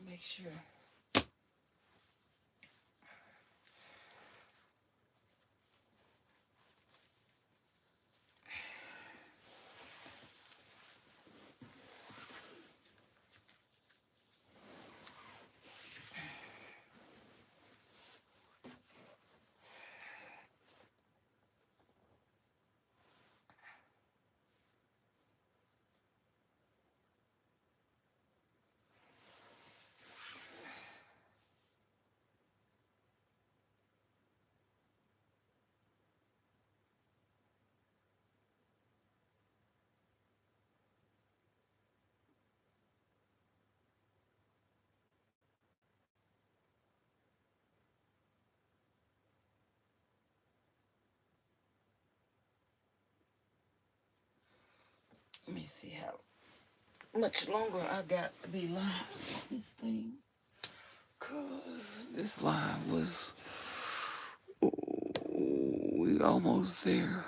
Make sure. Let me see how much longer I got to be live on this thing. Cause this live was, we almost there.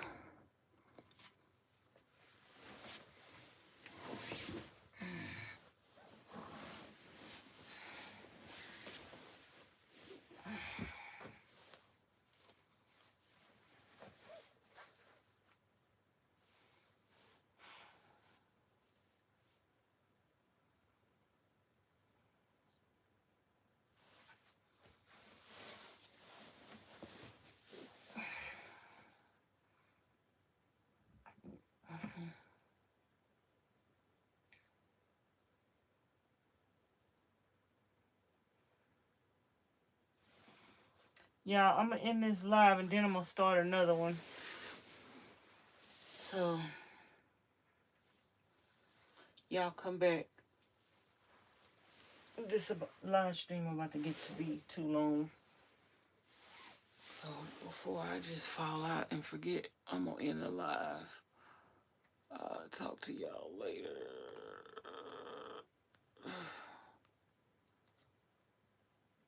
Y'all, I'm gonna end this live and then I'm gonna start another one. So, y'all come back. This live stream about to get to be too long. So, before I just fall out and forget, I'm gonna end the live. Talk to y'all later.